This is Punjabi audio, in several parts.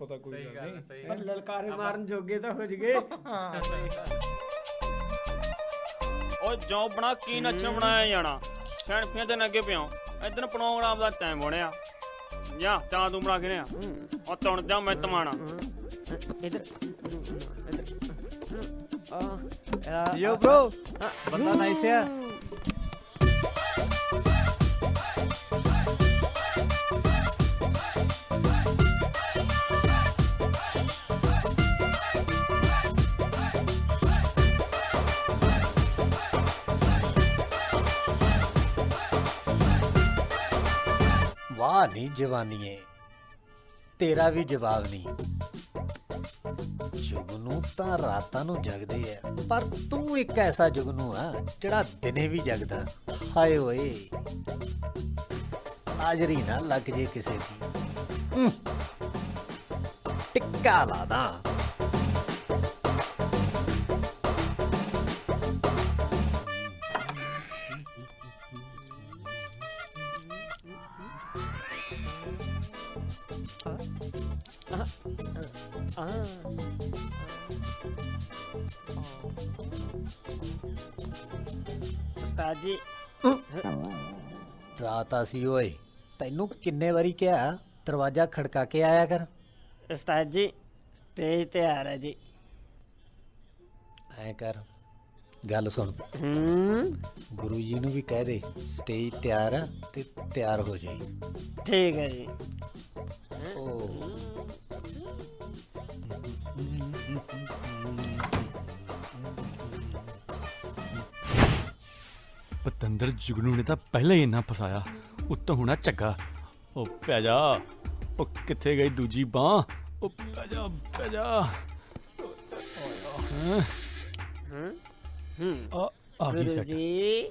ਪਤਾ ਕੋਈ ਗੱਲ ਨਹੀਂ। ਪਰ ਲਲਕਾਰੇ ਮਾਰਨ ਜੋਗੇ ਤਾਂ ਹੋ ਜਗੇ। ਓ ਜੋ ਬਣਾ ਕੀ ਨੱਚਣ ਬਣਾਇਆ ਜਾਣਾ ਫੈਨ ਫੇਂ ਤੇ ਅੱਗੇ ਪਿਓ ਇਧਰ ਪ੍ਰੋਗਰਾਮ ਦਾ ਟਾਈਮ ਬਣਿਆ ਜਾ ਤਾਂ ਤੂੰ ਬਣਾ ਕੇ ਲਿਆ ਉਹ ਤੁਣ ਜਾ ਮੈਂ ਤਮਾਣਾ ਇਧਰ Yo bro, बंदा नाइस है। वाह नी जवानीए, तेरा भी जवाब नहीं। जुगनू ਤਾਂ ਰਾਤਾਂ ਨੂੰ ਜਗਦੇ ਆ ਪਰ ਤੂੰ ਇੱਕ ਐਸਾ ਜੁਗਨੂ ਆ ਜਿਹੜਾ ਦਿਨੇ ਵੀ ਜਗਦਾ। ਹਾਏ ਓਏ ਹਾਜ਼ਰੀ ਨਾ ਲੱਗ ਜੇ ਕਿਸੇ ਦੀ ਟਿੱਕਾ ਲਾ ਦਾਂ। ਉਸਤਾਦ ਜੀ ਰਾਤ ਆਸੀ ਓਏ ਤੈਨੂੰ ਕਿੰਨੇ ਵਾਰੀ ਕਿਹਾ ਦਰਵਾਜ਼ਾ ਖੜਕਾ ਕੇ ਆਇਆ ਕਰ। ਉਸਤਾਦ ਜੀ ਸਟੇਜ ਤੇ ਆ ਰਿਹਾ ਜੀ। ਐ ਕਰ ਗੱਲ ਸੁਣ, ਗੁਰੂ ਜੀ ਨੂੰ ਵੀ ਕਹਿ ਦੇ ਸਟੇਜ ਤਿਆਰ ਆ ਤੇ ਤਿਆਰ ਹੋ ਜਾਈ। ਠੀਕ ਹੈ ਜੀ। ਪਤੰਦਰ ਜੁਗਨੂ ਨੇ ਤਾਂ ਪਹਿਲਾਂ ਹੀ ਇੰਨਾ ਫਸਾਇਆ, ਉੱਤੋਂ ਹੋਣਾ ਝੱਗਾ। ਉਹ ਪੈ ਜਾ, ਉਹ ਕਿੱਥੇ ਗਈ ਦੂਜੀ ਬਾਂਹ? ਉਹ ਪੈ ਜਾ ਪੈ ਜਾ। ਆ ਗਈ ਗੁਰੂ ਸੈਟ। ਜੀ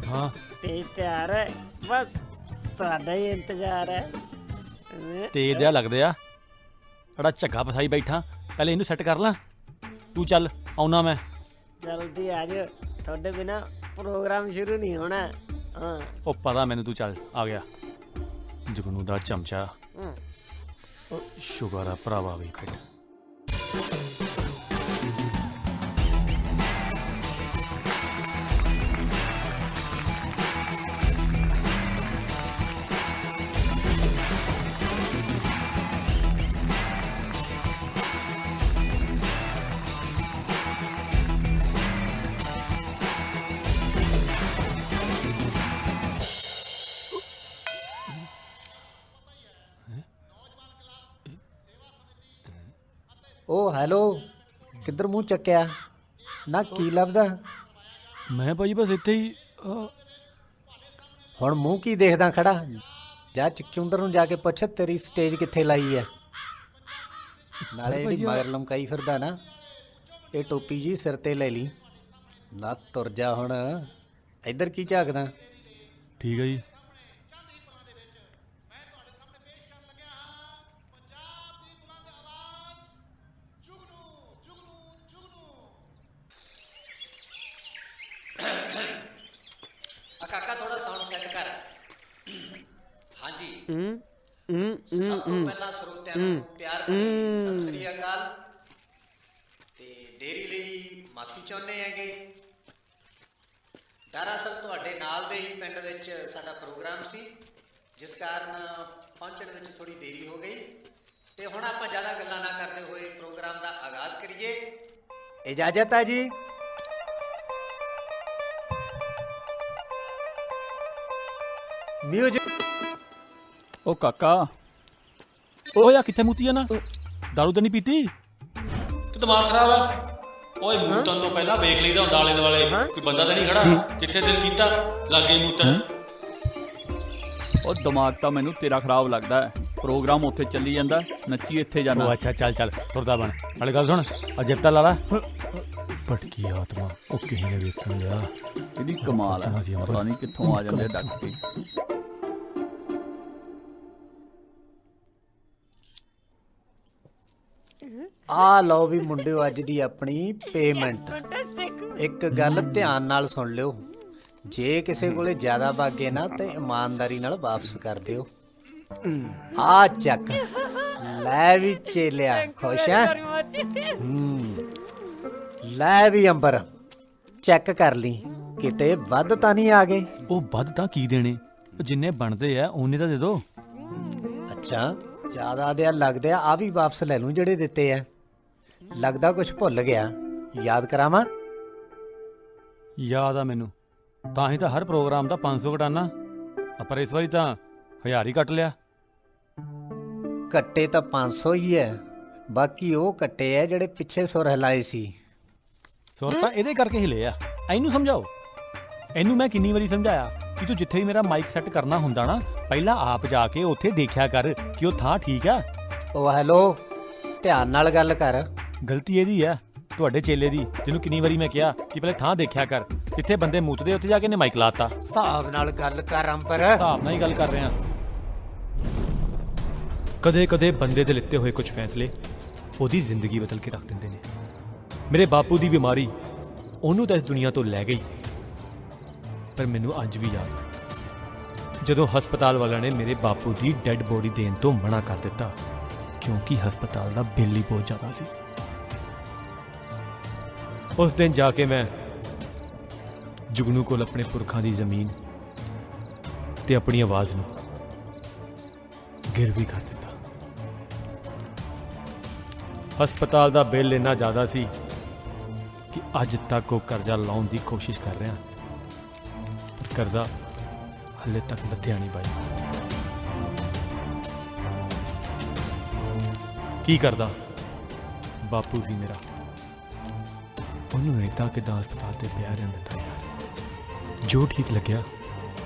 ਹਾਂ ਸਟੇਜ ਤਿਆਰ ਹੈ, ਬਸ ਤੁਹਾਡਾ ਹੀ ਇੰਤਜ਼ਾਰ ਹੈ। ਤੇਜ਼ ਜਿਹਾ ਲੱਗਦੇ ਆ, ਬੜਾ ਝੱਗਾ ਫਸਾਈ ਬੈਠਾ। ਪਹਿਲੇ ਇਹਨੂੰ ਸੈੱਟ ਕਰ ਲਾਂ, ਤੂੰ ਚੱਲ ਆਉਣਾ ਮੈਂ। ਜਲਦੀ ਆ ਜਾਓ, ਤੁਹਾਡੇ ਬਿਨਾ ਪ੍ਰੋਗਰਾਮ ਸ਼ੁਰੂ ਨਹੀਂ ਹੋਣਾ। ਹਾਂ ਉਹ ਪਤਾ ਮੈਨੂੰ, ਤੂੰ ਚੱਲ ਆ ਗਿਆ। ਜੁਗਨੂ ਦਾ ਚਮਚਾ, ਉਹ ਸ਼ੁਕਰ ਆ ਭਰਾਵਾ ਵੀ ਫਿਰ। ਓ ਹੈਲੋ, ਕਿੱਧਰ ਮੂੰਹ ਚੱਕਿਆ ਨਾ, ਕੀ ਲੱਭਦਾ? ਮੈਂ ਭਾਜੀ ਬਸ ਇੱਥੇ ਹੀ ਹੁਣ ਮੂੰਹ ਕੀ ਦੇਖਦਾ ਖੜਾ? ਜਾ ਚੁੰਦਰ ਨੂੰ ਜਾ ਕੇ ਪੁੱਛ ਤੇਰੀ ਸਟੇਜ ਕਿੱਥੇ ਲਾਈ ਐ। ਨਾਲੇ ਜਿਹੜੀ ਮਗਰ ਲਮਕਾਈ ਫਿਰਦਾ ਨਾ, ਇਹ ਟੋਪੀ ਜੀ ਸਿਰ ਤੇ ਲੈ ਲਈ ਨਾ। ਤੁਰ ਜਾ ਹੁਣ, ਇੱਧਰ ਕੀ ਝਾਕਦਾ? ਠੀਕ ਹੈ ਜੀ। ਕਾਕਾ ਥੋੜਾ ਸਾਊਂਡ ਸੈੱਟ ਕਰ। ਹਾਂਜੀ ਸਭ ਤੋਂ ਪਹਿਲਾਂ ਸਰੋਤਿਆਂ ਨੂੰ ਪਿਆਰ ਭਰੀ ਸਤਿ ਸ੍ਰੀ ਅਕਾਲ ਤੇ ਦੇਰੀ ਲਈ ਮਾਫੀ ਚਾਹੁੰਦੇ ਹੈਗੇ। ਦਰਅਸਲ ਤੁਹਾਡੇ ਨਾਲ ਦੇ ਹੀ ਪਿੰਡ ਵਿੱਚ ਸਾਡਾ ਪ੍ਰੋਗਰਾਮ ਸੀ, ਜਿਸ ਕਾਰਨ ਪਹੁੰਚਣ ਵਿੱਚ ਥੋੜੀ ਦੇਰੀ ਹੋ ਗਈ। ਤੇ ਹੁਣ ਆਪਾਂ ਜ਼ਿਆਦਾ ਗੱਲਾਂ ਨਾ ਕਰਦੇ ਹੋਏ ਪ੍ਰੋਗਰਾਮ ਦਾ ਆਗਾਜ਼ ਕਰੀਏ। ਇਜਾਜ਼ਤ ਹੈ ਜੀ। ਮਿਊਜ਼ਿਕ। ਉਹ ਕਾਕਾ, ਉਹ ਯਾ ਕਿੱਥੇ ਮੂਤੀ ਆ ਨਾ? ਦਾਰੂ ਤਾਂ ਨਹੀਂ ਪੀਤੀ? ਤੇ ਦਿਮਾਗ ਖਰਾਬ ਆ। ਓਏ ਮੂਤਨ ਤੋਂ ਪਹਿਲਾਂ ਵੇਖ ਲਈਦਾ ਹੁੰਦਾ ਆਲੇ ਦੁਆਲੇ ਕੋਈ ਬੰਦਾ ਤਾਂ ਨਹੀਂ ਖੜਾ। ਜਿੱਥੇ ਦਿਲ ਕੀਤਾ ਲੱਗੇ ਮੂਤਨ। ਉਹ ਦਿਮਾਗ ਤਾਂ ਮੈਨੂੰ ਤੇਰਾ ਖਰਾਬ ਲੱਗਦਾ ਹੈ। ਪ੍ਰੋਗਰਾਮ ਉੱਥੇ ਚੱਲੀ ਜਾਂਦਾ, ਨੱਚੀ ਇੱਥੇ ਜਾਣਾ। ਉਹ ਅੱਛਾ ਚੱਲ ਚੱਲ ਤੁਰਦਾ ਬਣ। ਨਾਲੇ ਗੱਲ ਸੁਣ, ਅਜਿਬਤਾ ਲਾ ਲਾ। ਭਟਕੀ ਆਤਮਾ, ਉਹ ਕਿਸੇ ਨੇ ਵੇਖਣ ਲਿਆ। ਇਹਦੀ ਕਮਾਲ ਹੈ, ਪਤਾ ਨਹੀਂ ਕਿੱਥੋਂ ਆ ਜਾਂਦੇ ਡੱਕ ਕੇ। ਆ ਲਓ ਵੀ ਮੁੰਡਿਓ ਅੱਜ ਦੀ ਆਪਣੀ ਪੇਮੈਂਟ। ਇੱਕ ਗੱਲ ਧਿਆਨ ਨਾਲ ਸੁਣ ਲਿਓ, ਜੇ ਕਿਸੇ ਕੋਲੇ ਜ਼ਿਆਦਾ ਬਾਗੇ ਨਾ ਤੇ ਇਮਾਨਦਾਰੀ ਨਾਲ ਵਾਪਸ ਕਰ ਦਿਓ। ਆ ਚੱਕ ਲੈ ਵੀ ਚੇਲਿਆ ਖੁਸ਼ ਹੈ ਲੈ ਵੀ ਅੰਬਰ ਚੈੱਕ ਕਰ ਲਈ ਕਿਤੇ ਵੱਧ ਤਾਂ ਨਹੀਂ ਆ ਗਏ। ਉਹ ਵੱਧ ਤਾਂ ਕੀ ਦੇਣੇ, ਜਿੰਨੇ ਬਣਦੇ ਆ ਉਹਨੇ ਤਾਂ ਦੇ ਦੋ। ਅੱਛਾ ਜ਼ਿਆਦਾ ਦੇ ਲੱਗਦੇ ਆ ਵੀ ਵਾਪਸ ਲੈ ਲੂੰ ਜਿਹੜੇ ਦਿੱਤੇ ਆ। ਲੱਗਦਾ ਕੁਝ ਭੁੱਲ ਗਿਆ, ਯਾਦ ਕਰਾਵਾਂ? ਯਾਦ ਆ ਮੈਨੂੰ, ਤਾਂ ਹੀ ਤਾਂ ਹਰ ਪ੍ਰੋਗਰਾਮ ਦਾ 500 ਘਟਾਨਾ, ਪਰ ਇਸ ਵਾਰੀ ਤਾਂ 1000 ਹੀ ਕੱਟ ਲਿਆ। ਕੱਟੇ ਤਾਂ 500 ਹੀ ਹੈ, ਬਾਕੀ ਉਹ ਕੱਟੇ ਆ ਜਿਹੜੇ ਪਿੱਛੇ ਸੁਰ ਹਿਲਾਏ ਸੀ। ਸੁਰ ਤਾਂ ਇਹਦੇ ਕਰਕੇ ਹਿਲੇ ਆ, ਇਹਨੂੰ ਸਮਝਾਓ। ਇਹਨੂੰ ਮੈਂ ਕਿੰਨੀ ਵਾਰੀ ਸਮਝਾਇਆ ਕਿ ਤੂੰ ਜਿੱਥੇ ਵੀ ਮੇਰਾ ਮਾਈਕ ਸੈੱਟ ਕਰਨਾ ਹੁੰਦਾ ਨਾ, ਪਹਿਲਾਂ ਆਪ ਜਾ ਕੇ ਉੱਥੇ ਦੇਖਿਆ ਕਰ ਕਿ ਉਹ ਥਾਂ ਠੀਕ ਆ। ਉਹ ਹੈਲੋ, ਧਿਆਨ ਨਾਲ ਗੱਲ ਕਰ। ਗਲਤੀ ਇਹਦੀ ਆ, ਤੁਹਾਡੇ ਚੇਲੇ ਦੀ, ਜਿਹਨੂੰ ਕਿੰਨੀ ਵਾਰੀ ਮੈਂ ਕਿਹਾ ਕਿ ਪਹਿਲੇ ਥਾਂ ਦੇਖਿਆ ਕਰ, ਜਿੱਥੇ ਬੰਦੇ ਮੂਤਦੇ ਉੱਥੇ ਜਾ ਕੇ ਨੇ ਮਾਈਕ ਲਾਤਾ। ਹਿਸਾਬ ਨਾਲ ਗੱਲ ਕਰ ਅੰਬਰ। ਹਿਸਾਬ ਨਾਲ ਹੀ ਗੱਲ ਕਰ ਰਹੇ ਆ। ਕਦੇ ਕਦੇ ਬੰਦੇ ਦੇ ਲਿੱਤੇ ਹੋਏ ਕੁਝ ਫੈਸਲੇ ਉਹਦੀ ਜ਼ਿੰਦਗੀ ਬਦਲ ਕੇ ਰੱਖ ਦਿੰਦੇ ਨੇ। ਮੇਰੇ ਬਾਪੂ ਦੀ ਬਿਮਾਰੀ ਉਹਨੂੰ ਤਾਂ ਇਸ ਦੁਨੀਆ ਤੋਂ ਲੈ ਗਈ, ਪਰ ਮੈਨੂੰ ਅੱਜ ਵੀ ਯਾਦ ਹੈ ਜਦੋਂ ਹਸਪਤਾਲ ਵਾਲਿਆਂ ਨੇ ਮੇਰੇ ਬਾਪੂ ਦੀ ਡੈੱਡ ਬੋਡੀ ਦੇਣ ਤੋਂ ਮਨਾ ਕਰ ਦਿੱਤਾ, ਕਿਉਂਕਿ ਹਸਪਤਾਲ ਦਾ ਬਿੱਲ ਹੀ ਬਹੁਤ ਜ਼ਿਆਦਾ ਸੀ। ਉਸ ਦਿਨ ਜਾ ਕੇ ਮੈਂ ਜੁਗਨੂ ਕੋਲ ਆਪਣੇ ਪੁਰਖਾਂ ਦੀ ਜ਼ਮੀਨ ਤੇ ਆਪਣੀ ਆਵਾਜ਼ ਨੂੰ ਗਿਰਵੀ ਕਰ ਦਿੱਤਾ। ਹਸਪਤਾਲ ਦਾ ਬਿੱਲ ਇੰਨਾ ਜ਼ਿਆਦਾ ਸੀ ਕਿ ਅੱਜ ਤੱਕ ਉਹ ਕਰਜ਼ਾ ਲਾਉਣ ਦੀ ਕੋਸ਼ਿਸ਼ ਕਰ ਰਿਹਾ, ਪਰ ਕਰਜ਼ਾ ਹਲੇ ਤੱਕ ਲੱਥਿਆ ਨਹੀਂ ਬਾਈ। ਕੀ ਕਰਦਾ, ਬਾਪੂ ਸੀ ਮੇਰਾ, ਉਹਨੂੰ ਏਦਾਂ ਕਿੱਦਾਂ ਹਸਪਤਾਲ ਤੇ ਪਿਆ ਰਹਿਣ ਦਿੱਤਾ ਯਾਰ। ਜੋ ਠੀਕ ਲੱਗਿਆ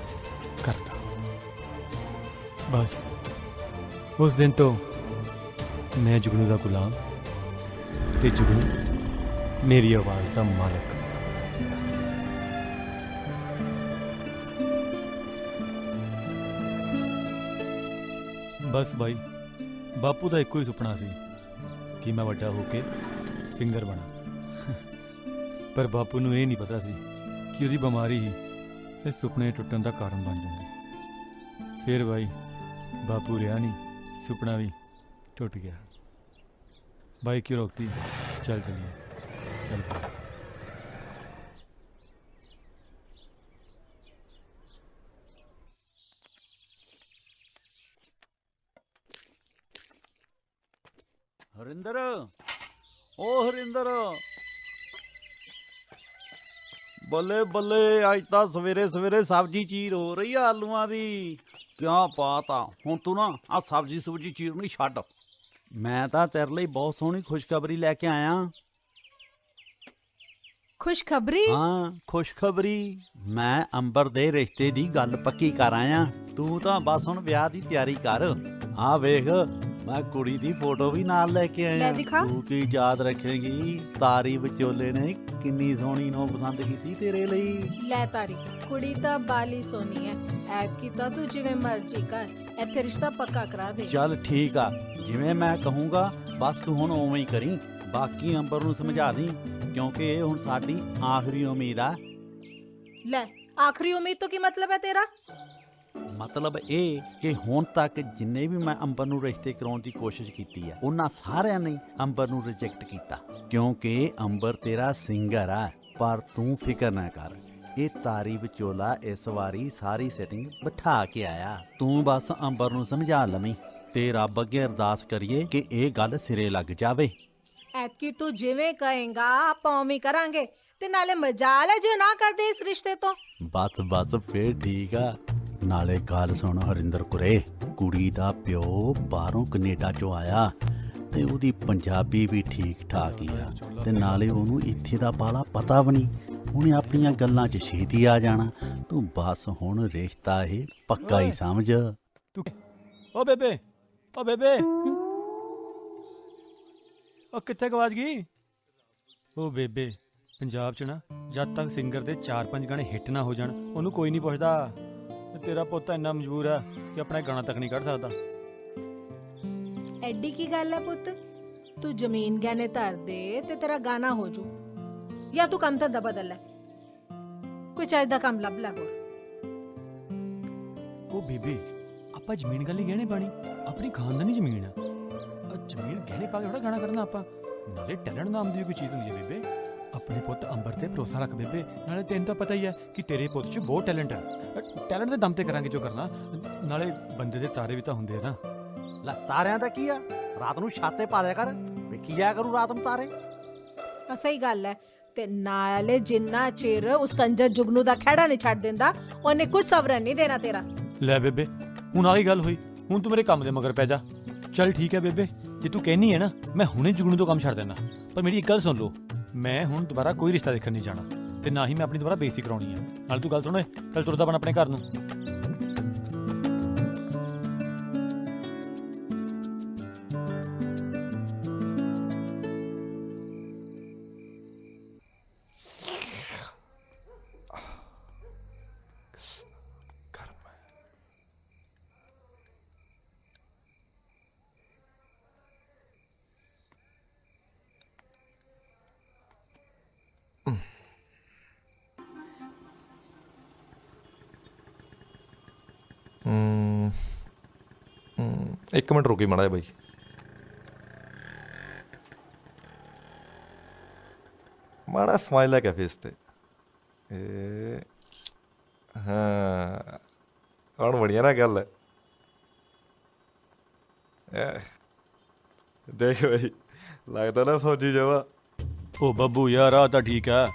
ਕਰਤਾ। ਬਸ ਉਸ ਦਿਨ ਤੋਂ ਮੈਂ ਜੁਗਨੂ ਦਾ ਗੁਲਾਮ ਤੇ ਜੁਗਨੂ ਮੇਰੀ ਆਵਾਜ਼ ਦਾ ਮਾਲਕ। ਬਸ ਬਾਈ, ਬਾਪੂ ਦਾ ਇੱਕੋ ਹੀ ਸੁਪਨਾ ਸੀ ਕਿ ਮੈਂ ਵੱਡਾ ਹੋ ਕੇ ਸਿੰਗਰ ਬਣਾ, ਪਰ ਬਾਪੂ ਨੂੰ ਇਹ ਨਹੀਂ ਪਤਾ ਸੀ ਕਿ ਉਹਦੀ ਬਿਮਾਰੀ ਹੀ ਇਹ ਸੁਪਨੇ ਟੁੱਟਣ ਦਾ ਕਾਰਨ ਬਣ ਜਾਂਦੀ। ਫਿਰ ਬਾਈ ਬਾਪੂ ਰਿਹਾ ਨਹੀਂ, ਸੁਪਨਾ ਵੀ ਟੁੱਟ ਗਿਆ। ਬਾਈ क्यों रोकती, चल चलिए चल। ਹਰਿੰਦਰ, ਓ ਹਰਿੰਦਰ, ਬੱਲੇ ਬੱਲੇ, ਅੱਜ ਤਾਂ ਸਵੇਰੇ ਸਵੇਰੇ ਸਬਜ਼ੀ ਚੀਰ ਹੋ ਰਹੀ ਆ ਆਲੂਆਂ ਦੀ। ਕਿਆ ਬਾਤ ਆ। ਹੁਣ ਤੂੰ ਨਾ ਆ ਸਬਜ਼ੀ ਸੁਬਜੀ ਚੀਰਨੀ ਛੱਡ, ਮੈਂ ਤਾਂ ਤੇਰੇ ਲਈ ਬਹੁਤ ਸੋਹਣੀ ਖੁਸ਼ਖਬਰੀ ਲੈ ਕੇ ਆਇਆ। ਖੁਸ਼ਖਬਰੀ? ਹਾਂ ਖੁਸ਼ਖਬਰੀ, ਮੈਂ ਅੰਬਰ ਦੇ ਰਿਸ਼ਤੇ ਦੀ ਗੱਲ ਪੱਕੀ ਕਰ ਆਇਆ। ਤੂੰ ਤਾਂ ਬਸ ਹੁਣ ਵਿਆਹ ਦੀ ਤਿਆਰੀ ਕਰ। ਆ ਵੇਖ, ਮੈਂ ਕੁੜੀ ਦੀ ਫੋਟੋ ਵੀ ਨਾਲ ਲੈ ਕੇ ਆਇਆ। ਲੈ ਦਿਖਾ। ਤੂੰ ਕੀ ਯਾਦ ਰੱਖੇਗੀ, ਤਾਰੀ ਵਿਚੋਲੇ ਨੇ ਕਿੰਨੀ ਸੋਹਣੀ ਨੂੰ ਪਸੰਦ ਕੀਤੀ ਤੇਰੇ ਲਈ। ਲੈ ਤਾਰੀ, ਕੁੜੀ ਤਾਂ ਬਾਲੀ ਸੋਹਣੀ ਹੈ, ਐਤਕੀ ਤਾਂ ਤੂੰ ਜਿਵੇਂ ਮਰਜ਼ੀ ਕਰ, ਇੱਥੇ ਰਿਸ਼ਤਾ ਪੱਕਾ ਕਰਾ ਦੇ। ਚੱਲ ਠੀਕ ਆ, ਜਿਵੇਂ ਮੈਂ ਕਹੂੰਗਾ ਬਸ ਤੂੰ ਹੁਣ ਉਵੇਂ ਹੀ ਕਰੀ। ਬਾਕੀ ਅੰਬਰ ਨੂੰ ਸਮਝਾ ਦੀ, ਕਿਉਂਕਿ ਇਹ ਹੁਣ ਸਾਡੀ ਆਖਰੀ ਉਮੀਦ ਆ। ਲੈ, ਆਖਰੀ ਉਮੀਦ ਤੋਂ ਕੀ ਮਤਲਬ ਹੈ ਤੇਰਾ? ਮਤਲਬ ਇਹ ਕਿ ਹੁਣ ਤੱਕ ਜਿੰਨੇ ਵੀ ਮੈਂ ਅੰਬਰ ਨੂੰ ਰਿਸ਼ਤੇ ਕਰਾਉਣ ਦੀ ਕੋਸ਼ਿਸ਼ ਕੀਤੀ ਹੈ, ਉਹਨਾਂ ਸਾਰਿਆਂ ਨੇ ਅੰਬਰ ਨੂੰ ਰਿਜੈਕਟ ਕੀਤਾ, ਕਿਉਂਕਿ ਅੰਬਰ ਤੇਰਾ ਸਿੰਗਰ ਆ। ਪਰ ਤੂੰ ਫਿਕਰ ਨਾ ਕਰ, ਇਹ ਤਾਰੀ ਵਿਚੋਲਾ ਇਸ ਵਾਰੀ ਸਾਰੀ ਸੈਟਿੰਗ ਬਿਠਾ ਕੇ ਆਇਆ। ਤੂੰ ਬਸ ਅੰਬਰ ਨੂੰ ਸਮਝਾ ਲਵੀਂ ਤੇ ਰੱਬ ਅੱਗੇ ਅਰਦਾਸ ਕਰੀਏ ਕਿ ਇਹ ਗੱਲ ਸਿਰੇ ਲੱਗ ਜਾਵੇ। ਐਤਕੀ ਤੂੰ ਜਿਵੇਂ ਕਹੇਗਾ ਆਪਾਂ ਉਵੇਂ ਕਰਾਂਗੇ, ਤੇ ਨਾਲੇ ਮਜਾਲ ਹੈ ਜੇ ਨਾ ਕਰਦੇ ਇਸ ਰਿਸ਼ਤੇ ਤੋਂ। ਬਸ ਬਸ ਫੇਰ ਠੀਕ ਆ। ਨਾਲੇ ਗੱਲ ਸੁਣ ਹਰਿੰਦਰ ਕੁਰੇ, ਕੁੜੀ ਦਾ ਪਿਓ ਬਾਹਰੋਂ ਕੈਨੇਡਾ ਚੋਂ ਆਇਆ ਤੇ ਉਹਦੀ ਪੰਜਾਬੀ ਵੀ ਠੀਕ ਠਾਕ ਹੀ ਆ, ਤੇ ਨਾਲੇ ਉਹਨੂੰ ਇੱਥੇ ਦਾ ਬਾਲਾ ਪਤਾ ਵੀ ਨਹੀਂ। ਉਹਨੇ ਆਪਣੀਆਂ ਗੱਲਾਂ 'ਚ ਛੇਤੀ ਆ ਜਾਣਾ। ਤੂੰ ਬਸ ਹੁਣ ਰਿਸ਼ਤਾ ਇਹ ਪੱਕਾ ਹੀ ਸਮਝ। ਤੂੰ ਓ ਬੇਬੇ, ਓ ਬੇਬੇ, ਓ ਕਿੱਥੇ ਗਵਾਚ ਗਈ? ਓ ਬੇਬੇ, ਪੰਜਾਬ 'ਚ ਨਾ ਜਦ ਤੱਕ ਸਿੰਗਰ ਦੇ 4-5 ਗਾਣੇ ਹਿੱਟ ਨਾ ਹੋ ਜਾਣ, ਉਹਨੂੰ ਕੋਈ ਨਹੀਂ ਪੁੱਛਦਾ। ਤੇਰਾ ਪੁੱਤ ਤਾਂ ਇੰਨਾ ਮਜਬੂਰ ਆ ਕਿ ਆਪਣਾ ਗਾਣਾ ਤੱਕ ਨਹੀਂ ਕੱਢ ਸਕਦਾ। ਐਡੀ ਕੀ ਗੱਲ ਹੈ ਪੁੱਤ, ਤੂੰ ਜ਼ਮੀਨ ਗਹਿਣੇ ਧਰ ਦੇ ਤੇ ਤੇਰਾ ਗਾਣਾ ਹੋ ਜੂ, ਜਾਂ ਤੂੰ ਕੰਮ ਧੰਦਾ ਬਦਲ ਲੈ, ਕੋਈ ਚਾਹੀਦਾ ਕੰਮ ਲੱਭ ਲੈ ਹੋਰ। ਉਹ ਬੇਬੇ, ਆਪਾਂ ਜ਼ਮੀਨ ਗੱਲ ਹੀ ਗਹਿਣੇ ਪਾਣੀ, ਆਪਣੀ ਖਾਨਦਾਨੀ ਜ਼ਮੀਨ ਆ। ਜ਼ਮੀਨ ਗਹਿਣੇ ਪਾ ਕੇ ਥੋੜਾ ਗਾਣਾ ਕਰਨਾ ਆਪਾਂ। ਨਾਲੇ ਟੈਲੈਂਟ ਨਾਮ ਦੀ ਕੋਈ ਚੀਜ਼ ਹੁੰਦੀ ਹੈ ਬੇਬੇ। ਆਪਣੇ ਪੁੱਤ ਅੰਬਰ ਤੇ ਭਰੋਸਾ ਰੱਖ ਬੇਬੇ। ਨਾਲੇ ਤੈਨੂੰ ਤਾਂ ਪਤਾ ਹੀ ਹੈ ਕਿ ਤੇਰੇ ਪੁੱਤ 'ਚ ਬਹੁਤ ਟੈਲੈਂਟ ਹੈ। ਟੈਲੈਂਟ ਦੇ ਦਮ ਤੇ ਕਰਾਂਗੇ ਜੋ ਕਰਨਾ। ਨਾਲੇ ਬੰਦੇ ਦੇ ਤਾਰੇ ਵੀ ਤਾਂ ਹੁੰਦੇ ਆ ਨਾ। ਲੈ ਤਾਰਿਆਂ ਦਾ ਕੀ ਆ, ਰਾਤ ਨੂੰ ਛਾਤੇ ਪਾ ਦਿਆ ਕਰ, ਵੇਖੀ ਜਾਇਆ ਕਰੂ ਰਾਤ ਨੂੰ ਤਾਰੇ। ਸਹੀ ਗੱਲ ਹੈ। ਤੇ ਨਾਲੇ ਜਿੰਨਾ ਚਿਰ ਉਸ ਕੰਜਰ ਜੁਗਨੂ ਦਾ ਖਹਿੜਾ ਨਹੀਂ ਛੱਡ ਦਿੰਦਾ, ਉਹਨੇ ਕੁਝ ਸਬਰ ਨਹੀਂ ਦੇਣਾ ਤੇਰਾ। ਲੈ ਬੇਬੇ, ਹੁਣ ਆਹੀ ਗੱਲ ਹੋਈ। ਹੁਣ ਤੂੰ ਮੇਰੇ ਕੰਮ ਦੇ ਮਗਰ ਪੈ ਜਾ। ਚੱਲ ਠੀਕ ਹੈ ਬੇਬੇ, ਜੇ ਤੂੰ ਕਹਿਨੀ ਹੈ ਨਾ, ਮੈਂ ਹੁਣੇ ਜੁਗਨੂ ਤੋਂ ਕੰਮ ਛੱਡ ਦੇਣਾ। ਪਰ ਮੇਰੀ ਇੱਕ ਗੱਲ ਸੁਣ ਲਓ, ਮੈਂ ਹੁਣ ਦੁਬਾਰਾ ਕੋਈ ਰਿਸ਼ਤਾ ਦੇਖਣ ਨਹੀਂ ਜਾਣਾ, ਤੇ ਨਾ ਹੀ ਮੈਂ ਆਪਣੀ ਦੁਬਾਰਾ ਬੇਇੱਜ਼ਤੀ ਕਰਾਉਣੀ ਹੈ। ਨਾਲ ਤੂੰ ਗੱਲ ਸੁਣ, ਚੱਲ ਤੁਰਦਾ ਬਣ ਆਪਣੇ ਘਰ ਨੂੰ। ਇੱਕ ਮਿੰਟ ਰੁਕੀ ਮਾੜਾ ਜਿਹਾ ਬਾਈ। ਮਾੜਾ ਸਮਾਈਲ ਲੈ ਕੇ ਫੇਸ ਤੇ। ਹਾਂ ਹੁਣ ਬੜੀਆ ਨਾ ਗੱਲ ਹੈ। ਦੇਖ ਬਾਈ, ਲੱਗਦਾ ਨਾ ਫੌਜੀ ਜਵਾ। ਉਹ ਬੱਬੂ ਯਾਰ, ਆ ਤਾਂ ਠੀਕ ਹੈ,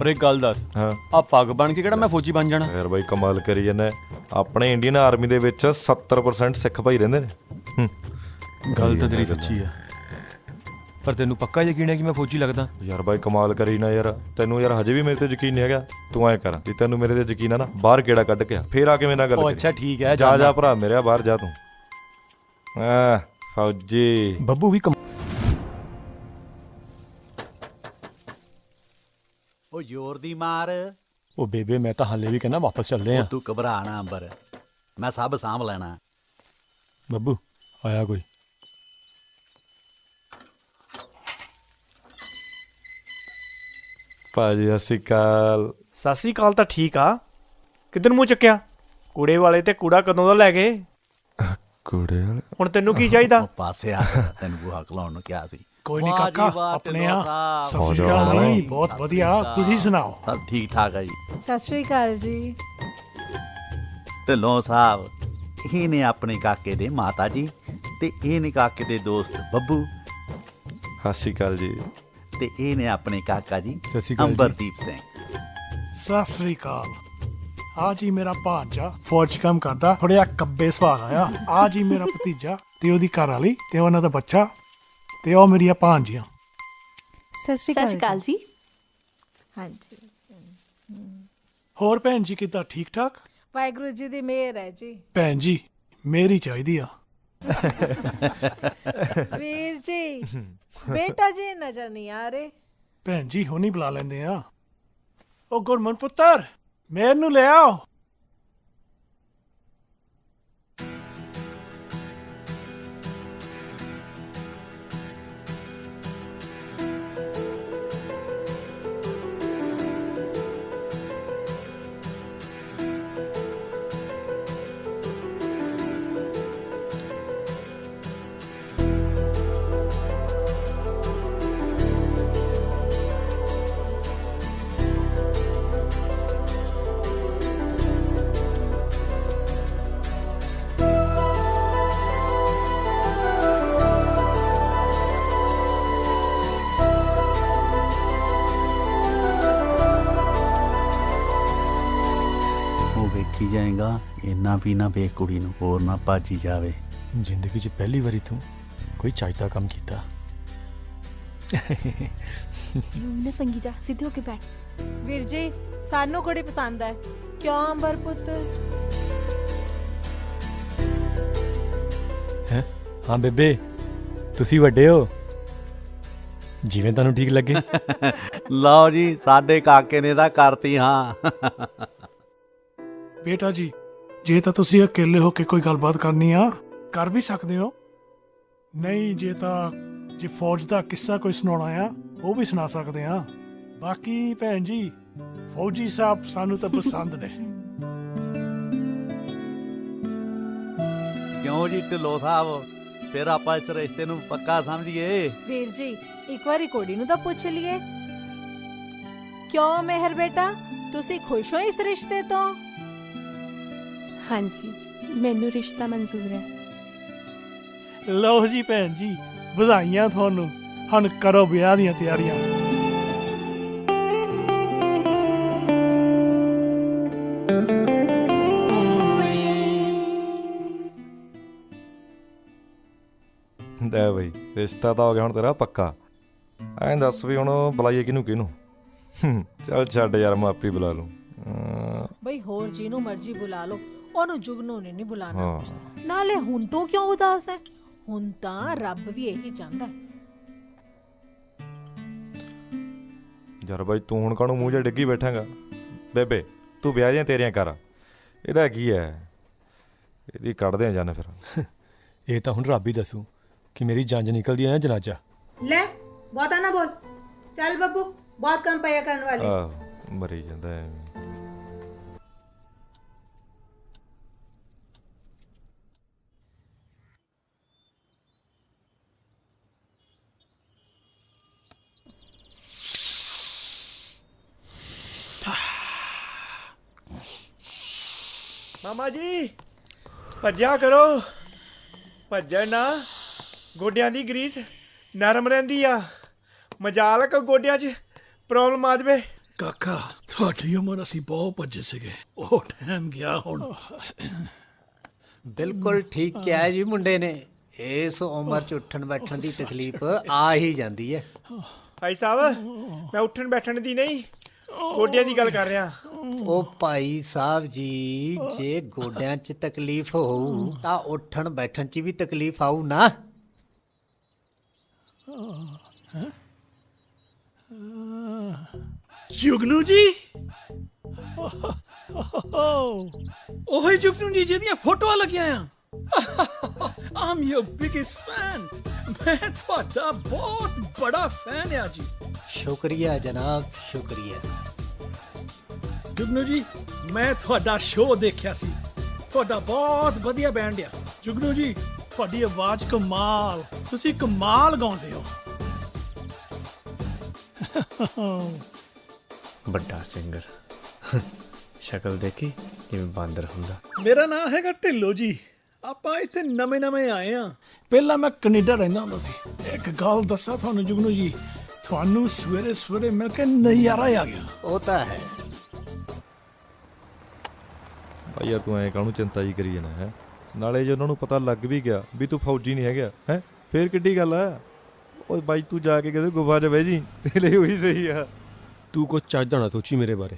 ਪਰ ਇੱਕ ਗੱਲ ਦੱਸ, ਹਾਂ ਆ ਪੱਗ ਬਣ ਕੇ ਕਿਹੜਾ ਮੈਂ ਫੌਜੀ ਬਣ ਜਾਣਾ? ਯਾਰ ਬਾਈ ਕਮਾਲ ਕਰੀ ਜਾਂਦਾ। ਆਪਣੇ ਇੰਡੀਅਨ ਆਰਮੀ ਦੇ ਵਿੱਚ 70% ਸਿੱਖ ਭਾਈ ਰਹਿੰਦੇ ਨੇ। ਗੱਲ ਤਾਂ ਤੇਰੀ ਸੱਚੀ ਹੈ, ਪਰ ਤੈਨੂੰ ਪੱਕਾ ਯਕੀਨ ਹੈ ਕਿ ਮੈਂ ਫੌਜੀ ਲੱਗਦਾ? ਯਾਰ ਬਾਈ ਕਮਾਲ ਕਰੀ ਨਾ ਯਾਰ, ਤੈਨੂੰ ਯਾਰ ਹਜੇ ਵੀ ਮੇਰੇ ਤੇ ਯਕੀਨ ਨਹੀਂ ਹੈਗਾ। ਤੂੰ ਐਂ ਕਰ, ਜੇ ਤੈਨੂੰ ਮੇਰੇ ਤੇ ਯਕੀਨ ਆ ਨਾ, ਬਾਹਰ ਗੇੜਾ ਕੱਢ ਕੇ ਆ, ਫੇਰ ਆ ਕੇ ਮੇਰੇ ਨਾਲ ਗੱਲ ਉਹ ਕਰੀ। ਅੱਛਾ ਠੀਕ ਹੈ, ਜਾ ਜਾ ਭਰਾ ਮੇਰਿਆ, ਬਾਹਰ ਜਾ ਤੂੰ। ਫੌਜੀ ਬੱਬੂ ਵੀ ਉਹ ਜ਼ੋਰ ਦੀ ਮਾਰ। ਉਹ ਬੇਬੇ, ਮੈਂ ਤਾਂ ਹਾਲੇ ਵੀ ਕਹਿੰਦਾ ਵਾਪਸ ਚੱਲਦੇ ਆ। ਤੂੰ ਘਬਰਾ ਨਾ ਅੰਬਰ, ਮੈਂ ਸਭ ਸਾਂਭ ਲੈਣਾ। ਬੱਬੂ ਆਇਆ ਕੋਈ? ਭਾਜੀ ਸਤਿ ਸ਼੍ਰੀ ਅਕਾਲ। ਸਤਿ ਸ੍ਰੀ ਅਕਾਲ ਤਾਂ ਠੀਕ ਆ, ਕਿੱਧਰ ਮੂੰਹ ਚੱਕਿਆ? ਕੂੜੇ ਵਾਲੇ ਤੇ ਕੂੜਾ ਕਦੋਂ ਦਾ ਲੈ ਗਏ? ਕੁੜੇ ਵਾਲੇ ਹੁਣ ਤੈਨੂੰ ਕੀ ਚਾਹੀਦਾ? ਉਹ ਪਾਸੇ ਆ, ਤੈਨੂੰ ਬੁਹਾ ਖਲਾਉਣ ਨੂੰ ਕਿਹਾ ਸੀ। ਕੋਈ ਨਹੀਂ ਵਾਹ ਜੀ ਕਾਕਾ, ਵਾਹ, ਆਪਣੇ ਆ। ਢਿੱਲੋਂ ਸਤਿ ਸਾਹਿਬ। ਸ੍ਰੀ ਅਕਾਲ ਜੀ, ਬਹੁਤ ਵਧੀਆ, ਤੁਸੀਂ ਸੁਣਾਓ? ਸਭ ਠੀਕ ਠਾਕ ਆ ਜੀ। ਸਤਿ ਸ਼੍ਰੀ ਅਕਾਲ ਜੀ। ਢਿੱਲੋਂ ਸਾਹਿਬ, ਇਹ ਨੇ ਆਪਣੇ ਕਾਕੇ ਦੇ ਮਾਤਾ ਜੀ, ਤੇ ਇਹ ਨੇ ਕਾਕੇ ਦੇ ਦੋਸਤ ਬੱਬੂ, ਸਤਿ ਸ਼੍ਰੀ ਅਕਾਲ ਜੀ। ਤੇ ਇਹ ਨੇ ਆਪਣੇ ਕਾਕਾ ਜੀ ਸਤਿ ਸ਼੍ਰੀ ਅਕਾਲ ਜੀ। ਅੰਬਰਦੀਪ ਸਿੰਘ। ਸਤਿ ਸ੍ਰੀ ਅਕਾਲ। ਆ ਜੀ ਮੇਰਾ ਭਾਂਜਾ, ਫੌਜ 'ਚ ਕੰਮ ਕਰਦਾ, ਥੋੜ੍ਹਾ ਕੱਬੇ ਸੁਭਾਅ ਦਾ ਆ। ਆ ਜੀ ਮੇਰਾ ਭਤੀਜਾ, ਤੇ ਉਹਦੀ ਘਰ ਵਾਲੀ, ਤੇ ਉਹਨਾਂ ਦਾ ਬੱਚਾ, ਤੇ ਉਹ ਮੇਰੀਆਂ ਭਾਂਜੀਆਂ। ਸਤਿ ਸ਼੍ਰੀ ਅਕਾਲ ਜੀ। ਹਾਂਜੀ, ਹੋਰ ਭੈਣ ਜੀ ਕਿੱਦਾਂ, ਠੀਕ ਠਾਕ? ਵਾਹਿਗੁਰੂ ਜੀ ਦੀ ਮਿਹਰ ਹੈ ਜੀ। ਭੈਣ ਜੀ ਮੇਰੀ ਚਾਹੀਦੀ ਆ। ਵੀਰ ਜੀ, ਬੇਟਾ ਜੀ ਨਜ਼ਰ ਨਹੀਂ ਆ ਰਹੇ। ਭੈਣ ਜੀ ਹੁਣੀ ਬੁਲਾ ਲੈਂਦੇ ਆ। ਉਹ ਗੁਰਮਨ ਪੁੱਤਰ, ਮੈਨੂੰ ਲੈ ਆਓ। ਵੇਖੀ ਜਾਏਗਾ, ਇੰਨਾ ਵੀ ਨਾ ਵੇਖ ਕੁੜੀ ਨੂੰ, ਹੋਰ ਨਾ ਭਾਜੀ ਜਾਵੇ। ਜ਼ਿੰਦਗੀ 'ਚ ਪਹਿਲੀ ਵਾਰੀ ਤੂੰ ਕੋਈ ਚਾਹੀਦਾ ਕੰਮ ਕੀਤਾ। ਨਾ ਸੰਗੀ ਜਾ, ਸਿੱਧੇ ਹੋ ਕੇ ਬੈਠ। ਵੀਰ ਜੀ, ਸਾਨੂੰ ਕੁੜੀ ਪਸੰਦ ਹੈ, ਕਿਉਂ ਅੰਬਰ ਪੁੱਤ? ਹੈ ਹਾਂ ਬੇਬੇ, ਤੁਸੀਂ ਵੱਡੇ ਹੋ, ਜਿਵੇਂ ਤੁਹਾਨੂੰ ਠੀਕ ਲੱਗੇ। ਲਓ ਜੀ, ਸਾਡੇ ਕਾਕੇ ਨੇ ਤਾਂ ਕਰਤੀ। ਹਾਂ ਬੇਟਾ ਜੀ, ਜੇ ਤਾਂ ਤੁਸੀਂ ਇਕੱਲੇ ਹੋ ਕੇ ਕੋਈ ਗੱਲਬਾਤ ਕਰਨੀ ਆ, ਕਰ ਵੀ ਸਕਦੇ ਹੋ। ਨਹੀਂ ਜੇ ਫੌਜ ਦਾ ਕਿੱਸਾ ਕੋਈ ਸੁਣਾਉਣਾ ਆ, ਉਹ ਵੀ ਸੁਣਾ ਸਕਦੇ ਆ। ਬਾਕੀ ਭੈਣ ਜੀ, ਫੌਜੀ ਸਾਹਿਬ ਸਾਨੂੰ ਤਾਂ ਪਸੰਦ ਨੇ। ਕਿਉਂ ਜੀ ਢਿੱਲੋਂ ਸਾਹਿਬ, ਫਿਰ ਆਪਾਂ ਇਸ ਰਿਸ਼ਤੇ ਨੂੰ ਪੱਕਾ ਸਮਝੀਏ। ਵੀਰ ਜੀ ਇੱਕ ਵਾਰੀ ਕੁੜੀ ਨੂੰ ਤਾਂ ਪੁੱਛ ਲਈਏ। ਕਿਉਂ ਮਿਹਰ ਬੇਟਾ, ਤੁਸੀਂ ਖੁਸ਼ ਹੋ ਇਸ ਰਿਸ਼ਤੇ ਤੋਂ? ਹਾਂਜੀ ਮੈਨੂੰ ਰਿਸ਼ਤਾ ਮਨਜ਼ੂਰ ਹੈ। ਲਓ ਜੀ ਭੈਣ ਜੀ, ਵਧਾਈਆਂ ਤੁਹਾਨੂੰ। ਹੁਣ ਕਰੋ ਵਿਆਹ ਦੀਆਂ ਤਿਆਰੀਆਂ। ਲੈ ਬਈ, ਰਿਸ਼ਤਾ ਤਾਂ ਹੋ ਗਿਆ ਹੁਣ ਤੇਰਾ ਪੱਕਾ। ਐਂ ਦੱਸ ਵੀ ਹੁਣ ਬੁਲਾਈਏ ਕਿਹਨੂੰ ਕਿਹਨੂੰ? ਚੱਲ ਛੱਡ ਯਾਰ, ਮੈਂ ਆਪੇ ਬੁਲਾ ਲੂੰ। ਬਈ ਹੋਰ ਜਿਹਨੂੰ ਮਰਜ਼ੀ ਬੁਲਾ ਲਓ, ਉਹਨੂੰ ਜੁਗਨੂ ਨੇ ਨਹੀਂ ਬੁਲਾਣਾ। ਹਾਂ ਨਾਲੇ ਹੁਣ ਤੋਂ ਕਿਉਂ ਉਦਾਸ ਹੈ? ਹੁਣ ਤਾਂ ਰੱਬ ਵੀ ਇਹੀ ਚਾਹੁੰਦਾ ਹੈ। ਯਾਰ ਬਾਈ, ਤੂੰ ਹੁਣ ਕਾਹਨੂੰ ਮੂੰਹ ਜਿਹਾ ਡਿੱਗੀ ਬੈਠਾਂਗਾ? ਬੇਬੇ ਤੂੰ ਵਿਆਹ ਦੀਆਂ ਤੇਰੀਆਂ ਕਰ, ਇਹਦਾ ਕੀ ਹੈ? ਇਹਦੀ ਕੱਢਦੇ ਆ ਜਨ ਫਿਰ। ਇਹ ਤਾਂ ਹੁਣ ਰੱਬ ਹੀ ਦੱਸੂ ਕਿ ਮੇਰੀ ਜੰਜ ਨਿਕਲਦੀ ਹੈ ਨਾ ਜਨਾਜਾ। ਲੈ ਬਹੁਤਾ ਨਾ ਬੋਲ, ਚੱਲ ਬੱਬੂ, ਬਹੁਤ ਕੰਮ ਪਿਆ ਕਰਨ ਵਾਲੇ। ਆਹ ਮਰੀ ਜਾਂਦਾ ਐਵੇਂ। ਮਾਮਾ ਜੀ ਭੱਜਿਆ ਕਰੋ, ਭੱਜਣ ਨਾ ਗੋਡਿਆਂ ਦੀ ਗਰੀਸ ਨਰਮ ਰਹਿੰਦੀ ਆ। ਮਜਾਲ ਕਿ ਗੋਡਿਆਂ 'ਚ ਪ੍ਰੋਬਲਮ ਆ ਜਾਵੇ। ਕਾਕਾ, ਤੁਹਾਡੀ ਉਮਰ ਅਸੀਂ ਬਹੁਤ ਭੱਜੇ ਸੀਗੇ, ਉਹ ਟਾਈਮ ਗਿਆ ਹੁਣ। ਬਿਲਕੁਲ ਠੀਕ ਕਿਹਾ ਜੀ ਮੁੰਡੇ ਨੇ। ਇਸ ਉਮਰ 'ਚ ਉੱਠਣ ਬੈਠਣ ਦੀ ਤਕਲੀਫ ਆ ਹੀ ਜਾਂਦੀ ਹੈ। ਭਾਈ ਸਾਹਿਬ, ਮੈਂ ਉੱਠਣ ਬੈਠਣ ਦੀ ਨਹੀਂ, ਗੋਡਿਆਂ ਦੀ ਗੱਲ ਕਰ ਰਿਹਾ। ਉਹ ਭਾਈ ਸਾਹਿਬ ਜੀ, ਜੇ ਗੋਡਿਆਂ 'ਚ ਤਕਲੀਫ ਹੋਊ ਤਾਂ ਉੱਠਣ ਬੈਠਣ 'ਚ ਵੀ ਤਕਲੀਫ ਆਊ ਨਾ। ਜੁਗਨੂ ਜੀ, ਉਹੀ ਜੁਗਨੂ ਜੀ ਜਿਹਦੀਆਂ ਫੋਟੋਆਂ ਲੱਗੀਆਂ ਆ। ਆਮ ਯੂਰ ਬਿਗੇਸਟ ਫੈਨ। ਮੈਂ ਤੁਹਾਡਾ ਬਹੁਤ ਬੜਾ ਫੈਨ ਆ ਜੀ। ਸ਼ੁਕਰੀਆ ਜਨਾਬ, ਸ਼ੁਕਰੀਆ। ਜੁਗਨੂ ਜੀ, ਮੈਂ ਤੁਹਾਡਾ ਸ਼ੋਅ ਦੇਖਿਆ ਸੀ, ਤੁਹਾਡਾ ਬਹੁਤ ਵਧੀਆ ਬੈਂਡ ਆ। ਜੁਗਨੂ ਜੀ, ਤੁਹਾਡੀ ਆਵਾਜ਼ ਕਮਾਲ, ਤੁਸੀਂ ਕਮਾਲ ਗਾਉਂਦੇ ਹੋ। ਵੱਡਾ ਸਿੰਗਰ, ਸ਼ਕਲ ਦੇਖੀ ਜਿਵੇਂ ਬਾਂਦਰ ਹੁੰਦਾ। ਮੇਰਾ ਨਾਮ ਹੈਗਾ ਢਿੱਲੋਂ ਜੀ। ਆਪਾਂ ਇੱਥੇ ਨਵੇਂ ਆਏ ਆ। ਪਹਿਲਾਂ ਮੈਂ ਕੈਨੇਡਾ ਰਹਿੰਦਾ ਹੁੰਦਾ ਸੀ। ਇੱਕ ਗੱਲ ਦੱਸਾਂ ਤੁਹਾਨੂੰ ਜੁਗਨੂ ਜੀ, ਤੁਹਾਨੂੰ ਸਵੇਰੇ ਮਿਲ ਕੇ ਨਜ਼ਾਰਾ ਆ ਗਿਆ। ਉਹ ਤਾਂ ਹੈ। ਭਾਈ ਯਾਰ, ਤੂੰ ਐਂ ਕਾਹਨੂੰ ਚਿੰਤਾ ਜੀ ਕਰੀ ਜਾਣਾ ਹੈ? ਨਾਲੇ ਜੇ ਉਹਨਾਂ ਨੂੰ ਪਤਾ ਲੱਗ ਵੀ ਗਿਆ ਵੀ ਤੂੰ ਫੌਜੀ ਨਹੀਂ ਹੈਗਾ, ਹੈ ਫੇਰ ਕਿੱਡੀ ਗੱਲ ਆ? ਓਏ ਬਾਈ, ਤੂੰ ਜਾ ਕੇ ਕਿਤੇ ਗੁਫਾ 'ਚ ਬਹਿ ਜੀ, ਤੇਰੇ ਲਈ ਉਹੀ ਸਹੀ ਆ। ਤੂੰ ਕੁਛ ਚੱਜਦਾ ਨਾ ਸੋਚੀ ਮੇਰੇ ਬਾਰੇ।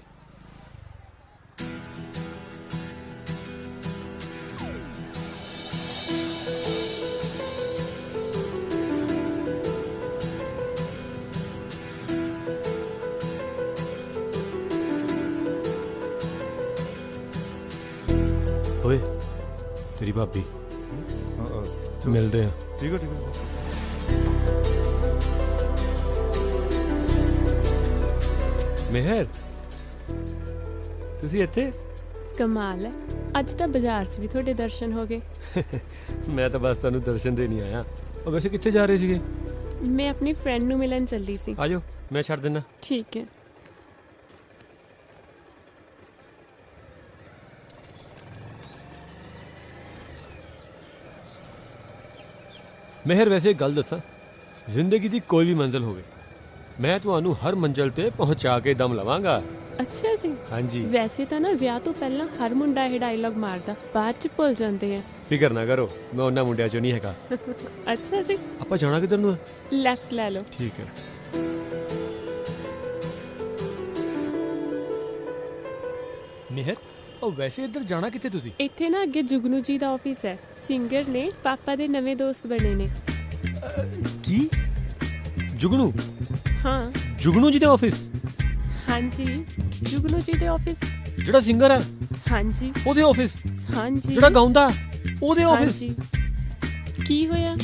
ਓਏ ਤੇਰੀ ਭਾਬੀ, ਮਿਲਦੇ ਆ। ਠੀਕ ਆ, ਠੀਕ ਆ। ਮਿਹਰ, ਤੁਸੀਂ ਇੱਥੇ? ਕਮਾਲ ਹੈ, ਅੱਜ ਤਾਂ ਬਾਜ਼ਾਰ 'ਚ ਵੀ ਤੁਹਾਡੇ ਦਰਸ਼ਨ ਹੋ ਗਏ। ਮੈਂ ਤਾਂ ਬਸ ਤੁਹਾਨੂੰ ਦਰਸ਼ਨ ਦੇ ਨਹੀਂ ਆਇਆ। ਉਹ ਵੈਸੇ ਕਿੱਥੇ ਜਾ ਰਹੇ ਸੀਗੇ? ਮੈਂ ਆਪਣੀ ਫਰੈਂਡ ਨੂੰ ਮਿਲਣ ਚੱਲੀ ਸੀ। ਆਜੋ, ਮੈਂ ਛੱਡ ਦਿੰਦਾ। ਠੀਕ ਹੈ। ਮਿਹਰ, ਵੈਸੇ ਇੱਕ ਗੱਲ ਦੱਸਾਂ, ਜ਼ਿੰਦਗੀ ਦੀ ਕੋਈ ਵੀ ਮੰਜ਼ਿਲ ਹੋਵੇ, ਮੈਂ ਤੁਹਾਨੂੰ ਹਰ ਮੰਜ਼ਿਲ ਤੇ ਪਹੁੰਚਾ ਕੇ ਦਮ ਲਵਾਂਗਾ। ਅੱਛਾ ਜੀ। ਹਾਂਜੀ। ਵੈਸੇ ਤਾਂ ਨਾ ਵਿਆਹ ਤੋਂ ਪਹਿਲਾਂ ਹਰ ਮੁੰਡਾ ਇਹ ਡਾਇਲੌਗ ਮਾਰਦਾ, ਬਾਅਦ 'ਚ ਭੁੱਲ ਜਾਂਦੇ ਆ। ਫਿਕਰ ਨਾ ਕਰੋ, ਮੈਂ ਉਹਨਾਂ ਮੁੰਡਿਆਂ 'ਚੋਂ ਨਹੀਂ ਹੈਗਾ। ਅੱਛਾ ਜੀ। ਆਪਾਂ ਜਾਣਾ ਕਿੱਧਰ ਨੂੰ ਹੈ? ਲੈਫਟ ਲੈ ਲਓ। ਠੀਕ ਹੈ। ਮਿਹਰ, ਉਹ ਵੈਸੇ ਇੱਧਰ ਜਾਣਾ ਕਿੱਥੇ ਤੁਸੀਂ? ਇੱਥੇ ਨਾ ਅੱਗੇ ਜੁਗਨੂ ਜੀ ਦਾ ਆਫਿਸ ਹੈ। ਸਿੰਗਰ ਨੇ, ਪਾਪਾ ਦੇ ਨਵੇਂ ਦੋਸਤ ਬਣੇ ਨੇ। ਕੀ? ਜੁਗਨੂ? ਹਾਂ। ਜੁਗਨੂ ਜੀ ਦੇ ਆਫਿਸ? ਹਾਂਜੀ, ਜੁਗਨੂ ਜੀ ਦੇ ਆਫਿਸ। ਜਿਹੜਾ ਸਿੰਗਰ ਹੈ ਹਾਂਜੀ ਉਹਦੇ ਆਫਿਸ? ਹਾਂਜੀ। ਜਿਹੜਾ ਗਾਉਂਦਾ ਉਹਦੇ ਆਫਿਸ? ਹਾਂਜੀ। ਕੀ ਹੋਇਆ?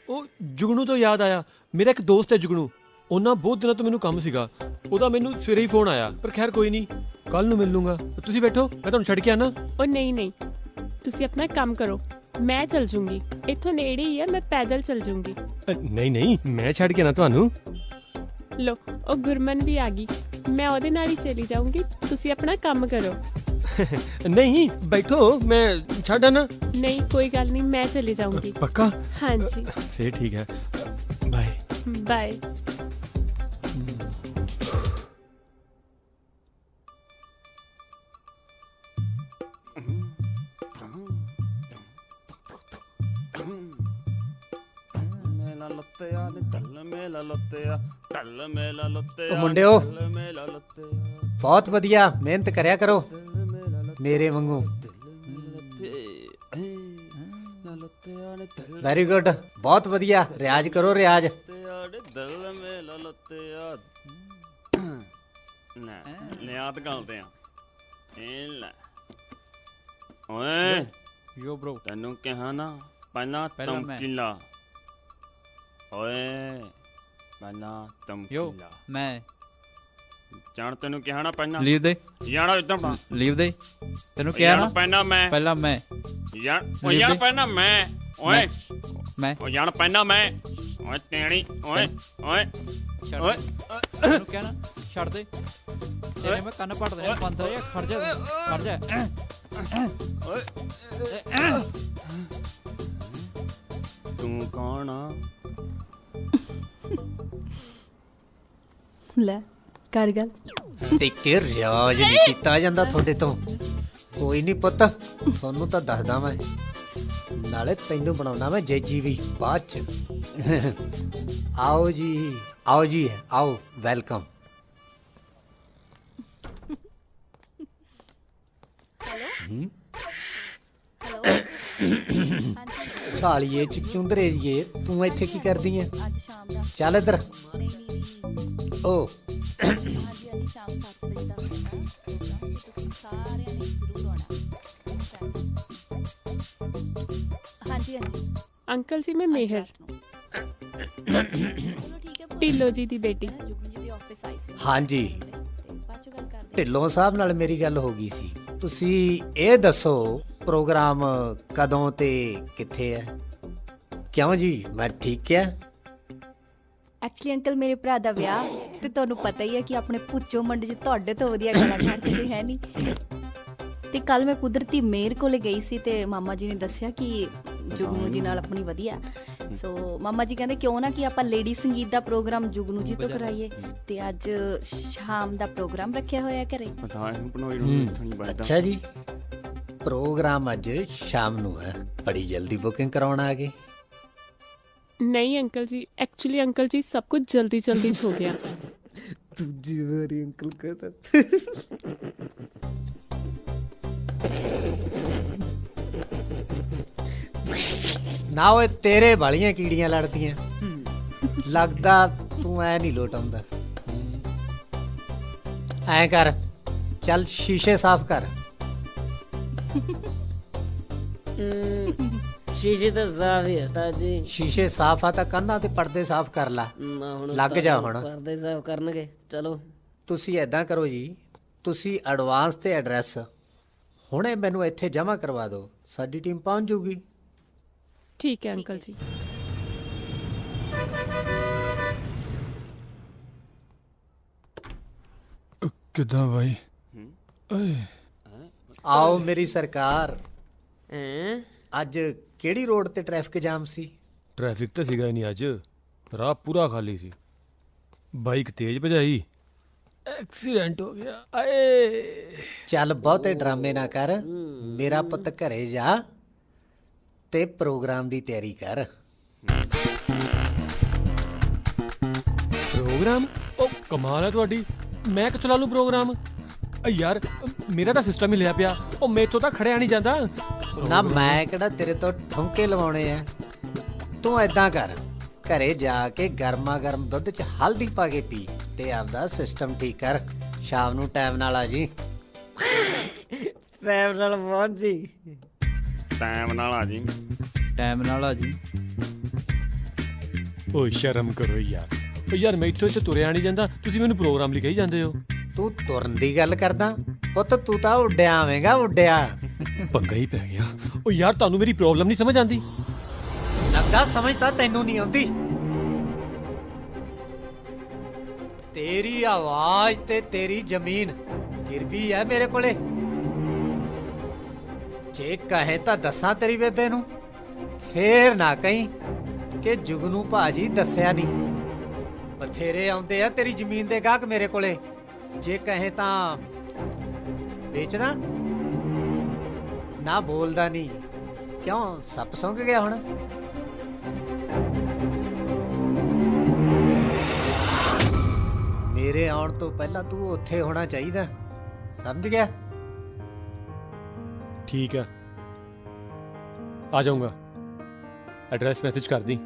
ਉਹ ਜੁਗਨੂ ਤੋਂ ਯਾਦ ਆਇਆ, ਮੇਰਾ ਇੱਕ ਦੋਸਤ ਹੈ ਜੁਗਨੂ, ਉਹਨਾਂ ਬਹੁਤ ਦਿਨਾਂ ਤੋਂ ਮੈਨੂੰ ਕੰਮ ਸੀਗਾ, ਉਹਦਾ ਮੈਨੂੰ ਸਵੇਰੇ ਹੀ ਫੋਨ ਆਇਆ। ਪਰ ਖੈਰ ਕੋਈ ਨਹੀਂ, ਕੱਲ ਨੂੰ ਮਿਲ ਲੂੰਗਾ। ਤੁਸੀਂ ਬੈਠੋ, ਮੈਂ ਤੁਹਾਨੂੰ ਛੱਡ ਕੇ ਆਣਾ। ਉਹ ਨਹੀਂ, ਤੁਸੀਂ ਆਪਣਾ ਕੰਮ ਕਰੋ, ਮੈਂ ਚਲ ਜੂੰਗੀ। ਇੱਥੋਂ ਨੇੜੇ ਹੀ ਆ, ਮੈਂ ਪੈਦਲ ਚਲ ਜੂੰਗੀ। ਨਹੀਂ ਨਹੀਂ, ਮੈਂ ਛੱਡ ਕੇ ਨਾ ਤੁਹਾਨੂੰ। ਲੋ, ਉਹ ਗੁਰਮਨ ਵੀ ਆ ਗਈ, ਮੈਂ ਉਹਦੇ ਨਾਲ ਹੀ ਚਲੀ ਜਾਊਂਗੀ। ਤੁਸੀਂ ਆਪਣਾ ਕੰਮ ਕਰੋ। ਨਹੀਂ ਬੈਠੋ, ਮੈਂ ਛੱਡ ਆਣਾ। ਨਹੀਂ ਕੋਈ ਗੱਲ ਨਹੀਂ, ਮੈਂ ਚਲੀ ਜਾਊਂਗੀ। ਪੱਕਾ? ਹਾਂਜੀ ਫੇਰ ਠੀਕ ਹੈ, ਬਾਏ। ਬਾਏ। ਮੇਲਾ ਲੁੱਤਿਆ ਨੇ ਤਲ ਮੇਲਾ ਲੁੱਤਿਆ, ਤਲ ਮੇਲਾ ਲੁੱਤਿਆ, ਉਹ ਮੁੰਡਿਓ, ਤਲ ਮੇਲਾ ਲੁੱਤਿਆ, ਬਹੁਤ ਵਧੀਆ ਮਿਹਨਤ ਕਰਿਆ ਕਰੋ ਮੇਰੇ ਵਾਂਗੂ। ਲੁੱਤਿਆ ਨੇ ਤਲ ਵੈਰੀ ਗੁੱਡ, ਬਹੁਤ ਵਧੀਆ। ਰਿਆਜ਼ ਕਰੋ, ਰਿਆਜ਼। ਲੁੱਤਿਆ ਨੇ ਤਲ ਮੇਲਾ ਲੁੱਤਿਆ। ਨਾ ਨਿਆਤ ਗਲਦੇ ਆ ਇਹ ਲੈ। ਓਏ ਯੋ ਬ్రో, ਤੈਨੂੰ ਕਿਹਾ ਨਾ ਪਹਿਲਾਂ ਪਹਿਲਾਂ ਮੈਂ। ਤਮਕੀਲਾ। ਓਏ ਪਹਿਲਾਂ ਯੋ ਤਮਕੀਲਾ ਮੈਂ ਜਾਣ। ਤੈਨੂੰ ਕਿਹਾ ਨਾ ਪਹਿਲਾਂ ਲੀਵ ਦੇ, ਜਾਣਾ ਇਦਾਂ ਬਣਾ। ਲੀਵ ਦੇ, ਤੈਨੂੰ ਕਿਹਾ ਨਾ ਪਹਿਲਾਂ ਮੈਂ ਪਹਿਲਾਂ ਮੈਂ ਜਾਣ। ਓ ਜਾਣ ਪਹਿਲਾਂ ਮੈਂ। ਓਏ ਮੈਂ ਓ ਜਾਣ ਪਹਿਲਾਂ ਮੈਂ। ਓਏ ਤੇਣੀ। ਓਏ ਓਏ ਛੱਡ ਓਏ ਦੇ। ਤੈਨੂੰ ਕਿਹਾ ਨਾ ਛੱਡ ਦੇ, ਤੇਰੇ ਮੈਂ ਕੰਨ ਪੜ ਦੇਣੇ ਬੰਦ ਰਹਿ। ਖੜ ਜਾ, ਖੜ ਜਾ। ਓਏ ਤੂੰ ਕੌਣ ਆ? ਲੈ ਕਰ ਗੱਲ। ਟਿੱਕੇ ਰਿਆਜ਼ ਨਹੀਂ ਕੀਤਾ ਜਾਂਦਾ ਤੁਹਾਡੇ ਤੋਂ। ਕੋਈ ਨਹੀਂ ਪੁੱਤ, ਤੁਹਾਨੂੰ ਤਾਂ ਦੱਸਦਾ ਮੈਂ। ਨਾਲੇ ਤੈਨੂੰ ਬਣਾਉਣਾ ਮੈਂ ਜੇਜੀ ਵੀ ਬਾਅਦ ਚ। ਆਓ ਜੀ, ਆਓ ਜੀ, ਆਓ, ਵੈਲਕਮ। ਸਾਲੀਏ ਚੁੰਦਰੇ ਜੀਏ, ਤੂੰ ਇੱਥੇ ਕੀ ਕਰਦੀ ਐ? ਅੱਜ ਸ਼ਾਮ ਦਾ ਚੱਲ ਇੱਧਰ। ਓ ਸ਼ਾਮ 7 ਵਜੇ ਦਾ ਪ੍ਰੋਗਰਾਮ, ਤੁਸੀਂ ਸਾਰਿਆਂ ਨੇ ਜ਼ਰੂਰ ਆਉਣਾ। ਹਾਂਜੀ ਹਾਂਜੀ ਅੰਕਲ ਜੀ, ਮੈਂ ਮੇਹਰ, ਚਲੋ ਠੀਕ ਹੈ। ਢਿੱਲੋਂ ਜੀ ਦੀ ਬੇਟੀ। ਜੁਗਨੂ ਜੀ ਦੇ ਆਫਿਸ ਆਈ ਸੀ। ਹਾਂਜੀ, ਤੇ ਬਾਅਦ ਚੋਂ ਗੱਲ ਕਰਦੇ। ਢਿੱਲੋਂ ਸਾਹਿਬ ਨਾਲ ਮੇਰੀ ਗੱਲ ਹੋ ਗਈ ਸੀ। ਤੁਸੀਂ ਇਹ ਦੱਸੋ ਪ੍ਰੋਗਰਾਮ ਕਦੋਂ ਤੇ ਕਿੱਥੇ ਹੈ? ਕਿਉਂ ਜੀ, ਮੈਂ ਠੀਕ ਕਿਹਾ? ਐਕਚੁਅਲੀ ਅੰਕਲ, ਮੇਰੇ ਭਰਾ ਦਾ ਵਿਆਹ, ਤੇ ਤੁਹਾਨੂੰ ਪਤਾ ਹੀ ਹੈ ਕਿ ਆਪਣੇ ਪੁੱਚੋ ਮੰਡ 'ਚ ਤੁਹਾਡੇ ਤੋਂ ਵਧੀਆ ਕਲਾਕਾਰ ਤੇ ਕੋਈ ਹੈ ਨਹੀਂ। ਤੇ ਕੱਲ ਮੈਂ ਕੁਦਰਤੀ ਮੇਰ ਕੋਲੇ ਗਈ ਸੀ ਤੇ ਮਾਮਾ ਜੀ ਨੇ ਦੱਸਿਆ ਕਿ ਜੁਗਨੂ ਜੀ ਨਾਲ ਆਪਣੀ ਵਧੀਆ। ਸੋ ਮਾਮਾ ਜੀ ਕਹਿੰਦੇ ਕਿਉਂ ਨਾ ਕਿ ਆਪਾਂ ਲੇਡੀ ਸੰਗੀਤ ਦਾ ਪ੍ਰੋਗਰਾਮ ਜੁਗਨੂ ਜੀ ਤੋਂ ਕਰਾਈਏ। ਤੇ ਅੱਜ ਸ਼ਾਮ ਦਾ ਪ੍ਰੋਗਰਾਮ ਰੱਖਿਆ ਹੋਇਆ ਘਰੇ। ਪਤਾ ਹੈ ਪਨੋਈ ਨੂੰ ਇੱਥੋਂ ਨਹੀਂ ਵੱਜਦਾ। ਅੱਛਾ ਜੀ, ਪ੍ਰੋਗਰਾਮ ਅੱਜ ਸ਼ਾਮ ਨੂੰ ਹੈ। ਬੜੀ ਜਲਦੀ ਬੁਕਿੰਗ ਕਰਾਉਣ ਆ ਗਏ। ਨਹੀਂ ਅੰਕਲ ਜੀ, ਐਕਚੁਅਲੀ ਅੰਕਲ ਜੀ ਸਭ ਕੁਝ ਜਲਦੀ ਜਲਦੀ ਚ ਹੋ ਗਿਆ। ਦੂਜੀ ਵਾਰੀ ਅੰਕਲ ਕਹਿੰਦਾ। ਨਾ ਓਏ, ਤੇਰੇ ਵਾਲੀਆਂ ਕੀੜੀਆਂ ਲੜਦੀਆਂ। ਲੱਗਦਾ ਤੂੰ ਐ ਨਹੀਂ ਲੋਟ ਆਉਂਦਾ। ਐ ਕਰ, ਚੱਲ ਸ਼ੀਸ਼ੇ ਸਾਫ਼ ਕਰ। ਸ਼ੀਸ਼ੇ ਤਾਂ ਸਾਫ ਹੀ ਹੈ ਉਸਤਾਦ ਜੀ। ਸ਼ੀਸ਼ੇ ਸਾਫ਼ ਆ ਤਾਂ ਕੰਧਾਂ ਤੇ ਪਰਦੇ ਸਾਫ਼ ਕਰ ਲਾ। ਨਾ ਹੁਣ ਲੱਗ ਜਾ ਹੁਣ। ਪਰਦੇ ਸਾਫ ਕਰਨਗੇ। ਚਲੋ ਤੁਸੀਂ ਐਦਾਂ ਕਰੋ ਜੀ, ਤੁਸੀਂ ਐਡਵਾਂਸ ਤੇ ਐਡਰੈਸ ਹੁਣੇ ਮੈਨੂੰ ਇੱਥੇ ਜਮ੍ਹਾਂ ਕਰਵਾ ਦਿਓ, ਸਾਡੀ ਟੀਮ ਪਹੁੰਚ ਜੂਗੀ। ਠੀਕ ਹੈ ਅੰਕਲ ਜੀ। ਕਿੱਦਾਂ ਬਾਈ? ਆਓ ਮੇਰੀ ਸਰਕਾਰ। ਹੈਂ? ਅੱਜ ਕਿਹੜੀ ਰੋਡ ਤੇ ਟ੍ਰੈਫਿਕ ਜਾਮ ਸੀ? ਟ੍ਰੈਫਿਕ ਤਾਂ ਸੀਗਾ ਹੀ ਨਹੀਂ ਅੱਜ, ਰਾਹ ਪੂਰਾ ਖਾਲੀ ਸੀ। ਬਾਈਕ ਤੇਜ਼ ਭਜਾਈ, ਐਕਸੀਡੈਂਟ ਹੋ ਗਿਆ। ਆਏ ਚੱਲ ਬਹੁਤੇ ਡਰਾਮੇ ਨਾ ਕਰ, ਮੇਰਾ ਪੁੱਤ ਘਰੇ ਜਾ ਤੇ ਪ੍ਰੋਗਰਾਮ ਦੀ ਤਿਆਰੀ ਕਰ। ਪ੍ਰੋਗਰਾਮ? ਉਹ ਕਮਾਲ ਹੈ ਤੁਹਾਡੀ, ਮੈਂ ਕਿੱਥੋਂ ਲਾ ਲੂੰ ਪ੍ਰੋਗਰਾਮ? ਯਾਰ ਮੇਰਾ ਤਾਂ ਸਿਸਟਮ ਹੀ ਲਿਆ ਪਿਆ, ਉਹ ਮੇਥੋਂ ਤਾਂ ਖੜਿਆ ਨਹੀਂ ਜਾਂਦਾ। ਨਾ ਮੈਂ ਕਿਹੜਾ ਤੇਰੇ ਤੋਂ ਠੁਮਕੇ ਲਵਾਉਣੇ ਆ। ਤੂੰ ਐਦਾਂ ਕਰ, ਘਰੇ ਜਾ ਕੇ ਗਰਮਾ ਗਰਮ ਦੁੱਧ 'ਚ ਹਲਦੀ ਪਾ ਕੇ ਪੀ ਤੇ ਆਪਦਾ ਸਿਸਟਮ ਠੀਕ ਕਰ। ਸ਼ਾਮ ਨੂੰ ਟਾਈਮ ਨਾਲ ਆ ਜੀ। ਟਾਈਮ ਨਾਲ ਪਹੁੰਚ ਜੀ। ਟਾਈਮ ਨਾਲ ਆ ਜੀ। ਟਾਈਮ ਨਾਲ ਆ ਜੀ। ਓਏ ਸ਼ਰਮ ਕਰੋ ਯਾਰ। ਓ ਯਾਰ ਮੈਥੋਂ ਇੱਥੇ ਤੁਰਿਆ ਨਹੀਂ ਜਾਂਦਾ, ਤੁਸੀਂ ਮੈਨੂੰ ਪ੍ਰੋਗਰਾਮ ਲਈ ਕਹੀ ਜਾਂਦੇ ਹੋ। ਤੂੰ ਤੁਰਨ ਦੀ ਗੱਲ ਕਰਦਾ ਪੁੱਤ? ਤੂੰ ਤਾਂ ਉੱਡਿਆ ਆਵੇਂਗਾ, ਉੱਡਿਆ। ਪੰਗਾ ਹੀ ਪੈ ਗਿਆ। ਉਹ ਯਾਰ ਤੁਹਾਨੂੰ ਮੇਰੀ ਪ੍ਰੋਬਲਮ ਨਹੀਂ ਸਮਝ ਆਉਂਦੀ? ਲੱਗਦਾ ਸਮਝ ਤਾਂ ਤੈਨੂੰ ਨਹੀਂ ਆਉਂਦੀ। ਤੇਰੀ ਆਵਾਜ਼ ਤੇ ਤੇਰੀ ਜ਼ਮੀਨ ਗਿਰਵੀ ਹੈ ਮੇਰੇ ਕੋਲੇ। ਜੇ ਕਹੇ ਤਾਂ ਦੱਸਾਂ ਤੇਰੀ ਬੇਬੇ ਨੂੰ, ਫੇਰ ਨਾ ਕਹੀਂ ਕਿ ਜੁਗਨੂ ਭਾਜੀ ਦੱਸਿਆ ਨਹੀਂ। ਬਥੇਰੇ ਆਉਂਦੇ ਆ ਤੇਰੀ ਜ਼ਮੀਨ ਦੇ ਗਾਹਕ ਮੇਰੇ ਕੋਲੇ। ਜੇ ਕਹੇ ਤਾਂ ਵੇਚਦਾ ਨਾ। ਬੋਲਦਾ ਨਹੀਂ ਕਿਉਂ? ਸੱਪ ਸੌਂਕ ਗਿਆ ਹੁਣ? ਮੇਰੇ ਆਉਣ ਤੋਂ ਪਹਿਲਾਂ ਤੂੰ ਉੱਥੇ ਹੋਣਾ ਚਾਹੀਦਾ, ਸਮਝ ਗਿਆ? ਠੀਕ ਹੈ, ਆ ਜਾਊਂਗਾ। ਐਡਰੈਸ ਮੈਸੇਜ ਕਰ ਦੀ।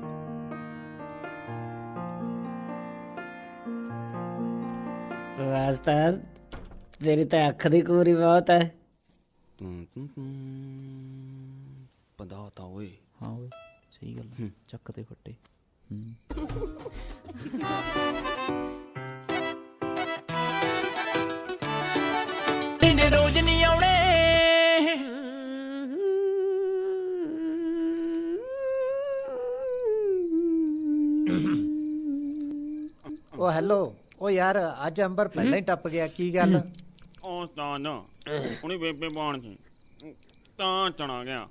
ਵਾਸਤਾ ਤੇਰੀ ਤਾਂ ਅੱਖ ਦੀ ਕੂਰੀ ਬਹੁਤ ਹੈ। ਬੰਦਾ ਹੋਤਾ ਓਏ। ਹਾਂ ਓਏ ਸਹੀ ਗੱਲ, ਚੱਕ ਤੇ ਫੱਟੇ। ਇਹਨੇ ਰੋਜ਼ ਨਹੀਂ ਆਉਣੇ। ਉਹ ਹੈਲੋ, ਉਹ ਯਾਰ ਅੱਜ ਅੰਬਰ ਪਹਿਲਾਂ ਹੀ ਟੱਪ ਗਿਆ, ਕੀ ਗੱਲ? ਉਹ ਤਾਂ ਨਾ ਹੁਣੀ ਬੇਬੇ ਬਾਣ ਸੀ ਤਾਂ ਚਣਾ ਗਿਆ।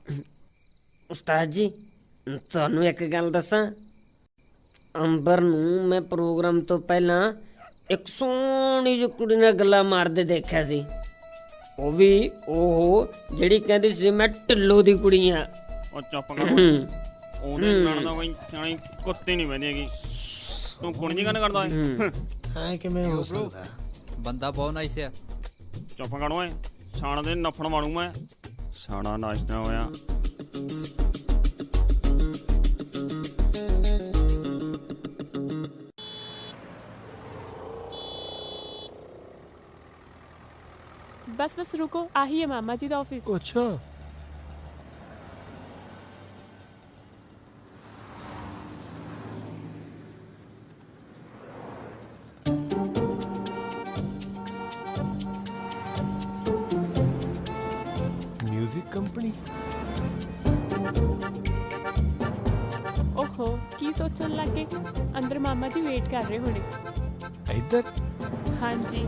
ਉਸਤਾਦ ਜੀ, ਤੁਹਾਨੂੰ ਇੱਕ ਗੱਲ ਦੱਸਾਂ। ਅੰਬਰ ਨੂੰ ਮੈਂ ਪ੍ਰੋਗਰਾਮ ਤੋਂ ਪਹਿਲਾਂ ਇੱਕ ਸੋਹਣੀ ਜਿਹੀ ਕੁੜੀ ਨਾਲ ਗੱਲਾਂ ਮਾਰਦੇ ਦੇਖਿਆ ਸੀ। ਉਹ ਵੀ ਉਹ ਜਿਹੜੀ ਕਹਿੰਦੀ ਸੀ ਮੈਂ ਢਿੱਲੋ ਦੀ ਕੁੜੀ ਆ। ਉਹ ਚੁੱਪ ਕਰ। ਉਹਦੇ ਨਾਲ ਦਾ ਕੋਈ ਸਿਆਣੀ ਕੁੱਤੀ ਨਹੀਂ ਬਹਿੰਦੀ ਹੈਗੀ। ਤੂੰ ਕੁੜੀ ਨਹੀਂ ਗੱਲ ਕਰਦਾ ਓਏ। ਐ ਕਿਵੇਂ ਹੋ ਸਕਦਾ? ਬੰਦਾ ਬਹੁਤ ਨਾਈਸ ਆ। ਚੁੱਪ ਕਰ ਓਏ, ਛਾਣ ਦੇ ਨੱਫਣ ਮਾਰੂ ਮੈਂ। ਛਾਣਾ ਨਾਸ਼ਤਾ ਹੋਇਆ। बस रुको, आ ही है मामा जी का ऑफिस। अच्छा, म्यूजिक कंपनी। ओहो, की सोचने लग गए? अंदर मामा जी वेट कर रहे होने। इधर? हाँ जी।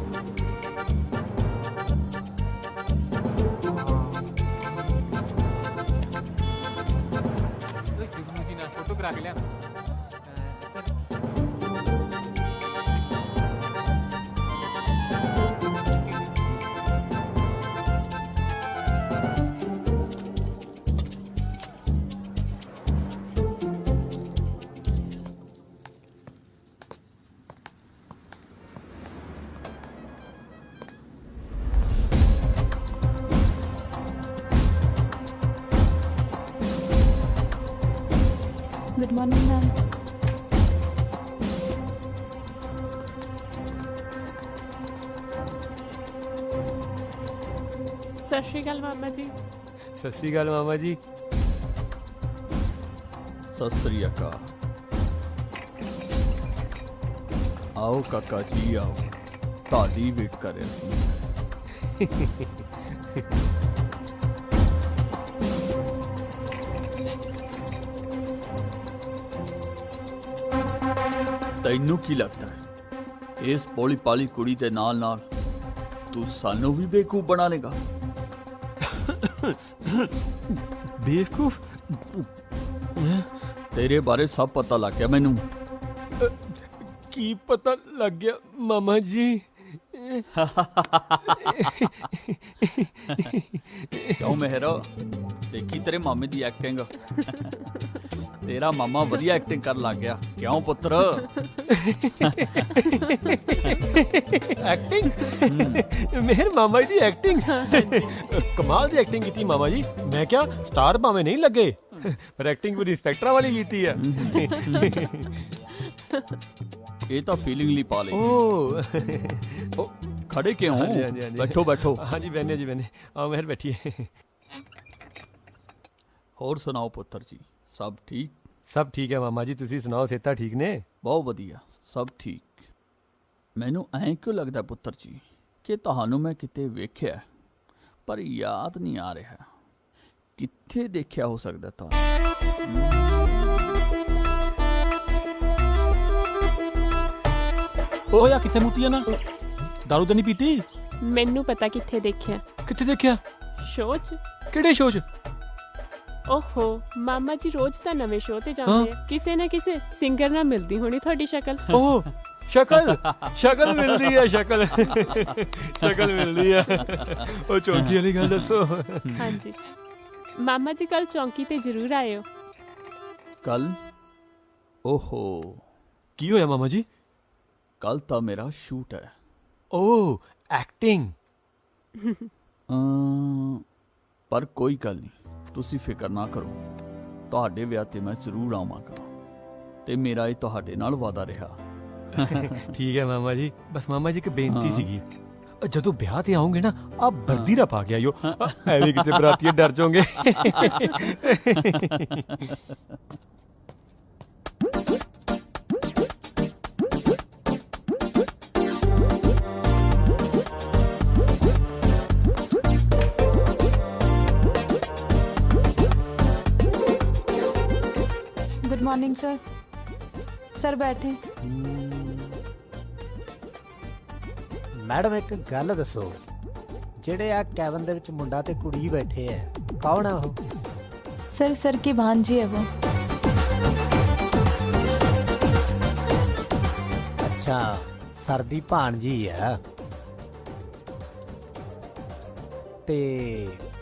फोटो करा के लिया गुड मॉर्निंग मैम। सत श्री अकाल मामा जी। सत श्री अकाल मामा जी। सत श्री अकाल। आओ काका जी आओ, ताली वेट कर रहे थे। ਤੈਨੂੰ ਕੀ ਲੱਗਦਾ ਹੈ ਇਸ ਪੋਲੀ ਪਾਲੀ ਕੁੜੀ ਦੇ ਨਾਲ ਨਾਲ ਤੂੰ ਸਾਨੂੰ ਵੀ ਬੇਵਕੂਫ ਬਣਾ ਲੇਗਾ? बेवकूफ? ਤੇਰੇ ਬਾਰੇ ਸਭ ਪਤਾ ਲੱਗ ਗਿਆ ਮੈਨੂੰ। की पता लग गया मामा जी? ਕਿਉਂ ਮਹਿਰ, ਦੇਖੀ ਤੇਰੇ ਮਾਮੇ ਦੀ ਐਕਟਿੰਗ। ਤੇਰਾ ਮਾਮਾ ਵਧੀਆ ਐਕਟਿੰਗ ਕਰਨ ਲੱਗ ਗਿਆ, ਕਿਉਂ ਪੁੱਤਰ? एक्टिंग? मेहर मामा जी की एक्टिंग कमाल की एक्टिंग की मामा जी। मैं क्या स्टार भावे नहीं लगे, पर एक्टिंग पूरी इंस्पेक्टर वाली की है। ਇਹ ਤਾਂ ਫੀਲਿੰਗ ਲਈ ਪਾ ਲਈ। ओ ਖੜੇ ਕਿਉਂ? हाँ जी, हाँ जी, हाँ जी। ਬੈਠੋ ਬੈਠੋ। हाँ जी बहने जी बहने, आओ मेहर बैठिए। ਹੋਰ ਸੁਣਾਓ ਪੁੱਤਰ ਜੀ, ਸਭ ਠੀਕ? सब ठीक है मामा जी, तुसी सुनाओ, सेहत ठीक ने? ਬਹੁਤ ਵਧੀਆ, ਸਭ ਠੀਕ। ਮੈਨੂੰ ਐਂ ਕਿਉਂ ਲੱਗਦਾ ਪੁੱਤਰ ਜੀ ਕਿ ਤੁਹਾਨੂੰ ਮੈਂ ਕਿਤੇ ਵੇਖਿਆ ਪਰ ਯਾਦ ਨਹੀਂ ਆ ਰਿਹਾ। ਕਿੱਥੇ ਦੇਖਿਆ ਹੋ ਸਕਦਾ ਤਾਂ ਓ ਯਾ ਕਿੱਥੇ ਮੁੱਤੀ ਆ ਨਾ ਦਾਰੂ ਤਾਂ ਨਹੀਂ ਪੀਤੀ? ਮੈਨੂੰ ਪਤਾ ਕਿੱਥੇ ਦੇਖਿਆ। ਕਿੱਥੇ ਦੇਖਿਆ? ਸ਼ੋਅ 'ਚ। ਕਿਹੜੇ ਸ਼ੋਅ 'ਚ? ਓਹੋ ਮਾਮਾ ਜੀ ਰੋਜ਼ ਤਾਂ ਨਵੇਂ ਸ਼ੋਅ ਤੇ ਜਾਂਦੇ ਆ, ਕਿਸੇ ਨਾ ਕਿਸੇ ਸਿੰਗਰ ਨਾਲ ਮਿਲਦੀ ਹੋਣੀ ਤੁਹਾਡੀ ਸ਼ਕਲ। ਓਹ ਸ਼ਕਲ ਮਿਲਦੀ ਹੈ, ਸ਼ਕਲ ਮਿਲਦੀ ਹੈ। ਉਹ ਚੌਂਕੀ ਵਾਲੀ ਗੱਲ ਦੱਸੋ। ਹਾਂਜੀ ਮਾਮਾ ਜੀ ਕੱਲ ਚੌਂਕੀ ਤੇ ਜ਼ਰੂਰ ਆਇਓ। ਕੱਲ? ਓਹੋ ਕੀ ਹੋਇਆ ਮਾਮਾ ਜੀ? ਕੱਲ ਤਾਂ ਮੇਰਾ ਸ਼ੂਟ ਹੈ। ਓਹ ਐਕਟਿੰਗ। ਪਰ ਕੋਈ ਗੱਲ ਨਹੀਂ, ਤੁਸੀਂ ਫਿਕਰ ਨਾ ਕਰੋ, ਤੁਹਾਡੇ ਵਿਆਹ ਤੇ ਮੈਂ ਜ਼ਰੂਰ ਆਵਾਂਗਾ ਤੇ ਮੇਰਾ ਇਹ ਤੁਹਾਡੇ ਨਾਲ ਵਾਅਦਾ ਰਿਹਾ। ਠੀਕ ਹੈ ਮਾਮਾ ਜੀ। ਬਸ ਮਾਮਾ ਜੀ ਇੱਕ ਬੇਨਤੀ ਸੀਗੀ, ਜਦੋਂ ਵਿਆਹ ਤੇ ਆਉਂਗੇ ਨਾ ਆ ਵਰਦੀ ਨਾ ਪਾ ਕੇ ਆਇਓ, ਐਵੇਂ ਕਿਤੇ ਬਰਾਤੀਏ ਡਰ ਜਾਓਗੇ। Good morning sir. ਸਰ ਬੈਠੇ। ਮੈਡਮ ਇੱਕ ਗੱਲ ਦੱਸੋ, ਜਿਹੜੇ ਆ ਕੈਬਨ ਦੇ ਵਿੱਚ ਮੁੰਡਾ ਤੇ ਕੁੜੀ ਬੈਠੇ ਆ, ਕੌਣ ਆ ਉਹ? सर की भांजी है वो। अच्छा सर दी भांजी है। ते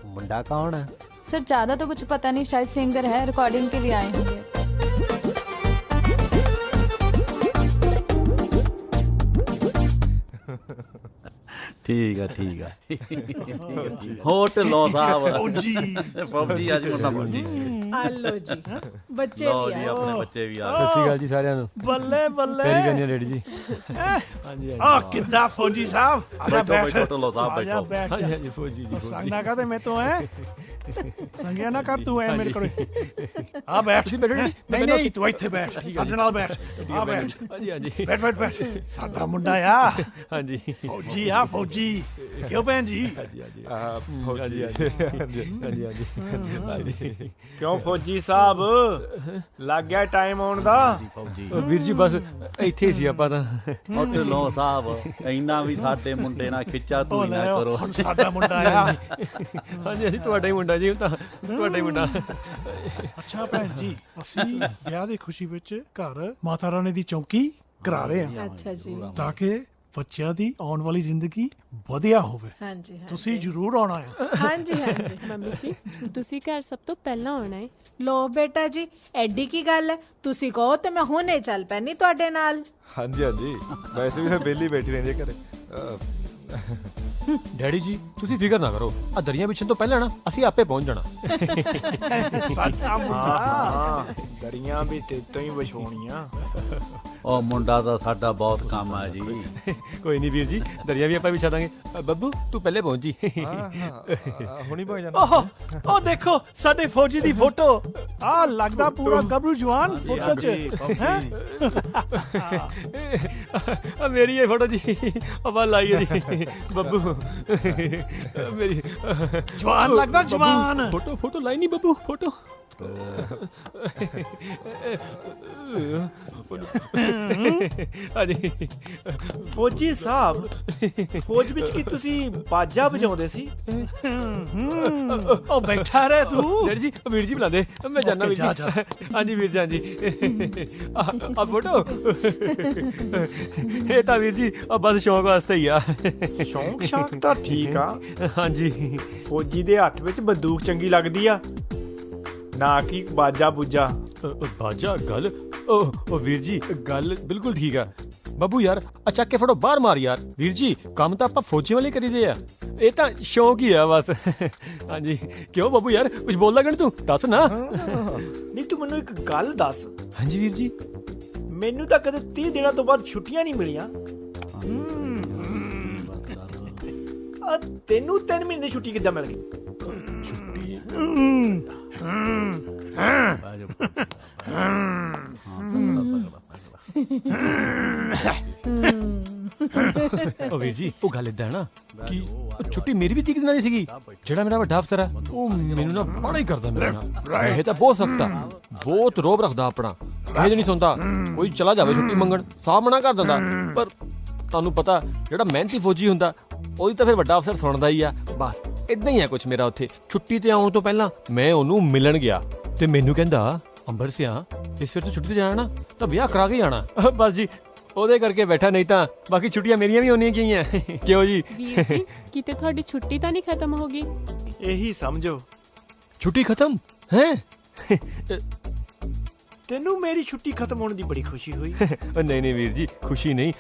मुंडा कौन है? सर ज़्यादा तो कुछ पता नहीं, शायद सिंगर है, रिकॉर्डिंग के लिए आए होंगे। ਠੀਕ ਆ ਠੀਕ ਆ ਹੋਰ ਢਿੱਲੋਂ ਸਾਹਿਬ ਫੌਜੀ ਅੱਜ ਮੁੰਡਾ ਫੌਜੀ ਆਲੋ ਜੀ ਬੱਚੇ ਲਓ ਵੀ ਜੀ ਆਏ। ਆਪਣੇ ਬੱਚੇ ਵੀ ਆ ਸਤਿ ਸ਼੍ਰੀ ਅਕਾਲ ਜੀ ਸਾਰਿਆਂ ਨੂੰ। ਬੱਲੇ ਬੱਲੇ ਤੇਰੀ ਗੰਨੀ ਰੈਡੀ ਜੀ। ਹਾਂਜੀ ਆ ਕਿੱਦਾਂ ਫੌਜੀ ਸਾਹਿਬ? ਆਜਾ ਬੈਠੋ ਬੈਠ। ਬੈਠੋ ਢਿੱਲੋਂ ਸਾਹਿਬ ਆਜਾ ਬੈਠੋ। ਬੈਠ ਹਾਂਜੀ ਜਾ। ਹਾਂਜੀ ਫੌਜੀ ਜੀ। ਸੰਗਣਾ ਕਾ ਤੇ ਮੈਂ ਤੋਂ ਹੈ ਸੰਗਿਆ ਨਾ ਕਰ ਤੂੰ ਐ ਮੇਰੇ ਕੋਲ ਆ ਬੈਠ। ਤੁਸੀਂ ਬੈਠੋ ਜੀ। ਨਹੀਂ ਨਹੀਂ ਤੂੰ ਇੱਥੇ ਬੈਠ, ਸਾਡੇ ਨਾਲ ਬੈਠ। ਆ ਬੈਠ ਹਾਂਜੀ ਹਾਂਜੀ ਬੈਠ ਬੈਠ ਬੈਠ। ਸਾਡਾ ਮੁੰਡਾ ਆ ਹਾਂਜੀ ਫੌਜੀ ਆ ਫੌਜੀ। ਕਿਉਂ ਭੈਣ ਜੀ? ਹਾਂਜੀ ਹਾਂਜੀ ਹਾਂਜੀ ਹਾਂਜੀ। ਕਿਉਂ ਫੌਜੀ ਸਾਹਿਬ ਲੱਗ ਗਿਆ ਟਾਈਮ ਆਉਣ ਦਾ? ਫੌਜੀ ਵੀਰ ਜੀ ਬਸ ਇੱਥੇ ਹੀ ਸੀ ਆਪਾਂ ਤਾਂ। ਉਹ ਢਿੱਲੋਂ ਸਾਹਿਬ ਇੰਨਾ ਵੀ ਸਾਡੇ ਮੁੰਡੇ ਨਾਲ ਖਿੱਚਾ ਤੂੰ ਨਾ ਕਰੋ। ਹੁਣ ਸਾਡਾ ਮੁੰਡਾ ਆ। ਹਾਂਜੀ ਅਸੀਂ ਤੁਹਾਡਾ ਹੀ ਮੁੰਡਾ ਜੀ, ਤਾਂ ਤੁਹਾਡਾ ਹੀ ਮੁੰਡਾ। ਅੱਛਾ ਭੈਣ ਜੀ, ਅਸੀਂ ਵਿਆਹ ਦੀ ਖੁਸ਼ੀ ਵਿੱਚ ਘਰ ਮਾਤਾ ਰਾਣੀ ਦੀ ਚੌਂਕੀ ਕਰਾ ਰਹੇ ਹਾਂ ਅੱਛਾ ਜੀ। ਤਾਂ ਕਿ ਬੱਚਿਆਂ ਦੀ ਆਉਣ ਵਾਲੀ ਜ਼ਿੰਦਗੀ ਵਧੀਆ ਹੋਵੇ। ਹਾਂਜੀ ਤੁਸੀਂ ਜ਼ਰੂਰ ਆਉਣਾ ਹੈ। ਹਾਂਜੀ ਹਾਂਜੀ। ਮੰਮੀ ਜੀ ਤੁਸੀਂ ਘਰ ਸਭ ਤੋਂ ਪਹਿਲਾਂ ਆਉਣਾ ਹੈ। ਲੋ ਬੇਟਾ ਜੀ ਐਡੀ ਕੀ ਗੱਲ ਹੈ, ਤੁਸੀਂ ਕਹੋ ਤੇ ਮੈਂ ਹੁਣੇ ਚੱਲ ਪੈਣੀ ਤੁਹਾਡੇ ਨਾਲ। ਹਾਂਜੀ ਹਾਂਜੀ ਵੈਸੇ ਵੀ ਮੈਂ ਵਿਹਲੀ ਬੈਠੀ ਰਹਿੰਦੀ ਹੈ ਘਰੇ। ਡੈਡੀ ਜੀ ਤੁਸੀਂ ਫਿਕਰ ਨਾ ਕਰੋ, ਆ ਦਰੀਆਂ ਵਿਛਣ ਤੋਂ ਪਹਿਲਾਂ ਨਾ ਅਸੀਂ ਆਪੇ ਪਹੁੰਚ ਜਾਣਾ। ਸਾਡਾ ਮੁੰਡਾ ਦਰੀਆਂ ਵੀ ਤੇਤੋਂ ਹੀ ਵਿਛਾਉਣੀਆਂ। ਉਹ ਮੁੰਡਾ ਦਾ ਸਾਡਾ ਬਹੁਤ ਕੰਮ ਆ ਜੀ। ਕੋਈ ਨਹੀਂ ਵੀਰ ਜੀ, ਦਰੀਆਂ ਵੀ ਆਪਾਂ ਵਿਛਾ ਦਾਂਗੇ। ਬੱਬੂ ਤੂੰ ਪਹਿਲੇ ਪਹੁੰਚ ਜੀ। ਹੁਣੀ ਭਗ ਜਾਣਾ। ਉਹ ਦੇਖੋ ਸਾਡੇ ਫੌਜੀ ਦੀ ਫੋਟੋ। ਆ ਲੱਗਦਾ ਪੂਰਾ ਗੱਭਰੂ ਜਵਾਨ ਫੋਟੋ 'ਚ ਹੈ। ਆ ਮੇਰੀ ਇਹ ਫੋਟੋ ਜੀ ਆਪਾਂ ਲਾਈ ਹੈ ਜੀ। ਬੱਬੂ ਮੇਰੀ ਜਵਾਨ ਲੱਗਦਾ ਜਵਾਨ। ਫੋਟੋ ਲਾਈ ਨਹੀਂ ਬੱਬੂ ਫੋਟੋ। ਹਾਂਜੀ ਫੌਜੀ ਸਾਹਿਬ ਫੌਜ ਵਿੱਚ ਕੀ ਤੁਸੀਂ ਬਾਜਾ ਵਜਾਉਂਦੇ ਸੀ? ਉਹ ਬੈਠਾ ਰਹਿ ਤੂੰ। ਡੈਡੀ ਜੀ ਵੀਰ ਜੀ ਬੁਲਾਉਂਦੇ, ਮੈਂ ਜਾਣਾ ਵੀਰ ਜੀ। ਹਾਂਜੀ ਵੀਰ ਜੀ ਹਾਂਜੀ। ਆ ਫੋਟੋ ਇਹ ਤਾਂ ਵੀਰ ਜੀ ਬਸ ਸ਼ੌਂਕ ਵਾਸਤੇ ਹੀ ਆ। ਸ਼ੌਂਕ ਸ਼ੌਂਕ ਤਾਂ ਠੀਕ ਆ। ਹਾਂਜੀ ਫੌਜੀ ਦੇ ਹੱਥ ਵਿੱਚ ਬੰਦੂਕ ਚੰਗੀ ਲੱਗਦੀ ਆ, ਨਾ ਕਿ ਬਾਜਾ ਬੁੱਜਾ। ਬਾਜਾ ਗੱਲ ਉਹ ਵੀਰ ਜੀ ਗੱਲ ਬਿਲਕੁਲ ਠੀਕ ਆ। ਬੱਬੂ ਯਾਰ ਚੱਕ ਕੇ ਫੜੋ ਬਾਹਰ ਮਾਰ ਯਾਰ। ਵੀਰ ਜੀ ਕੰਮ ਤਾਂ ਆਪਾਂ ਫੌਜੀ ਵਾਲੇ ਕਰੀਦੇ ਆ, ਇਹ ਤਾਂ ਸ਼ੌਂਕ ਹੀ ਆ ਬਸ। ਹਾਂਜੀ ਕਿਉਂ ਬੱਬੂ ਯਾਰ ਕੁਝ ਬੋਲਦਾ ਕਿ ਤੂੰ ਦੱਸ ਨਾ। ਨਹੀਂ ਤੂੰ ਮੈਨੂੰ ਇੱਕ ਗੱਲ ਦੱਸ। ਹਾਂਜੀ ਵੀਰ ਜੀ। ਮੈਨੂੰ ਤਾਂ ਕਦੇ 30 ਦਿਨਾਂ ਤੋਂ ਬਾਅਦ ਛੁੱਟੀਆਂ ਨਹੀਂ ਮਿਲੀਆਂ। ਤੈਨੂੰ 3 ਮਹੀਨੇ ਛੁੱਟੀ ਕਿੱਦਾਂ ਮਿਲ ਗਈ? ਛੁੱਟੀ ਉਹ ਵੀਰ ਜੀ ਉਹ ਗੱਲ ਇਦਾਂ ਨਾ ਕਿ ਛੁੱਟੀ ਮੇਰੀ ਵੀ 30 ਦਿਨਾਂ ਦੀ ਸੀਗੀ। ਜਿਹੜਾ ਮੇਰਾ ਵੱਡਾ ਅਫਸਰ ਆ ਉਹ ਮੈਨੂੰ ਨਾ ਬੜਾ ਹੀ ਕਰਦਾ ਮੇਰੇ ਨਾਲ। ਇਹ ਤਾਂ ਬਹੁਤ ਸਖਤ ਆ, ਬਹੁਤ ਰੋਬ ਰੱਖਦਾ ਆਪਣਾ, ਕਿਸੇ ਨਹੀਂ ਸੁਣਦਾ। ਕੋਈ ਚਲਾ ਜਾਵੇ ਛੁੱਟੀ ਮੰਗਣ ਸਾਫ਼ ਮਨਾ ਕਰ ਦਿੰਦਾ। ਪਰ ਤੁਹਾਨੂੰ ਪਤਾ ਜਿਹੜਾ ਮਿਹਨਤੀ ਫੌਜੀ ਹੁੰਦਾ ਉਹਦੀ ਤਾਂ ਫਿਰ ਵੱਡਾ ਅਫਸਰ ਸੁਣਦਾ ਹੀ ਆ। ਬਸ ਇਦਾਂ ਹੀ ਆ ਕੁਛ ਮੇਰਾ ਉੱਥੇ। ਛੁੱਟੀ ਤੇ ਆਉਣ ਤੋਂ ਪਹਿਲਾਂ ਮੈਂ ਉਹਨੂੰ ਮਿਲਣ ਗਿਆ ਤੇ ਮੈਨੂੰ ਕਹਿੰਦਾ ਅੰਬਰ ਸਿਆ ਇਸ ਵਾਰ ਛੁੱਟੀ ਤੇ ਜਾਣਾ ਨਾ ਤਾਂ ਵਿਆਹ ਕਰਾ ਕੇ ਜਾਣਾ। ਬਸ ਜੀ ਉਹਦੇ ਕਰਕੇ ਬੈਠਾ, ਨਹੀਂ ਤਾਂ ਬਾਕੀ ਛੁੱਟੀਆਂ ਮੇਰੀਆਂ ਵੀ ਹੋਣੀਆਂ ਗਈਆਂ। ਕਿਉਂ ਜੀ? ਵੀਰ ਜੀ ਕਿਤੇ ਤੁਹਾਡੀ ਛੁੱਟੀ ਤਾਂ ਨਹੀਂ ਖਤਮ ਹੋ ਗਈ? ਇਹੀ ਸਮਝੋ ਛੁੱਟੀ ਖਤਮ ਹੈ? ਤੈਨੂੰ ਮੇਰੀ ਛੁੱਟੀ ਖਤਮ ਹੋਣ ਦੀ ਬੜੀ ਖੁਸ਼ੀ ਹੋਈ। ਨਹੀਂ ਨਹੀਂ ਵੀਰ ਜੀ, ਖੁਸ਼ੀ ਨਹੀਂ,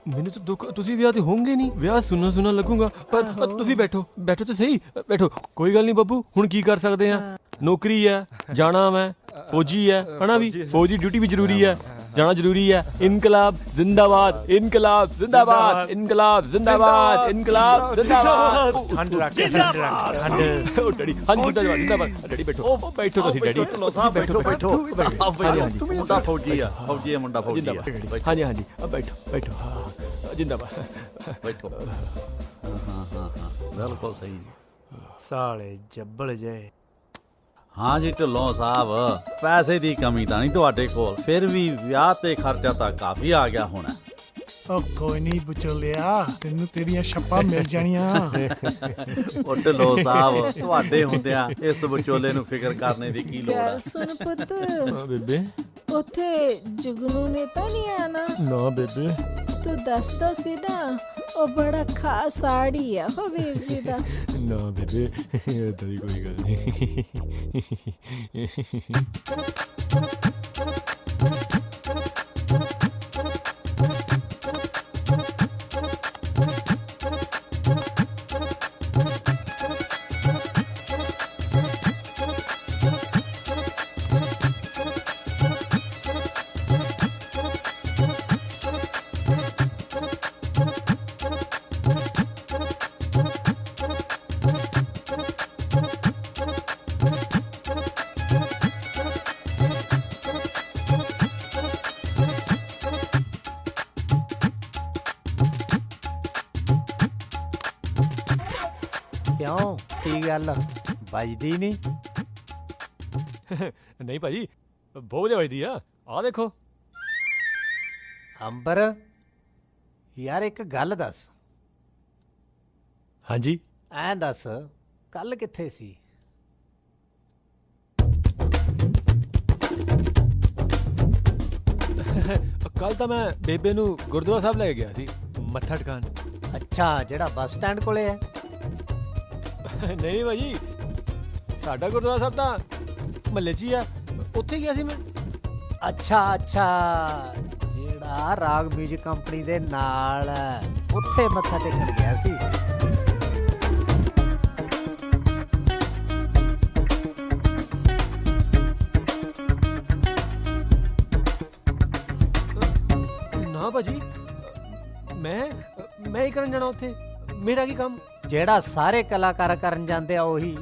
ਮੈਨੂੰ ਤਾਂ ਦੁੱਖ। ਤੁਸੀਂ ਵਿਆਹ ਤੇ ਹੋਣਗੇ ਨਹੀਂ, ਵਿਆਹ ਸੁਣਾ ਲੱਗੂਗਾ। ਪਰ ਤੁਸੀਂ ਬੈਠੋ ਤੇ ਸਹੀ, ਬੈਠੋ। ਕੋਈ ਗੱਲ ਨਹੀਂ ਬੱਬੂ, ਹੁਣ ਕੀ ਕਰ ਸਕਦੇ ਆ? ਨੌਕਰੀ ਹੈ, ਜਾਣਾ ਮੈਂ, ਫੌਜੀ ਹੈ ਹਨਾ ਵੀ, ਫੌਜੀ ਡਿਊਟੀ ਵੀ ਜ਼ਰੂਰੀ ਹੈ, ਜਾਣਾ ਜ਼ਰੂਰੀ ਹੈ। ਇਨਕਲਾਬ ਜ਼ਿੰਦਾਬਾਦ, ਇਨਕਲਾਬ ਜ਼ਿੰਦਾਬਾਦ, ਇਨਕਲਾਬ ਜ਼ਿੰਦਾਬਾਦ, ਇਨਕਲਾਬ ਜ਼ਿੰਦਾਬਾਦ। ਠੰਡ ਰੱਖ, ਠੰਡ ਰੱਖ, ਠੰਡ। ਉਹ ਡੈਡੀ, ਹਾਂਜੀ ਜ਼ਿੰਦਾਬਾਦ। ਡੈਡੀ ਬੈਠੋ, ਬੈਠੋ ਤੁਸੀਂ ਡੈਡੀ, ਬੈਠੋ। ਮੁੰਡਾ ਫੌਜੀ ਆ, ਫੌਜੀ ਆ ਮੁੰਡਾ, ਫੌਜੀ ਆ। ਹਾਂਜੀ ਹਾਂਜੀ ਬੈਠੋ ਹਾਂ ਜ਼ਿੰਦਾਬਾਦ ਬੈਠੋ। ਹਾਂ ਬਿਲਕੁਲ ਸਹੀ। ਸਾਲੇ ਜੱਬਲ ਜੇ। ਹਾਂ ਜੀ ਢਿੱਲੋਂ ਸਾਹਿਬ, ਪੈਸੇ ਦੀ ਕਮੀ ਤਾਂ ਨਹੀਂ ਤੁਹਾਡੇ ਕੋਲ, ਫਿਰ ਵੀ ਵਿਆਹ ਤੇ ਖਰਚਾ ਤਾਂ ਕਾਫੀ ਆ ਗਿਆ ਹੋਣਾ। ਉਹ ਕੋਈ ਨਹੀਂ ਬਚੋਲਿਆ, ਤੈਨੂੰ ਤੇਰੀਆਂ ਛੱਪਾਂ ਮਿਲ ਜਾਣੀਆਂ। ਉਹ ਢਿੱਲੋਂ ਸਾਹਿਬ, ਤੁਹਾਡੇ ਹੁੰਦਿਆਂ ਇਸ ਵਿਚੋਲੇ ਨੂੰ ਫਿਕਰ ਕਰਨੇ ਦੀ ਕੀ ਲੋੜ ਹੈ? ਸੁਣ ਪੁੱਤ, ਬੇਬੇ ਉੱਥੇ ਜੁਗਨੂ ਨੇ ਤਾਂ ਨਹੀਂ ਆਣਾ? ਨਾ ਬੇਬੇ, ਤੂੰ ਦੱਸਦਾ ਸੀ ਨਾ ਉਹ ਬੜਾ ਖਾਸ ਸਾੜੀ ਆ ਉਹ ਵੀਰ ਜੀ ਦਾ। ਨਾ ਬੇਬੇ ਏਦਾਂ ਦੀ ਕੋਈ ਗੱਲ ਨਹੀਂ। ਕਿਉਂ, ਕੀ ਗੱਲ ਵੱਜਦੀ ਨਹੀਂ? ਨਹੀਂ ਭਾਜੀ, ਬਹੁਤ ਵਧੀਆ ਵੱਜਦੀ ਆ। ਆਹ ਦੇਖੋ। ਅੰਬਰ ਯਾਰ ਇੱਕ ਗੱਲ ਦੱਸ। ਹਾਂਜੀ ਐਂ ਦੱਸ, ਕੱਲ ਕਿੱਥੇ ਸੀ? ਕੱਲ ਤਾਂ ਮੈਂ ਬੇਬੇ ਨੂੰ ਗੁਰਦੁਆਰਾ ਸਾਹਿਬ ਲੈ ਕੇ ਗਿਆ ਸੀ ਮੱਥਾ ਟਿਕਾਣ। ਅੱਛਾ, ਜਿਹੜਾ ਬੱਸ ਸਟੈਂਡ ਕੋਲੇ ਹੈ? ਨਹੀਂ ਭਾਜੀ, ਸਾਡਾ ਗੁਰਦੁਆਰਾ ਸਾਹਿਬ ਤਾਂ ਮਹੱਲੇ 'ਚ ਹੀ ਆ, ਉੱਥੇ ਗਿਆ ਸੀ ਮੈਂ। ਅੱਛਾ, ਜਿਹੜਾ ਰਾਗ ਮਿਊਜ਼ਿਕ ਕੰਪਨੀ ਦੇ ਨਾਲ ਹੈ, ਉੱਥੇ ਮੱਥਾ ਟੇਕਣ ਗਿਆ ਸੀ। ਨਾ ਭਾਜੀ, ਮੈਂ ਹੀ ਕਰਨ ਜਾਣਾ ਉੱਥੇ, ਮੇਰਾ ਕੀ ਕੰਮ? ਜਿਹੜਾ ਸਾਰੇ ਕਲਾਕਾਰ ਕਰਨ ਜਾਂਦੇ ਆ ਉਹੀ।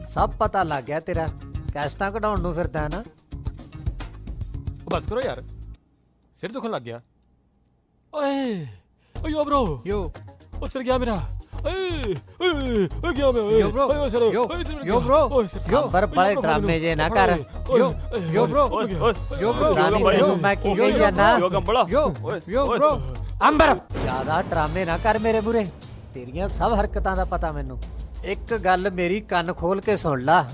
ਸਭ ਪਤਾ ਲੱਗ ਗਿਆ ਤੇਰਾ, ਕੈਸਟਾਂ ਕਢਾਉਣ ਨੂੰ ਫਿਰਦਾ ਨਾ। ਬਸ ਕਰੋ ਯਾਰ, ਸਿਰ ਦੁਖਣ ਲੱਗ ਗਿਆ। ਓਏ ਓਏ ਬ్రో, ਉਹ ਸਿਰ ਗਿਆ ਮੇਰਾ। ਓਏ ਗਿਆ ਮੈਂ। ਓਏ bro, ਪਰ ਬੜੇ ਡਰਾਮੇ ਜੇ ਨਾ ਕਰ। ਮੈਂ ਕੀ ਕਹੀ ਜਾਨਾ? ਅੰਬਰ, ਜ਼ਿਆਦਾ ਡਰਾਮੇ ਨਾ ਕਰ ਮੇਰੇ ਮੂਹਰੇ, ਤੇਰੀਆਂ ਸਭ ਹਰਕਤਾਂ ਦਾ ਪਤਾ ਮੈਨੂੰ। ਇੱਕ ਗੱਲ ਮੇਰੀ ਕੰਨ ਖੋਲ ਕੇ ਸੁਣ ਲਾ,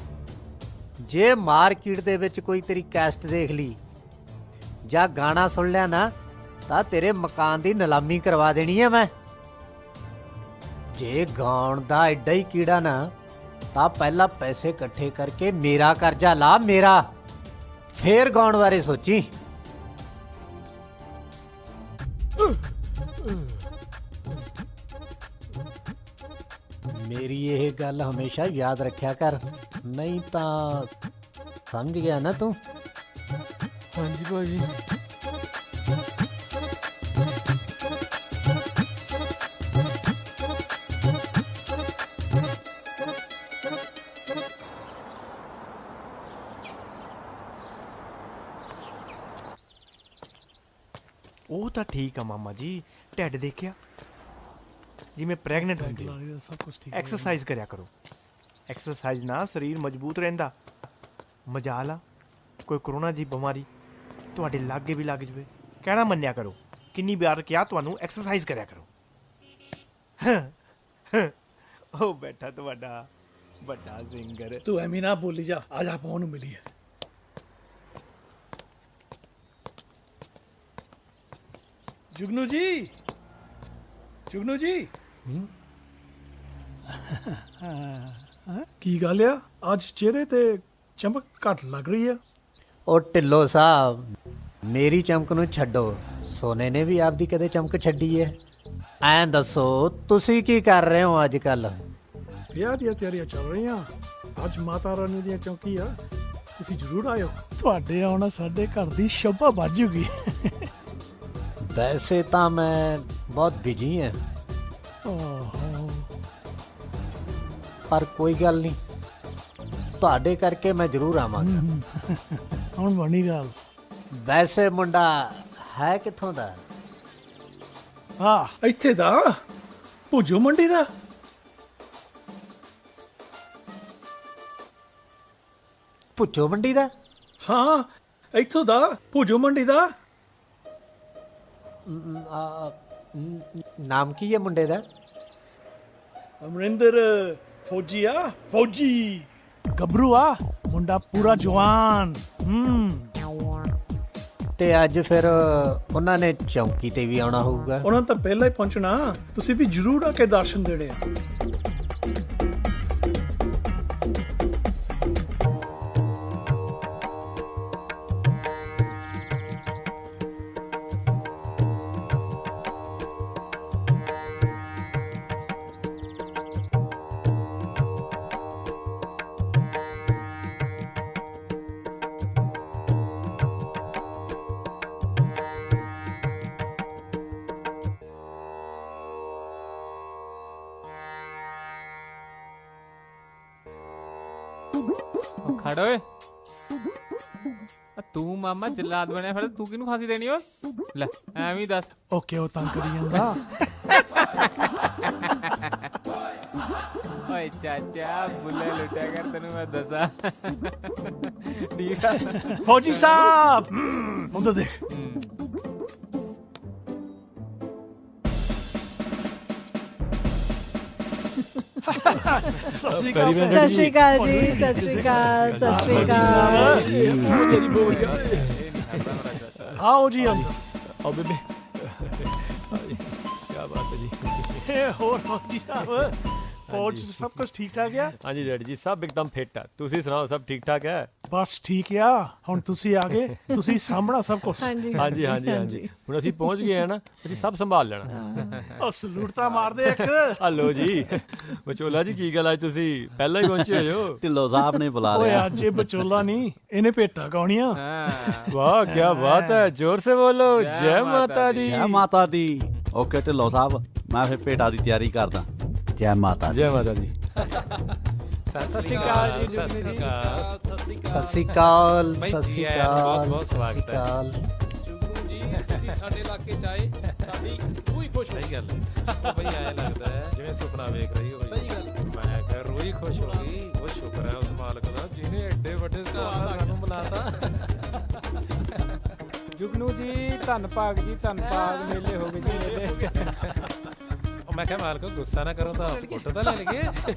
ਜੇ ਮਾਰਕੀਟ ਦੇ ਵਿੱਚ ਕੋਈ ਤੇਰੀ ਕੈਸਟ ਦੇਖ ਲਈ ਜਾਂ ਗਾਣਾ ਸੁਣ ਲਿਆ ਨਾ, ਤਾਂ ਤੇਰੇ ਮਕਾਨ ਦੀ ਨਿਲਾਮੀ ਕਰਵਾ ਦੇਣੀ ਹੈ ਮੈਂ। ਜੇ ਗਾਉਣ ਦਾ ਐਡਾ ਹੀ ਕੀੜਾ ਨਾ, ਤਾਂ ਪਹਿਲਾਂ ਪੈਸੇ ਇਕੱਠੇ ਕਰਕੇ ਮੇਰਾ ਕਰਜ਼ਾ ਲਾ, ਮੇਰਾ, ਫੇਰ ਗਾਉਣ ਬਾਰੇ ਸੋਚੀ। ਮੇਰੀ ਇਹ ਗੱਲ ਹਮੇਸ਼ਾ ਯਾਦ ਰੱਖਿਆ ਕਰ, ਨਹੀਂ ਤਾਂ ਸਮਝ ਗਿਆ ਨਾ ਤੂੰ? ਹਾਂਜੀ ਭਾਜੀ। ਉਹ ਤਾਂ ਠੀਕ ਆ ਮਾਮਾ ਜੀ, ਢਿੱਡ ਦੇਖਿਆ ਜਿਵੇਂ ਪ੍ਰੈਗਨੈਂਟ ਹੁੰਦੀ ਆ। ਸਭ ਕੁਝ ਠੀਕ ਐਕਸਰਸਾਈਜ਼ ਕਰਿਆ ਕਰੋ, ਐਕਸਰਸਾਈਜ਼ ਨਾਲ ਸਰੀਰ ਮਜ਼ਬੂਤ ਰਹਿੰਦਾ। ਮਜਾਲ ਆ ਕੋਈ ਕਰੋਨਾ ਜੀ ਬਿਮਾਰੀ ਤੁਹਾਡੇ ਲਾਗੇ ਵੀ ਲੱਗ ਜਵੇ, ਕਹਿਣਾ ਮੰਨਿਆ ਕਰੋ। ਕਿੰਨੀ ਵਾਰ ਕਿਹਾ ਤੁਹਾਨੂੰ ਐਕਸਰਸਾਈਜ਼ ਕਰਿਆ ਕਰੋ। ਉਹ ਬੈਠਾ ਤੁਹਾਡਾ ਵੱਡਾ ਸਿੰਗਰ। ਤੂੰ ਐਵੇਂ ਨਾ ਬੋਲੀ ਜਾ, ਅੱਜ ਆਪਾਂ ਉਹਨੂੰ ਮਿਲੀਏ। ਜੁਗਨੂ ਜੀ, ਜੁਗਨੂ ਜੀ। ਕੀ ਗੱਲ ਆ, ਅੱਜ ਚਿਹਰੇ ਤੇ ਚਮਕ ਘੱਟ ਲੱਗ ਰਹੀ ਆ। ਉਹ ਢਿੱਲੋਂ ਸਾਹਿਬ, ਮੇਰੀ ਚਮਕ ਨੂੰ ਛੱਡੋ, ਸੋਨੇ ਨੇ ਵੀ ਆਪਦੀ ਕਦੇ ਚਮਕ ਛੱਡੀ ਹੈ। ਐਂ ਦੱਸੋ ਤੁਸੀਂ ਕੀ ਕਰ ਰਹੇ ਹੋ ਅੱਜ ਕੱਲ? ਵਿਆਹ ਦੀਆਂ ਤਿਆਰੀਆਂ ਚੱਲ ਰਹੀਆਂ, ਅੱਜ ਮਾਤਾ ਰਾਣੀ ਦੀਆਂ ਚੌਂਕੀ ਆ, ਤੁਸੀਂ ਜ਼ਰੂਰ ਆਇਓ। ਤੁਹਾਡੇ ਆਉਣਾ ਸਾਡੇ ਘਰ ਦੀ ਸ਼ੋਭਾ ਵੱਧ ਜੂਗੀ। ਵੈਸੇ ਤਾਂ ਮੈਂ ਬਹੁਤ ਬਿਜੀ ਹਾਂ, ਓਹੋ, ਪਰ ਕੋਈ ਗੱਲ ਨਹੀਂ, ਤੁਹਾਡੇ ਕਰਕੇ ਮੈਂ ਜ਼ਰੂਰ ਆਵਾਂਗਾ। ਹੁਣ ਬਣੀ ਗੱਲ। ਵੈਸੇ ਮੁੰਡਾ ਹੈ ਕਿੱਥੋਂ ਦਾ? ਹਾਂ, ਇੱਥੇ ਦਾ, ਭੁੱਜੋ ਮੰਡੀ ਦਾ। ਭੁੱਚੋ ਮੰਡੀ ਦਾ? ਹਾਂ, ਇੱਥੋਂ ਦਾ, ਭੁੱਜੋ ਮੰਡੀ ਦਾ। ਨਾਮ ਕੀ ਹੈ ਮੁੰਡੇ ਦਾ? ਅਮਰਿੰਦਰ ਫੌਜੀ ਆ, ਫੌਜੀ ਗੱਭਰੂ ਆ, ਮੁੰਡਾ ਪੂਰਾ ਜਵਾਨ। ਤੇ ਅੱਜ ਫਿਰ ਉਹਨਾਂ ਨੇ ਚੌਂਕੀ ਤੇ ਵੀ ਆਉਣਾ ਹੋਊਗਾ। ਉਹਨਾਂ ਤਾਂ ਪਹਿਲਾਂ ਹੀ ਪਹੁੰਚਣਾ, ਤੁਸੀਂ ਵੀ ਜ਼ਰੂਰ ਆ ਕੇ ਦਰਸ਼ਨ ਦੇਣੇ ਆ। ਖੜ ਓਏ, ਤੂੰ ਮਾਮਾ ਜਲਾਦ ਬਣਿਆ ਫਿਰ ਤੂੰ ਕਿਹਨੂੰ ਫਾਂਸੀ ਦੇਣੀ ਓਏ? ਲੈ ਐਵੇਂ ਦੱਸ। ਓਕੇ, ਉਹ ਤੰਗ ਕਰੀ ਜਾਂਦਾ। ਓਏ ਚਾਚਾ ਬੁੱਲੇ ਲੁੱਟਿਆ ਕਰ, ਤੈਨੂੰ ਮੈਂ ਦੱਸਾਂ। ਠੀਕ ਆ ਫੌਜੀ ਸਾਹਿਬ, ਉਧਰ ਦੇਖ। ਸਤਿ ਸ਼੍ਰੀ ਅਕਾਲ ਸਤਿ ਸ਼੍ਰੀ ਅਕਾਲ ਜੀ, ਸਤਿ ਸ਼੍ਰੀ ਅਕਾਲ, ਸਤਿ ਸ਼੍ਰੀ ਅਕਾਲ। ਆਓ ਜੀ ਅੰਦਰ। ਆਓ ਬੇਬੇ, ਕੀ ਬਾਤ ਹੈ ਜੀ। ਹੋਰ ਫੌਜੀ ਸਾਹਿਬ, ਫੌਜ 'ਚ ਸਭ ਕੁਝ ਠੀਕ ਠਾਕ ਆ? ਹਾਂਜੀ ਡੈਡੀ ਜੀ, ਸਭ ਇੱਕਦਮ ਫਿੱਟ ਆ। ਤੁਸੀਂ ਸੁਣਾਓ, ਸਭ ਠੀਕ ਠਾਕ ਹੈ? ਬਸ ਠੀਕ ਆ, ਹੁਣ ਤੁਸੀਂ ਆ ਗਏ, ਤੁਸੀਂ ਸਾਂਭਣਾ ਸਭ ਕੁਝ। ਹਾਂਜੀ ਹਾਂਜੀ ਹਾਂਜੀ ਹਾਂਜੀ, ਹੁਣ ਅਸੀਂ ਪਹੁੰਚ ਗਏ ਆ ਨਾ, ਅਸੀਂ ਸਭ ਸੰਭਾਲ ਲੈਣਾ। ਉਹ ਸਲੂਟ ਤਾਂ ਮਾਰਦੇ ਇੱਕ। ਹਲੋ ਜੀ, ਵਿਚੋਲਾ ਜੀ, ਕੀ ਗੱਲ ਅੱਜ ਤੁਸੀਂ ਪਹਿਲਾਂ ਹੀ ਪਹੁੰਚੇ ਹੋ? ਢਿੱਲੋਂ ਸਾਹਿਬ ਨੇ ਬੁਲਾ ਓਏ ਲਿਆ। ਅੱਜ ਇਹ ਵਿਚੋਲਾ ਨਹੀਂ, ਇਹਨੇ ਭੇਟਾ ਗਾਉਣੀਆਂ। ਵਾਹ ਕੀ ਬਾਤ ਹੈ, ਜ਼ੋਰ ਸੇ ਬੋਲੋ, ਜੈ ਮਾਤਾ ਦੀ। ਜੈ ਮਾਤਾ ਦੀ। ਓਕੇ ਢਿੱਲੋਂ ਸਾਹਿਬ, ਮੈਂ ਫਿਰ ਭੇਟਾ ਦੀ ਤਿਆਰੀ ਕਰਦਾ। ਜੈ ਮਾਤਾ ਦੀ। ਜੈ ਮਾਤਾ ਦੀ। ਸਤਿ ਸ਼੍ਰੀ ਅਕਾਲ ਜੀ, ਜੁਗਨੀ ਜੀ। ਸਤਿ ਸ਼੍ਰੀ ਅਕਾਲ, ਸਤਿ ਸ਼੍ਰੀ ਅਕਾਲ, ਬਹੁਤ ਸਵਾਗਤ ਹੈ। ਜੁਗਨੂ ਜੀ, ਤੁਸੀਂ ਸਾਡੇ ਇਲਾਕੇ ਚ ਆਏ, ਸਾਡੀ ਰੂਹ ਹੀ ਖੁਸ਼ ਹੋਈ। ਗੱਲ ਬਈ ਐਂ ਲੱਗਦਾ ਹੈ ਜਿਵੇਂ ਸੁਪਨਾ ਵੇਖ ਰਹੀ ਹੋਵੇ। ਸਹੀ ਗੱਲ, ਮੈਂ ਕਿਹਾ ਰੂਹ ਹੀ ਖੁਸ਼ ਹੋ ਗਈ। ਉਹ ਸ਼ੁਕਰ ਹੈ ਉਸ ਮਾਲਕ ਦਾ ਜਿਹਨੇ ਐਡੇ ਵੱਡੇ ਸਵਾਲ ਨਾਲ ਸਾਨੂੰ ਬੁਲਾਤਾ। ਜੁਗਨੂ ਜੀ, ਧੰਨ ਭਾਗ ਜੀ, ਧੰਨ ਭਾਗ, ਮੇਲੇ ਹੋ ਗਏ ਜੀ ਮੇਲੇ। ਮੈਂ ਕਿਹਾ ਮਾਲਕ ਗੁੱਸਾ ਨਾ ਕਰੋ ਤਾਂ ਫੋਟੋ ਤਾਂ ਲੈ ਲਈਏ।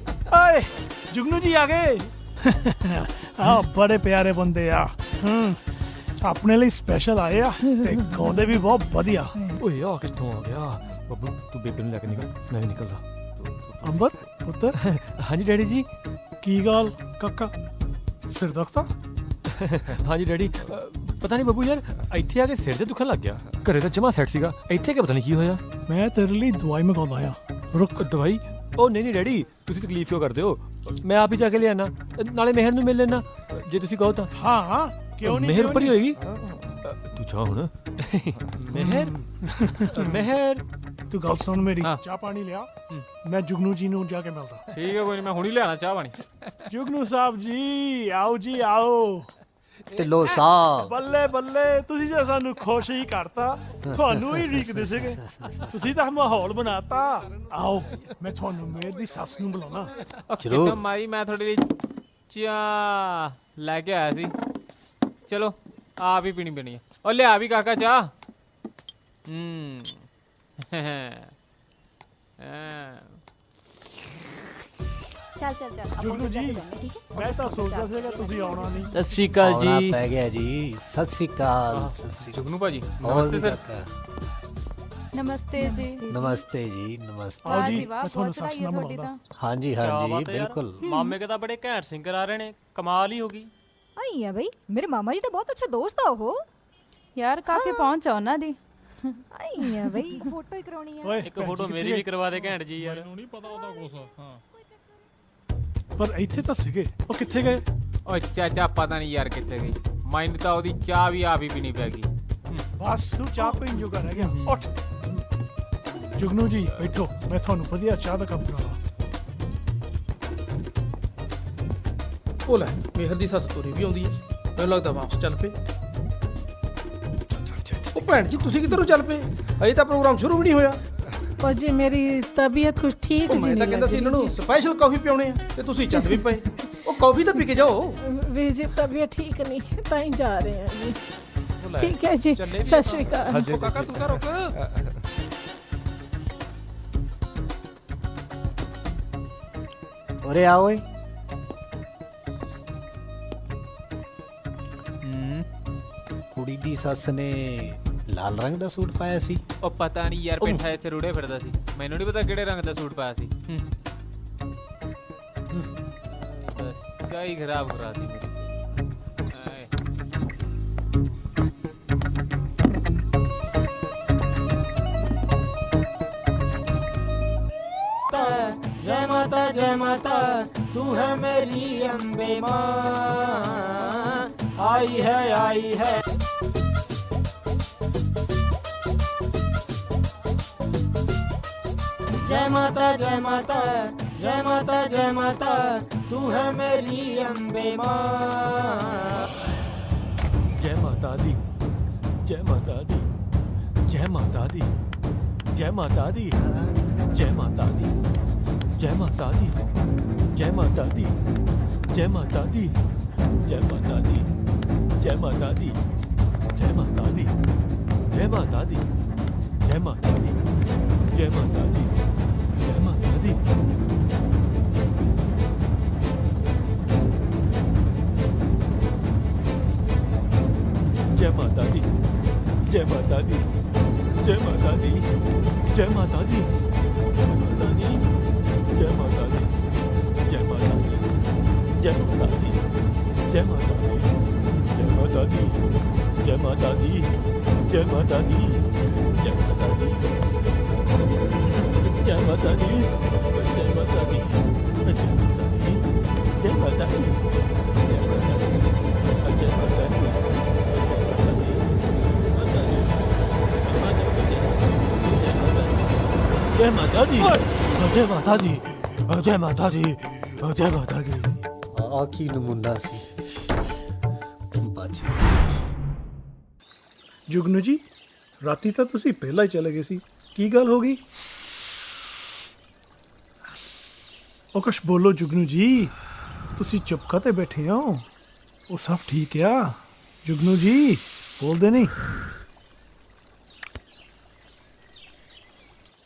ਓਏ ਜੁਗਨੂ ਜੀ ਆ ਗਏ। ਆ ਬੜੇ ਪਿਆਰੇ ਬੰਦੇ ਆ, ਆਪਣੇ ਲਈ ਸਪੈਸ਼ਲ ਆਏ ਆ ਤੇ ਗਾਉਂਦੇ ਵੀ ਬਹੁਤ ਵਧੀਆ। ਓਏ ਆ ਕਿੱਥੋਂ ਆ ਗਿਆ? ਬੱਬੂ ਤੂੰ ਬੇਬੇ ਨੂੰ ਲੈ ਕੇ ਨਿਕਲ, ਮੈਂ ਵੀ ਨਿਕਲਦਾ। ਅੰਬਰ ਪੁੱਤਰ। ਹਾਂਜੀ ਡੈਡੀ ਜੀ। ਕੀ ਗੱਲ ਕਾਕਾ, ਸਿਰ ਦੁਖਦਾ? ਹਾਂਜੀ ਡੈਡੀ, ਪਤਾ ਨਹੀਂ ਬੱਬੂ ਯਾਰ, ਇੱਥੇ ਆ ਕੇ ਸਿਰ 'ਚ ਦੁਖਣ ਲੱਗ ਗਿਆ। ਘਰੇ ਤਾਂ ਜਮਾ ਸੈੱਟ ਸੀਗਾ, ਇੱਥੇ ਕਿ ਪਤਾ ਨਹੀਂ ਕੀ ਹੋਇਆ। ਮੈਂ ਤੇਰੇ ਲਈ ਦਵਾਈ ਮੰਗਾਉਂਦਾ ਆ, ਰੁਕ। ਦਵਾਈ? ਉਹ ਨਹੀਂ ਨਹੀਂ ਡੈਡੀ, ਤੁਸੀਂ ਤਕਲੀਫ ਕਿਉਂ ਕਰਦੇ ਹੋ? ਮੈਂ ਆਪ ਹੀ ਜਾ ਕੇ ਲਿਆਣਾ, ਨਾਲੇ ਮਿਹਰ ਨੂੰ ਮਿਲ ਲੈਣਾ ਜੇ ਤੁਸੀਂ ਕਹੋ ਤਾਂ। ਹਾਂ ਹਾਂ, ਕਿਉਂ ਨਹੀਂ? ਮਿਹਰ ਉੱਪਰ ਹੀ ਹੋਏਗੀ। ਤੂੰ ਚਾਹ ਹੁਣ। ਮਿਹਰ ਮਿਹਰ, ਤੂੰ ਗੱਲ ਸੁਣ ਮੇਰੀ, ਚਾਹ ਪਾਣੀ ਲਿਆ, ਮੈਂ ਜੁਗਨੂ ਜੀ ਨੂੰ ਜਾ ਕੇ ਮਿਲਦਾ। ਠੀਕ ਹੈ, ਕੋਈ ਨਹੀਂ, ਮੈਂ ਹੁਣੀ ਲਿਆਣਾ ਚਾਹ ਪਾਣੀ। ਜੁਗਨੂ ਸਾਹਿਬ ਜੀ, ਆਓ ਜੀ ਆਓ। ਢਿੱਲੋਂ ਸਾਹਿਬ। ਬੱਲੇ ਬੱਲੇ, ਤੁਸੀਂ ਤਾਂ ਸਾਨੂੰ ਖੁਸ਼ ਹੀ ਕਰਤਾ। ਤੁਹਾਨੂੰ ਹੀ ਰੀਕਦੇ ਸੀਗੇ, ਤੁਸੀਂ ਤਾਂ ਮਾਹੌਲ ਬਣਾਤਾ। ਆਓ ਮੈਂ ਤੁਹਾਨੂੰ ਮੇਰ ਦੀ ਸੱਸ ਨੂੰ ਬੁਲਾਉਣਾ। ਜ਼ਰੂਰ ਮਾਈ, ਮੈਂ ਤੁਹਾਡੇ ਲਈ ਚਾਹ ਲੈ ਕੇ ਆਇਆ ਸੀ। ਚਲੋ ਆਪ ਹੀ ਪੀਣੀ ਪੈਣੀ ਹੈ। ਉਹ ਲਿਆ ਵੀ ਕਾਕਾ ਚਾਹ। ਚੱਲ ਚੱਲ ਚੱਲ ਆਪਾਂ ਜੁਗਨੂ ਉੱਧਰ ਜਾ ਕੇ ਜੀ, ਬਹਿੰਦੇ, ਠੀਕ ਹੈ? ਮੈਂ ਤਾਂ ਸੋਚਦਾ ਸੀਗਾ ਤੁਸੀਂ ਆਉਣਾ ਨਹੀਂ। ਸਤਿ ਸ਼੍ਰੀ ਅਕਾਲ ਆਉਣਾ ਜੀ। ਪੈ ਗਿਆ ਜੀ। ਸਤਿ ਸ੍ਰੀ ਅਕਾਲ। ਸਤਿ ਸ੍ਰੀ ਅਕਾਲ। ਜੁਗਨੂ ਭਾਜੀ ਹੋਰ ਨਮਸਤੇ ਵੀ ਸਰ। ਕਾਕਾ। ਨਮਸਤੇ ਜੀ। ਨਮਸਤੇ ਜੀ, ਨਮਸਤੇ। ਆਓ ਜੀ, ਵਾਹ, ਮੈਂ ਤੁਹਾਨੂੰ ਬਹੁਤ ਸੱਸ ਨਾਲ ਤੁਹਾਡੀ ਮਿਲਾਉਂਦਾ। ਹਾਂਜੀ ਹਾਂਜੀ ਬਿਲਕੁਲ। ਮਾਮੇ ਕੇ ਤਾਂ ਬੜੇ ਘੈਂਟ ਸਿੰਗਰ ਆ ਰਹੇ ਨੇ, ਕਮਾਲ ਹੀ ਹੋਗੀ। ਆਈ ਆ ਬਈ, ਮੇਰੇ ਮਾਮਾ ਜੀ ਤਾਂ ਬਹੁਤ ਅੱਛਾ ਦੋਸਤ ਆ ਉਹ। ਯਾਰ ਕਾਫੀ ਪਹੁੰਚ ਆ ਉਹਨਾਂ ਦੀ। ਆਈ ਆ ਬਈ, ਫੋਟੋ ਹੀ ਕਰਾਉਣੀ ਆ। ਓਏ ਇੱਕ ਫੋਟੋ ਮੇਰੀ ਵੀ ਕਰਵਾ ਦੇ ਘੈਂਟ ਜੀ ਯਾਰ। ਪਰ ਇੱਥੇ ਤਾਂ ਸੀਗੇ, ਉਹ ਕਿੱਥੇ ਗਏ? ਓ ਚਾਚਾ ਪਤਾ ਨਹੀਂ ਯਾਰ ਕਿੱਥੇ ਗਈ। ਮੈਨੂੰ ਤਾਂ ਉਹਦੀ ਚਾਹ ਵੀ ਆਪ ਹੀ ਪੀਣੀ ਪੈ ਗਈ। ਬਸ ਤੂੰ ਚਾਹ ਪੀਣ ਜੋਗਾ ਰਹਿ ਗਿਆ। ਉੱਠ ਜੁਗਨੂ ਜੀ, ਬੈਠੋ, ਮੈਂ ਤੁਹਾਨੂੰ ਵਧੀਆ ਚਾਹ ਦਾ ਕੱਪ ਬਣਾਵਾਂ। ਉਹ ਲੈ, ਮੇਹਰ ਦੀ ਸੱਸ ਤੁਰੀ ਵੀ ਆਉਂਦੀ ਹੈ। ਮੈਨੂੰ ਲੱਗਦਾ ਵਾਪਸ ਚੱਲ ਪਏ। ਉਹ ਭੈਣ ਜੀ, ਤੁਸੀਂ ਕਿੱਧਰੋਂ ਚੱਲ ਪਏ? ਅਜੇ ਤਾਂ ਪ੍ਰੋਗਰਾਮ ਸ਼ੁਰੂ ਵੀ ਨਹੀਂ ਹੋਇਆ। ਉਹ ਜੀ ਮੇਰੀ ਤਬੀਅਤ ਕੁਝ ਠੀਕ ਉਹ ਮੈਂ ਤਾਂ ਕਹਿੰਦਾ ਸੀ ਇਹਨਾਂ ਨੂੰ ਸਪੈਸ਼ਲ ਕਾਫੀ ਪਿਉਣੇ ਆ, ਤੇ ਤੁਸੀਂ ਚੱਲ ਵੀ ਪਏ। ਉਹ ਕਾਫੀ ਤਾਂ ਪੀ ਕੇ ਜਾਓ। ਵੀਰ ਜੀ ਤਬੀਅਤ ਠੀਕ ਨਹੀਂ, ਤਾਂ ਹੀ ਜਾ ਰਹੇ ਆ ਜੀ। ਠੀਕ ਹੈ ਜੀ, ਸਤਿ ਸ਼੍ਰੀ ਅਕਾਲ। ਉਹ ਕਾਕਾ ਤੂੰ ਤਾਂ ਰੁਕ। ਉਰੇ ਆ ਓਏ। ਕੁੜੀ ਦੀ ਸੱਸ ਨੇ ਲਾਲ ਰੰਗ ਦਾ ਸੂਟ ਪਾਇਆ ਸੀ। ਉਹ ਪਤਾ ਨਹੀਂ ਯਾਰ, ਪਿੰਠਾ ਇੱਥੇ ਰੁੜੇ ਫਿਰਦਾ ਸੀ। ਮੈਨੂੰ ਨਹੀਂ ਪਤਾ ਕਿਹੜੇ ਰੰਗ ਦਾ ਸੂਟ ਪਾਇਆ ਸੀ। ਬਸ ਚਾਹ ਹੀ ਖਰਾਬ ਕਰਾਤੀ ਮੇਰੀ। ਆਏ। जय माता तू है मेरी अम्बे माँ, आई है आई है। जय माता जय माता जय माता जय माता तू है मेरी अम्बे माँ। जय माता दी, जय माता दी, जय माता दी, जय माता दी, जय माता दी, जय माता दी, जय माता दी, जय माता दी, जय माता दी, जय माता दी, जय माता दी, जय माता दी, जय माता दी, जय माता दी, जय माता दी। जय माता दी, जय माता दी, जय माता दी, जय माता दी, जय माता दी, जय माता दी, जय माता दी, जय माता दी, जय माता दी, जय माता दी, जय माता दी, जय माता दी, जय माता दी, जय माता दी, जय माता दी, जय माता दी, जय माता दी, जय माता दी। जय माता दी, जय माता दी, जय माता दी, जय माता दी। ਆ ਕੀ ਨਮੂਨਾ ਸੀ। ਬਚ ਜੁਗਨੂ ਜੀ, ਰਾਤੀ ਤਾਂ ਤੁਸੀਂ ਪਹਿਲਾਂ ਹੀ ਚਲੇ ਗਏ ਸੀ, ਕੀ ਗੱਲ ਹੋ ਗਈ? ਉਹ ਕੁਛ ਬੋਲੋ ਜੁਗਨੂ ਜੀ, ਤੁਸੀਂ ਚੁੱਪ ਕਾਤੇ ਬੈਠੇ ਹੋ? ਉਹ ਸਭ ਠੀਕ ਆ ਜੁਗਨੂ ਜੀ, ਬੋਲਦੇ ਨਹੀਂ?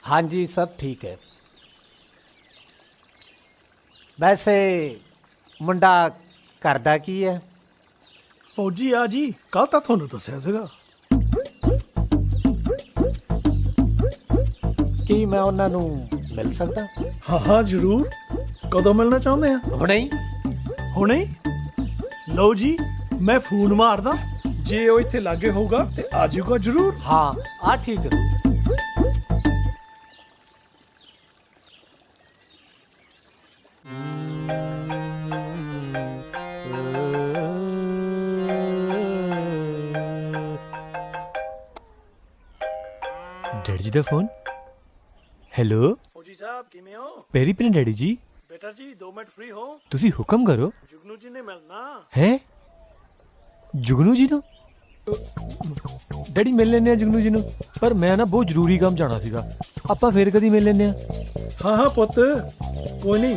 ਹਾਂਜੀ ਸਭ ਠੀਕ ਹੈ। ਵੈਸੇ ਮੁੰਡਾ ਕਰਦਾ ਕੀ ਹੈ? ਫੌਜੀ ਆ ਜੀ, ਕੱਲ ਤਾਂ ਤੁਹਾਨੂੰ ਦੱਸਿਆ ਸੀਗਾ। ਕੀ ਮੈਂ ਉਹਨਾਂ ਨੂੰ ਮਿਲ ਸਕਦਾ? ਹਾਂ ਹਾਂ ਜ਼ਰੂਰ। ਕਦੋਂ ਮਿਲਣਾ ਚਾਹੁੰਦੇ ਆ? ਹੁਣੇ ਹੀ। ਹੁਣੇ ਹੀ? ਲਓ ਜੀ, ਮੈਂ ਫੋਨ ਮਾਰਦਾ, ਜੇ ਉਹ ਇੱਥੇ ਲਾਗੇ ਹੋਊਗਾ ਤੇ ਆ ਜਾਊਗਾ ਜ਼ਰੂਰ। ਹਾਂ ਆ ਠੀਕ ਹੈ। डैडी जी दा फोन। हेलो ਫੌਜੀ ਸਾਹਿਬ ਕਿਵੇਂ ਹੋ? पेरी पेन डैडी जी, ਬੇਟਾ ਜੀ 2 ਮਿੰਟ ਫ੍ਰੀ ਹੋ? तुसी हुक्म करो। ਜੁਗਨੂ ਜੀ ਨੇ ਮਿਲਣਾ। है ਜੁਗਨੂ ਜੀ ਨੂੰ ਡੈਡੀ ਮਿਲ ਲੈਂਦੇ ਆ ਜੁਗਨੂ ਜੀ ਨੂੰ, ਪਰ ਮੈਂ ਨਾ ਬਹੁਤ ਜ਼ਰੂਰੀ ਕੰਮ ਜਾਣਾ ਸੀਗਾ। ਆਪਾਂ ਫੇਰ ਕਦੀ ਮਿਲ ਲੈਂਦੇ ਆ। ਹਾਂ ਹਾਂ ਪੁੱਤ, ਕੋਈ ਨਹੀਂ,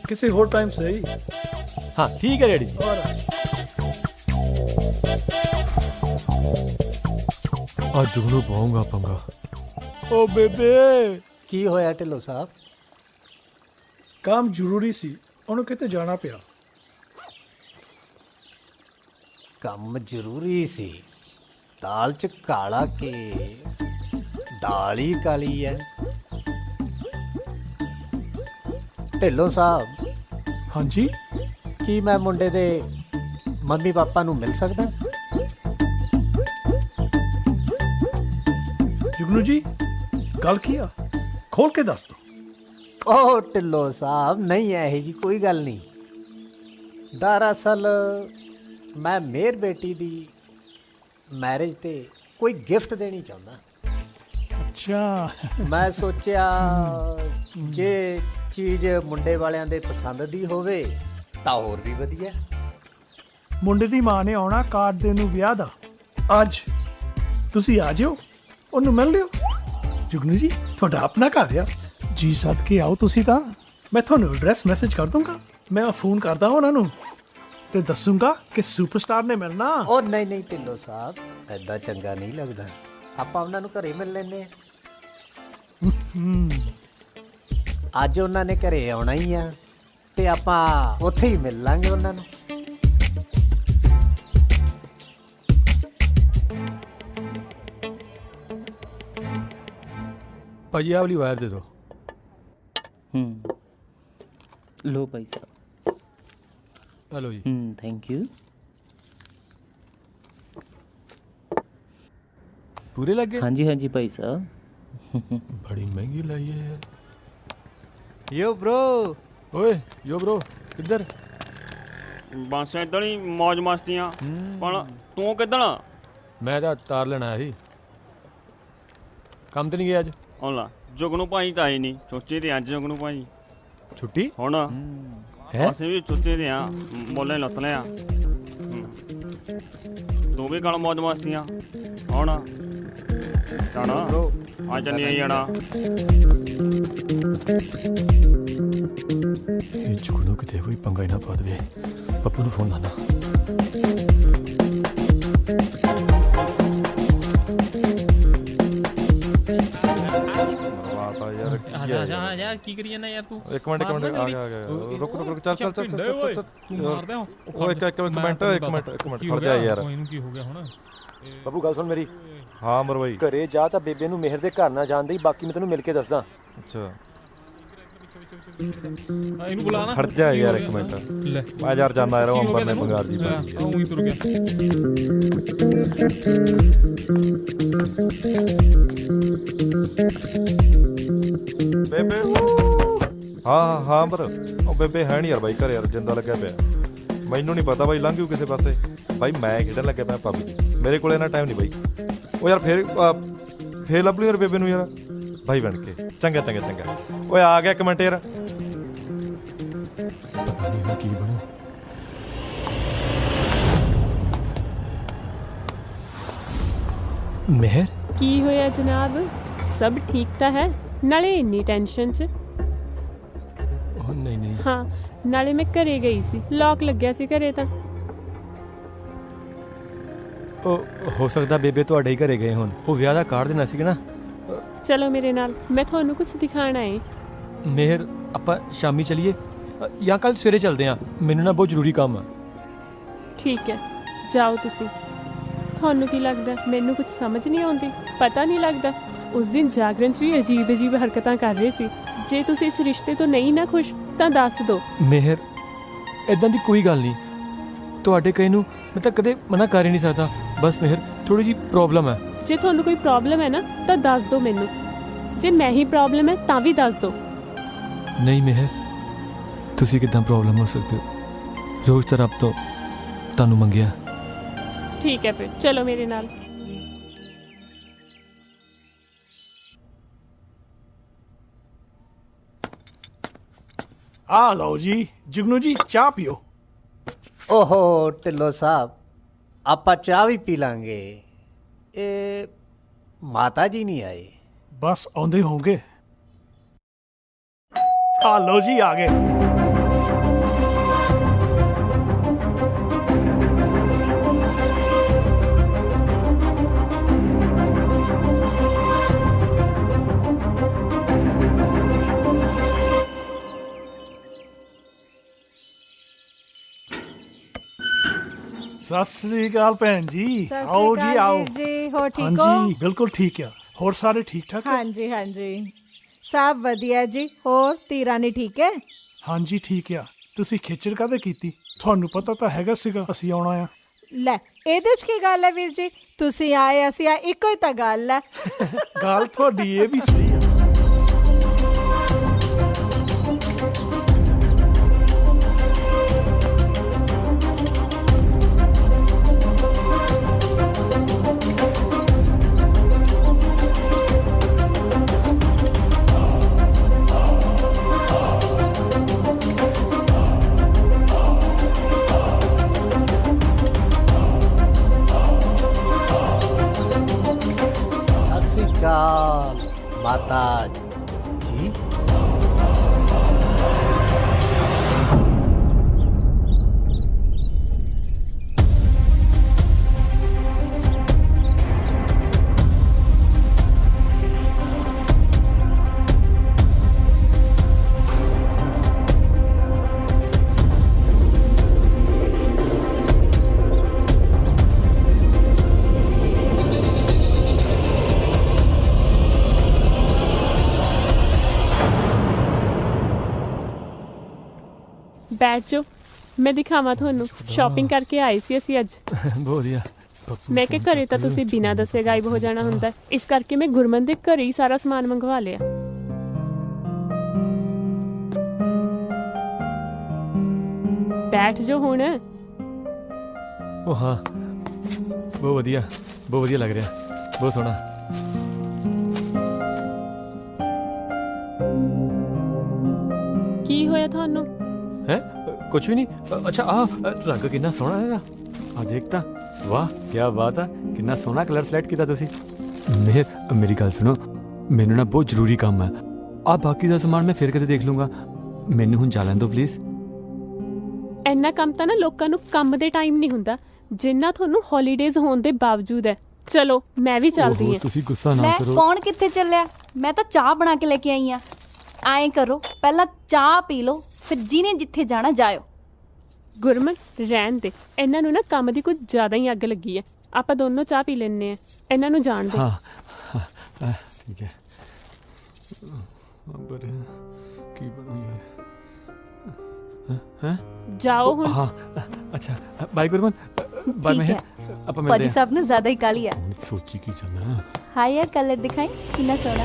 ਕਿਸੇ ਹੋਰ ਟਾਈਮ ਸਹੀ। ਹਾਂ ਠੀਕ ਹੈ ਡੈਡੀ ਜੀ। ਅੱਜ ਜੁਗਨੂ ਪਾਉਂਗਾ ਪੰਗਾ। ਓ ਬੇਬੇ ਕੀ ਹੋਇਆ ਢਿੱਲੋਂ ਸਾਹਿਬ? ਕੰਮ ਜ਼ਰੂਰੀ ਸੀ, ਉਹਨੂੰ ਕਿਤੇ ਜਾਣਾ ਪਿਆ। ਕੰਮ ਜ਼ਰੂਰੀ ਸੀ? ਦਾਲ ਚ ਕਾਲਾ ਕੇ ਦਾਲ ਹੀ ਕਾਲੀ ਹੈ। ਢਿੱਲੋਂ ਸਾਹਿਬ। ਹਾਂਜੀ। ਕੀ ਮੈਂ ਮੁੰਡੇ ਦੇ ਮੰਮੀ ਪਾਪਾ ਨੂੰ ਮਿਲ ਸਕਦਾ? ਜੁਗਨੂ ਜੀ ਗੱਲ ਕੀ ਆ, ਖੋਲ ਕੇ ਦੱਸ ਦੋ। ਓ ਢਿੱਲੋਂ ਸਾਹਿਬ, ਨਹੀਂ ਇਹੋ ਜੀ ਕੋਈ ਗੱਲ ਨਹੀਂ। ਦਰਅਸਲ ਮੈਂ ਮੇਰ ਬੇਟੀ ਦੀ ਮੈਰਿਜ ਤੇ ਕੋਈ ਗਿਫਟ ਦੇਣੀ ਚਾਹੁੰਦਾ। ਅੱਛਾ। ਮੈਂ ਸੋਚਿਆ ਜੇ ਚੀਜ਼ ਮੁੰਡੇ ਵਾਲਿਆਂ ਦੇ ਪਸੰਦ ਦੀ ਹੋਵੇ ਤਾਂ ਹੋਰ ਵੀ ਵਧੀਆ। ਮੁੰਡੇ ਦੀ ਮਾਂ ਨੇ ਆਉਣਾ ਕਾਰਡ ਦੇਣ ਨੂੰ ਵਿਆਹ ਦਾ। ਅੱਜ ਤੁਸੀਂ ਆ ਜਿਓ, ਉਹਨੂੰ ਮਿਲ ਲਿਓ। ਜੁਗਨੂ ਜੀ ਤੁਹਾਡਾ ਆਪਣਾ ਘਰ ਆ ਜੀ, ਸਦਕੇ ਆਓ ਤੁਸੀਂ ਤਾਂ। ਮੈਂ ਤੁਹਾਨੂੰ ਐਡਰੈਸ ਮੈਸੇਜ ਕਰ ਦੂੰਗਾ। ਮੈਂ ਫੋਨ ਕਰਦਾ ਉਹਨਾਂ ਨੂੰ ਤੇ ਦੱਸੂਗਾ ਕਿ ਸੁਪਰਸਟਾਰ ਨੇ ਮਿਲਣਾ। ਉਹ ਨਹੀਂ ਨਹੀਂ ਢਿੱਲੋਂ ਸਾਹਿਬ, ਐਦਾਂ ਚੰਗਾ ਨਹੀਂ ਲੱਗਦਾ। ਆਪਾਂ ਉਹਨਾਂ ਨੂੰ ਘਰੇ ਮਿਲ ਲੈਂਦੇ ਆ। ਅੱਜ ਉਹਨਾਂ ਨੇ ਘਰੇ ਆਉਣਾ ਹੀ ਆ ਤੇ ਆਪਾਂ ਉੱਥੇ ਹੀ ਮਿਲ ਲਾਂਗੇ ਉਹਨਾਂ ਨੂੰ। ਭਾਜੀ ਆਹ ਵਾਲੀ ਵਾਇਰ ਦੇ ਦਿਓ। लो भाई साहब। हेलो जी। Thank you. पूरे लग गए? हाँ जी भाई साहब। बड़ी महंगी लाई है यार। यो ब्रो। ओए यो ब्रो किधर? ਬਸ ਇਦਾਂ ਹੀ ਮौज ਮਸਤੀਆਂ। ਪਰ ਤੂੰ ਕਿੱਦਣ? ਮੈਂ ਤਾਂ ਤਾਰ ਲੈਣ ਆਇਆ ਸੀ। ਕੰਮ ਤੇ ਨਹੀਂ ਗਿਆ ਅੱਜ? ਆਉਣਾ ਜੁਗਨੂ ਭਾਈ ਤਾਂ ਆਈ ਨਹੀਂ, ਛੁੱਟੀ ਤੇ ਅੱਜ ਜੁਗਨੂ ਭਾਈ। ਛੁੱਟੀ ਹੁਣ ਹੈ? ਅਸੀਂ ਵੀ ਛੁੱਟੀ ਤੇ ਆ, ਮੋਲੇ ਲੱਤ ਲਿਆ। ਤੂੰ ਵੀ ਕੱਲ ਮौज ਮਸਤੀਆਂ। ਹੁਣ ਜਾਣਾ ਅੱਜ ਨਹੀਂ ਜਾਣਾ। ਇਹ ਜੁਗਨੂ ਕਿਤੇ ਕੋਈ ਪੰਗਾ ਹੀ ਨਾ ਪਾ ਦੇਵੇ। ਪੱਪੂ ਨੂੰ ਫੋਨ ਲਾਣਾ। ਯਾਰ ਕੀ ਕਰੀ ਜਾਂਦਾ ਯਾਰ ਤੂੰ? ਇੱਕ ਮਿੰਟ ਆ ਗਿਆ ਰੁਕ ਚੱਲ ਮਾਰਦੇ ਹੋ। ਉਹ ਇੱਕ ਮਿੰਟ ਖੜ ਜਾ ਯਾਰ। ਇਹਨੂੰ ਕੀ ਹੋ ਗਿਆ ਹੁਣ? ਬੱਬੂ ਗੱਲ ਸੁਣ ਮੇਰੀ। ਹਾਂ ਮਰਵਾਈ। ਘਰੇ ਜਾ ਤਾਂ ਬੇਬੇ ਨੂੰ ਮਿਹਰ ਦੇ ਘਰ ਨਾ ਜਾਣ ਦੇਈ, ਬਾਕੀ ਮੈਂ ਤੈਨੂੰ ਮਿਲ ਕੇ ਦੱਸਦਾ। ਅੱਛਾ ਇਹਨੂੰ ਬੁਲਾ ਨਾ। ਖੜ ਜਾ ਯਾਰ ਇੱਕ ਮਿੰਟ। ਮੈਂ ਯਾਰ ਜਾਣਾ ਯਾਰ, ਅੰਬਰ ਨੇ ਬੰਗਾਰ ਜੀ ਉਹੀ ਤੁਰ ਗਿਆ। ਬੇਬੇ ਹਾਂ ਪਰ ਉਹ ਬੇਬੇ ਹੈ ਨਹੀਂ ਯਾਰ ਬਾਈ ਘਰੇ, ਯਾਰ ਜਿੰਦਾ ਲੱਗਿਆ ਪਿਆ। ਮੈਨੂੰ ਨਹੀਂ ਪਤਾ ਬਾਈ, ਲੰਘ ਜੂ ਕਿਸੇ ਪਾਸੇ। ਬਾਈ ਮੈਂ ਖੇਡਣ ਲੱਗਿਆ ਪਿਆ ਭਾਬੀ, ਮੇਰੇ ਕੋਲ ਇੰਨਾ ਟਾਈਮ ਨਹੀਂ ਬਾਈ। ਉਹ ਯਾਰ ਫੇਰ ਲੱਭ ਲਈ ਯਾਰ ਬੇਬੇ ਨੂੰ ਯਾਰ, ਬਾਈ ਬਣ ਕੇ। ਚੰਗਾ ਓਏ ਆ ਗਿਆ ਇੱਕ ਮਿੰਟ ਯਾਰ। ਪਤਾ ਨਹੀਂ ਕੀ ਬਣੂ। ਮਿਹਰ ਕੀ ਹੋਇਆ ਜਨਾਬ? ਸਭ ਠੀਕ ਤਾਂ ਹੈ? ਨਾਲੇ ਇੰਨੀ ਟੈਨਸ਼ਨ 'ਚ? ਉਹ ਨਹੀਂ ਹਾਂ, ਨਾਲੇ ਮੈਂ ਘਰੇ ਗਈ ਸੀ, ਲੌਕ ਲੱਗਿਆ ਸੀ ਘਰੇ ਤਾਂ। ਉਹ ਹੋ ਸਕਦਾ ਬੇਬੇ ਤੁਹਾਡੇ ਹੀ ਘਰੇ ਗਏ ਹੋਣ। ਉਹ ਵਿਆਹ ਦਾ ਕਾਰਡ ਦੇਣਾ ਸੀਗਾ ਨਾ। ਚਲੋ ਮੇਰੇ ਨਾਲ, ਮੈਂ ਤੁਹਾਨੂੰ ਕੁਝ ਦਿਖਾਣਾ ਹੈ। ਮਿਹਰ ਆਪਾਂ ਸ਼ਾਮੀ ਚਲੀਏ ਜਾਂ ਕੱਲ ਸਵੇਰੇ ਚੱਲਦੇ ਹਾਂ? ਮੈਨੂੰ ਨਾ ਬਹੁਤ ਜ਼ਰੂਰੀ ਕੰਮ ਆ। ਠੀਕ ਹੈ, ਜਾਓ ਤੁਸੀਂ। ਤੁਹਾਨੂੰ ਕੀ ਲੱਗਦਾ ਮੈਨੂੰ ਕੁਝ ਸਮਝ ਨਹੀਂ ਆਉਂਦੀ? ਪਤਾ ਨਹੀਂ ਲੱਗਦਾ? ਉਸ ਦਿਨ ਜਾਗਰਣ 'ਚ ਵੀ ਅਜੀਬ ਹਰਕਤਾਂ ਕਰ ਰਹੇ ਸੀ। ਜੇ ਤੁਸੀਂ ਇਸ ਰਿਸ਼ਤੇ ਤੋਂ ਨਹੀਂ ਨਾ ਖੁਸ਼ ਤਾਂ ਦੱਸ ਦਿਓ। ਮਿਹਰ ਇਦਾਂ ਦੀ ਕੋਈ ਗੱਲ ਨਹੀਂ। ਤੁਹਾਡੇ ਕਹੇ ਨੂੰ ਮੈਂ ਤਾਂ ਕਦੇ ਮਨਾ ਕਰ ਹੀ ਨਹੀਂ ਸਕਦਾ। ਬਸ ਮਿਹਰ ਥੋੜੀ ਜਿਹੀ ਪ੍ਰੋਬਲਮ ਹੈ। ਜੇ ਤੁਹਾਨੂੰ ਕੋਈ ਪ੍ਰੋਬਲਮ ਹੈ ਨਾ ਤਾਂ ਦੱਸ ਦਿਓ ਮੈਨੂੰ। ਜੇ ਮੈਂ ਹੀ ਪ੍ਰੋਬਲਮ ਹੈ ਤਾਂ ਵੀ ਦੱਸ ਦਿਓ। ਨਹੀਂ ਮਿਹਰ, ਤੁਸੀਂ ਕਿੱਦਾਂ ਪ੍ਰੋਬਲਮ ਹੋ ਸਕਦੇ ਹੋ? ਰੋਜ਼ ਤਾਂ ਰੱਬ ਤੋਂ ਤੁਹਾਨੂੰ ਮੰਗਿਆ। ਠੀਕ ਹੈ ਫਿਰ ਚਲੋ ਮੇਰੇ ਨਾਲ। ਆ ਲਓ ਜੀ ਜੁਗਨੂ ਜੀ, ਚਾਹ ਪੀਓ। ਓਹੋ ਢਿੱਲੋਂ ਸਾਹਿਬ, ਆਪਾਂ ਚਾਹ ਵੀ ਪੀ ਲਾਂਗੇ। ਇਹ ਮਾਤਾ ਜੀ ਨਹੀਂ ਆਏ? ਬਸ ਆਉਂਦੇ ਹੋਣਗੇ। ਆ ਲਓ ਜੀ, ਆ ਗਏ। ਸਤਿ ਸ੍ਰੀ ਅਕਾਲ ਭੈਣ ਜੀ। ਆਓ ਜੀ, ਆਓ। ਜੀ ਹੋਰ ਠੀਕ ਹੋ? ਹਾਂਜੀ, ਬਿਲਕੁਲ ਠੀਕ ਆ। ਹੋਰ ਸਾਰੇ ਠੀਕ ਠਾਕ ਹੈ? ਹਾਂਜੀ ਹਾਂਜੀ, ਸਭ ਵਧੀਆ ਜੀ। ਹੋਰ ਧੀਰਾ ਨਹੀਂ ਠੀਕ ਹੈ? ਹਾਂਜੀ ਠੀਕ ਆ। ਤੁਸੀਂ ਖੇਚਲ ਕਾਹਦੇ ਕੀਤੀ? ਤੁਹਾਨੂੰ ਪਤਾ ਤਾਂ ਹੈਗਾ ਸੀਗਾ ਅਸੀਂ ਆਉਣਾ ਆ। ਲੈ ਇਹਦੇ ਚ ਕੀ ਗੱਲ ਹੈ ਵੀਰ ਜੀ? ਤੁਸੀਂ ਆਏ ਅਸੀਂ ਆਏ, ਇੱਕੋ ਹੀ ਤਾਂ ਗੱਲ ਹੈ। ਗੱਲ ਤੁਹਾਡੀ ਇਹ ਵੀ ਸਹੀ ਆ। ਸਤਿ ਸ੍ਰੀ ਅਕਾਲ ਮਾਤਾ ਜੀ। ਬੈਠ ਜਾਓ, ਮੈਂ ਦਿਖਾਵਾਂ ਤੁਹਾਨੂੰ। ਸ਼ਾਪਿੰਗ ਕਰਕੇ ਆਏ ਸੀ ਅਸੀਂ ਅੱਜ। ਬਹੁਤ ਵਧੀਆ। ਮੈਂ ਕਿ ਘਰੇ ਤਾਂ ਤੁਸੀਂ ਬਿਨਾਂ ਦੱਸੇ ਗਾਇਬ ਹੋ ਜਾਣਾ ਹੁੰਦਾ, ਇਸ ਕਰਕੇ ਮੈਂ ਗੁਰਮਨ ਦੇ ਘਰੇ ਹੀ ਸਾਰਾ ਸਮਾਨ ਮੰਗਵਾ ਲਿਆ। ਬੈਠ ਜਾਓ ਹੁਣ। ਉਹ ਹਾਂ, ਬਹੁਤ ਵਧੀਆ, ਬਹੁਤ ਵਧੀਆ ਲੱਗ ਰਿਹਾ, ਬਹੁਤ ਸੋਹਣਾ। ਕੀ ਹੋਇਆ ਤੁਹਾਨੂੰ? ਹੈ ਕੁਝ ਵੀ ਨਹੀਂ। ਅੱਛਾ ਆ ਰੰਗ ਕਿੰਨਾ ਸੋਹਣਾ ਹੈਗਾ। ਆ ਦੇਖ ਤਾਂ, ਵਾਹ ਕੀ ਬਾਤ ਆ। ਕਿੰਨਾ ਸੋਹਣਾ ਕਲਰ ਸਿਲੈਕਟ ਕੀਤਾ ਤੁਸੀਂ। ਮੇਰੀ ਗੱਲ ਸੁਣੋ, ਮੈਨੂੰ ਨਾ ਬਹੁਤ ਜ਼ਰੂਰੀ ਕੰਮ ਹੈ। ਆ ਬਾਕੀ ਦਾ ਸਮਾਨ ਮੈਂ ਫਿਰ ਕਦੇ ਦੇਖ ਲੂੰਗਾ, ਮੈਨੂੰ ਹੁਣ ਜਾ ਲੈਣ ਦਿਓ ਪਲੀਜ਼। ਇੰਨਾ ਕੰਮ ਤਾਂ ਨਾ ਲੋਕਾਂ ਨੂੰ ਕੰਮ ਦੇ ਟਾਈਮ ਨਹੀਂ ਹੁੰਦਾ, ਜਿੰਨਾ ਤੁਹਾਨੂੰ ਹੌਲੀਡੇਜ਼ ਹੋਣ ਦੇ ਬਾਵਜੂਦ ਹੈ। ਚਲੋ ਮੈਂ ਵੀ ਚੱਲਦੀ ਹਾਂ। ਤੁਸੀਂ ਗੁੱਸਾ ਨਾ ਲੈ ਕਰੋ। ਕੌਣ ਕਿੱਥੇ ਚੱਲਿਆ? ਮੈਂ ਤਾਂ ਚਾਹ ਬਣਾ ਕੇ ਲੈ ਕੇ ਆਈ ਆ। ਐਂ ਕਰੋ, ਪਹਿਲਾਂ ਚਾਹ ਪੀ ਲਓ, ਫਿਰ ਜਿਹਨੇ ਜਿੱਥੇ ਜਾਣਾ ਜਾਇਓ। ਗੁਰਮਨ ਰਹਿਣ ਦੇ, ਇਹਨਾਂ ਨੂੰ ਨਾ ਕੰਮ ਦੀ ਕੁਝ ਜ਼ਿਆਦਾ ਹੀ ਅੱਗ ਲੱਗੀ ਹੈ। ਆਪਾਂ ਦੋਨੋਂ ਚਾਹ ਪੀ ਲੈਣੇ ਆ, ਇਹਨਾਂ ਨੂੰ ਜਾਣ ਦੇ। ਹਾਂ ਠੀਕ ਹੈ। ਪਰ ਕੀ ਬਣੂ ਯਾਰ? ਹੈ ਜਾਓ ਹੁਣ। ਹਾਂ ਅੱਛਾ, ਬਾਈ ਗੁਰਮਨ, ਬਾਈ ਠੀਕ ਮੈਂ ਹੈ। ਆਪਾਂ ਮਿਲਦੇ ਫੌਜੀ ਹਾਂ। ਸਾਹਿਬ ਨੂੰ ਜ਼ਿਆਦਾ ਹੀ ਕਾਲੀ ਆ। ਸੋਚੀ ਕੀ ਜਾਣਾ। ਹਾਈ ਯਾਰ, ਕਲਰ ਦਿਖਾਈ ਕਿੰਨਾ ਸੋਹਣਾ।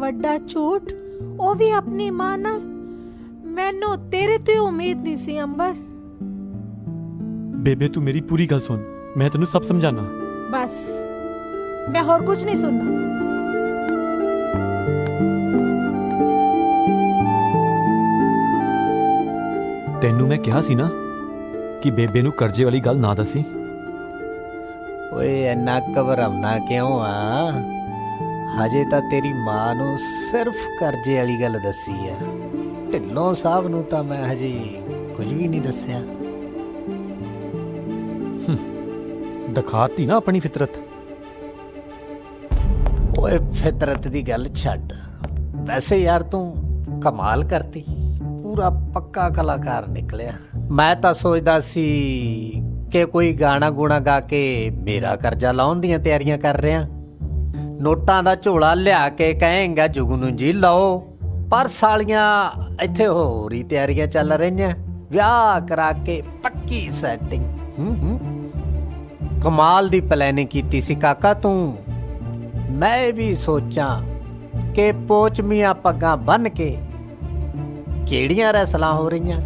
ਵੱਡਾ ਝੂਠ, ਉਹ ਵੀ ਆਪਣੀ ਮਾਂ ਨਾਲ। ਮੈਨੂੰ ਤੇਰੇ ਤੇ ਉਮੀਦ ਨਹੀਂ ਸੀ ਅੰਬਰ। ਬੇਬੇ ਤੂੰ ਮੇਰੀ ਪੂਰੀ ਗੱਲ ਸੁਣ, ਮੈਂ ਤੈਨੂੰ ਸਭ ਸਮਝਾਣਾ। ਬਸ ਮੈਂ ਹੋਰ ਕੁਝ ਨਹੀਂ ਸੁਣਨਾ। ਤੈਨੂੰ ਮੈਂ ਕਿਹਾ ਸੀ ਨਾ ਕਿ ਬੇਬੇ ਨੂੰ ਕਰਜ਼ੇ ਵਾਲੀ ਗੱਲ ਨਾ ਦੱਸੀ। ਓਏ ਇੰਨਾ ਘਬਰਾਉਣਾ ਕਿਉਂ ਆ? ਹਜੇ ਤਾਂ ਤੇਰੀ ਮਾਂ ਨੂੰ ਸਿਰਫ ਕਰਜ਼ੇ ਵਾਲੀ ਗੱਲ ਦੱਸੀ ਆ। ਢਿੱਲੋਂ ਸਾਹਿਬ ਨੂੰ ਤਾਂ ਮੈਂ ਹਜੇ ਕੁਝ ਵੀ ਨਹੀਂ ਦੱਸਿਆ। ਦਿਖਾਤੀ ਨਾ ਆਪਣੀ ਫਿਤਰਤ। ਓਏ ਫਿਤਰਤ ਦੀ ਗੱਲ ਛੱਡ, ਵੈਸੇ ਯਾਰ ਤੂੰ ਕਮਾਲ ਕਰਤੀ, ਪੂਰਾ ਪੱਕਾ ਕਲਾਕਾਰ ਨਿਕਲਿਆ। ਮੈਂ ਤਾਂ ਸੋਚਦਾ ਸੀ ਕਿ ਕੋਈ ਗਾਣਾ ਗੂਣਾ ਗਾ ਕੇ ਮੇਰਾ ਕਰਜ਼ਾ ਲਾਉਣ ਦੀਆਂ ਤਿਆਰੀਆਂ ਕਰ ਰਿਹਾ, ਨੋਟਾਂ ਦਾ ਝੋਲਾ ਲਿਆ ਕੇ ਕਹੇਂਗਾ ਜੁਗਨੂ ਜੀ ਲਓ, ਪਰ ਸਾਲੀਆਂ ਇੱਥੇ ਹੋਰ ਹੀ ਤਿਆਰੀਆਂ ਚੱਲ ਰਹੀਆਂ, ਵਿਆਹ ਕਰਾ ਕੇ ਪੱਕੀ ਸੈਟਿੰਗ। ਕਮਾਲ ਦੀ ਪਲੈਨਿੰਗ ਕੀਤੀ ਸੀ ਕਾਕਾ ਤੂੰ। ਮੈਂ ਵੀ ਸੋਚਾਂ ਕਿ ਪੋਚਮੀਆਂ ਪੱਗਾਂ ਬੰਨ ਕੇ ਕਿਹੜੀਆਂ ਰੈਸਲਾਂ ਹੋ ਰਹੀਆਂ,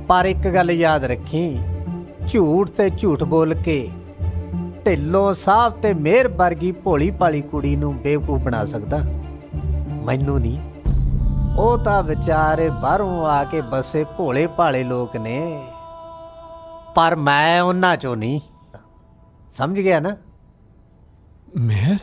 ਪਰ ਇੱਕ ਗੱਲ ਯਾਦ ਰੱਖੀ, ਝੂਠ ਤੇ ਝੂਠ ਬੋਲ ਕੇ ਢਿੱਲੋਂ ਸਾਹਿਬ ਤੇ ਮਿਹਰ ਵਰਗੀ ਭੋਲੀ ਭਾਲੀ ਕੁੜੀ ਨੂੰ ਬੇਵਕੂਫ ਬਣਾ ਸਕਦਾ, ਮੈਨੂੰ ਨਹੀਂ। ਉਹ ਤਾਂ ਵਿਚਾਰੇ ਬਾਹਰੋਂ ਆ ਕੇ ਬਸੇ ਭੋਲੇ ਭਾਲੇ ਲੋਕ ਨੇ, ਪਰ ਮੈਂ ਉਹਨਾਂ ਚੋਂ ਨਹੀਂ, ਸਮਝ ਗਿਆ ਨਾ? ਮਿਹਰ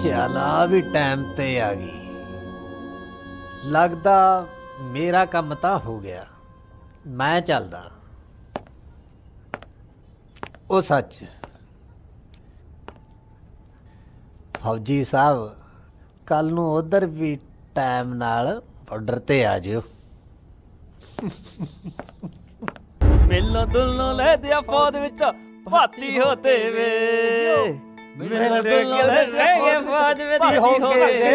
ਚੱਲ ਆ ਵੀ ਟਾਈਮ ਤੇ ਆ ਗਈ, ਲੱਗਦਾ ਮੇਰਾ ਕੰਮ ਤਾਂ ਹੋ ਗਿਆ, ਮੈਂ ਚੱਲਦਾ। ਉਹ ਸੱਚ ਫੌਜੀ ਸਾਹਿਬ, ਕੱਲ ਨੂੰ ਉਧਰ ਵੀ ਟਾਈਮ ਨਾਲ ਬਾਰਡਰ ਤੇ ਆ ਜਿਓ। ਮਿਲੋ ਦੁੱਲੋਂ ਲੈ ਦਿਆ ਫੌਜ ਵਿੱਚ ਭਾਤੀ ਹੋਤੇ ਵੇ, ਮਿਲੋ ਦੁੱਲੋਂ ਲੈ ਦਿਆ ਫੌਜ ਵਿੱਚ ਭਾਤੀ ਹੋਤੇ ਵੇ,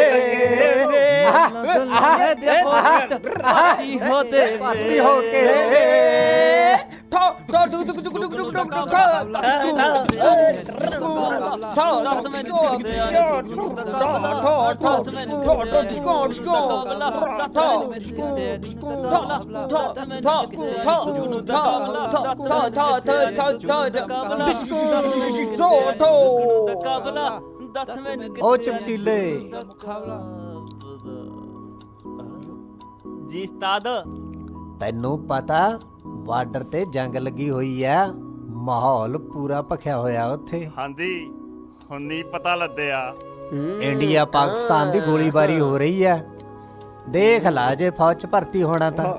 ਲੈ ਦਿਆ ਫੌਜ ਵਿੱਚ ਭਾਤੀ ਹੋਤੇ ਵੇ, ਹੋ ਕੇ ਠੋ ਠੋ ਦੁਕ ਦੁਕ ਦੁਕ ਦੁਕ ਦੁਕ ਦੁਕ ਉਹ ਚਮਕੀਲੇ ਜੀ ਉਸਤਾਦ, ਤੈਨੂੰ ਪਤਾ ਬਾਰਡਰ ਤੇ ਜੰਗ ਲੱਗੀ ਹੋਈ ਆ, ਮਾਹੌਲ ਪੂਰਾ ਭਖਿਆ ਹੋਇਆ ਉੱਥੇ। ਹਾਂਜੀ ਹੁਣ ਨਹੀਂ ਪਤਾ ਲੱਦਿਆ। ਇੰਡੀਆ ਪਾਕਿਸਤਾਨ ਦੀ ਗੋਲੀਬਾਰੀ ਹੋ ਰਹੀ ਆ, ਦੇਖ ਲਾ ਜੇ ਫੌਜ 'ਚ ਭਰਤੀ ਹੋਣਾ ਤਾਂ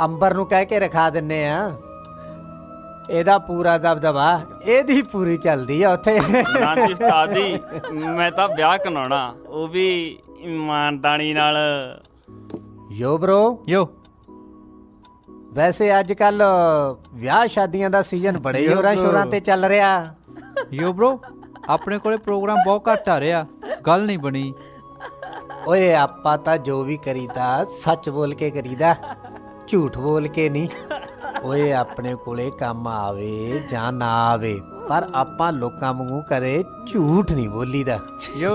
ਅੰਬਰ ਨੂੰ ਕਹਿ ਕੇ ਰਖਾ ਦਿੰਨੇ ਆ, ਇਹਦਾ ਪੂਰਾ ਦਬਦਬਾ ਇਹਦੀ ਪੂਰੀ ਚੱਲਦੀ ਆ ਉੱਥੇ। ਨਾ ਜੀ ਉਸਤਾਦ ਜੀ, ਮੈਂ ਤਾਂ ਵਿਆਹ ਕਰਾਉਣਾ, ਉਹ ਵੀ ਇਮਾਨਦਾਰੀ ਨਾਲ। ਯੋ ਬ్రో ਯੋ ਵੈਸੇ ਅੱਜ ਕੱਲ ਵਿਆਹ ਸ਼ਾਦੀਆਂ ਦਾ ਸੀਜ਼ਨ ਬੜੇ ਜ਼ੋਰਾਂ ਸ਼ੋਰਾਂ ਤੇ ਚੱਲ ਰਿਹਾ। ਯੋ ਬ్రో, ਆਪਣੇ ਕੋਲੇ ਪ੍ਰੋਗਰਾਮ ਬਹੁਤ ਘੱਟ ਆ ਰਿਹਾ, ਗੱਲ ਨਹੀਂ ਬਣੀ। ਓਏ ਆਪਾਂ ਤਾਂ ਜੋ ਵੀ ਕਰੀਦਾ ਸੱਚ ਬੋਲ ਕੇ ਕਰੀਦਾ, ਝੂਠ ਬੋਲ ਕੇ ਨਹੀਂ। ਓਏ ਆਪਣੇ ਕੋਲੇ ਕੰਮ ਆਵੇ ਜਾਂ ਨਾ ਆਵੇ, ਪਰ ਆਪਾਂ ਲੋਕਾਂ ਵਾਂਗੂ ਕਦੇ ਝੂਠ ਨਹੀਂ ਬੋਲੀਦਾ। ਯੋ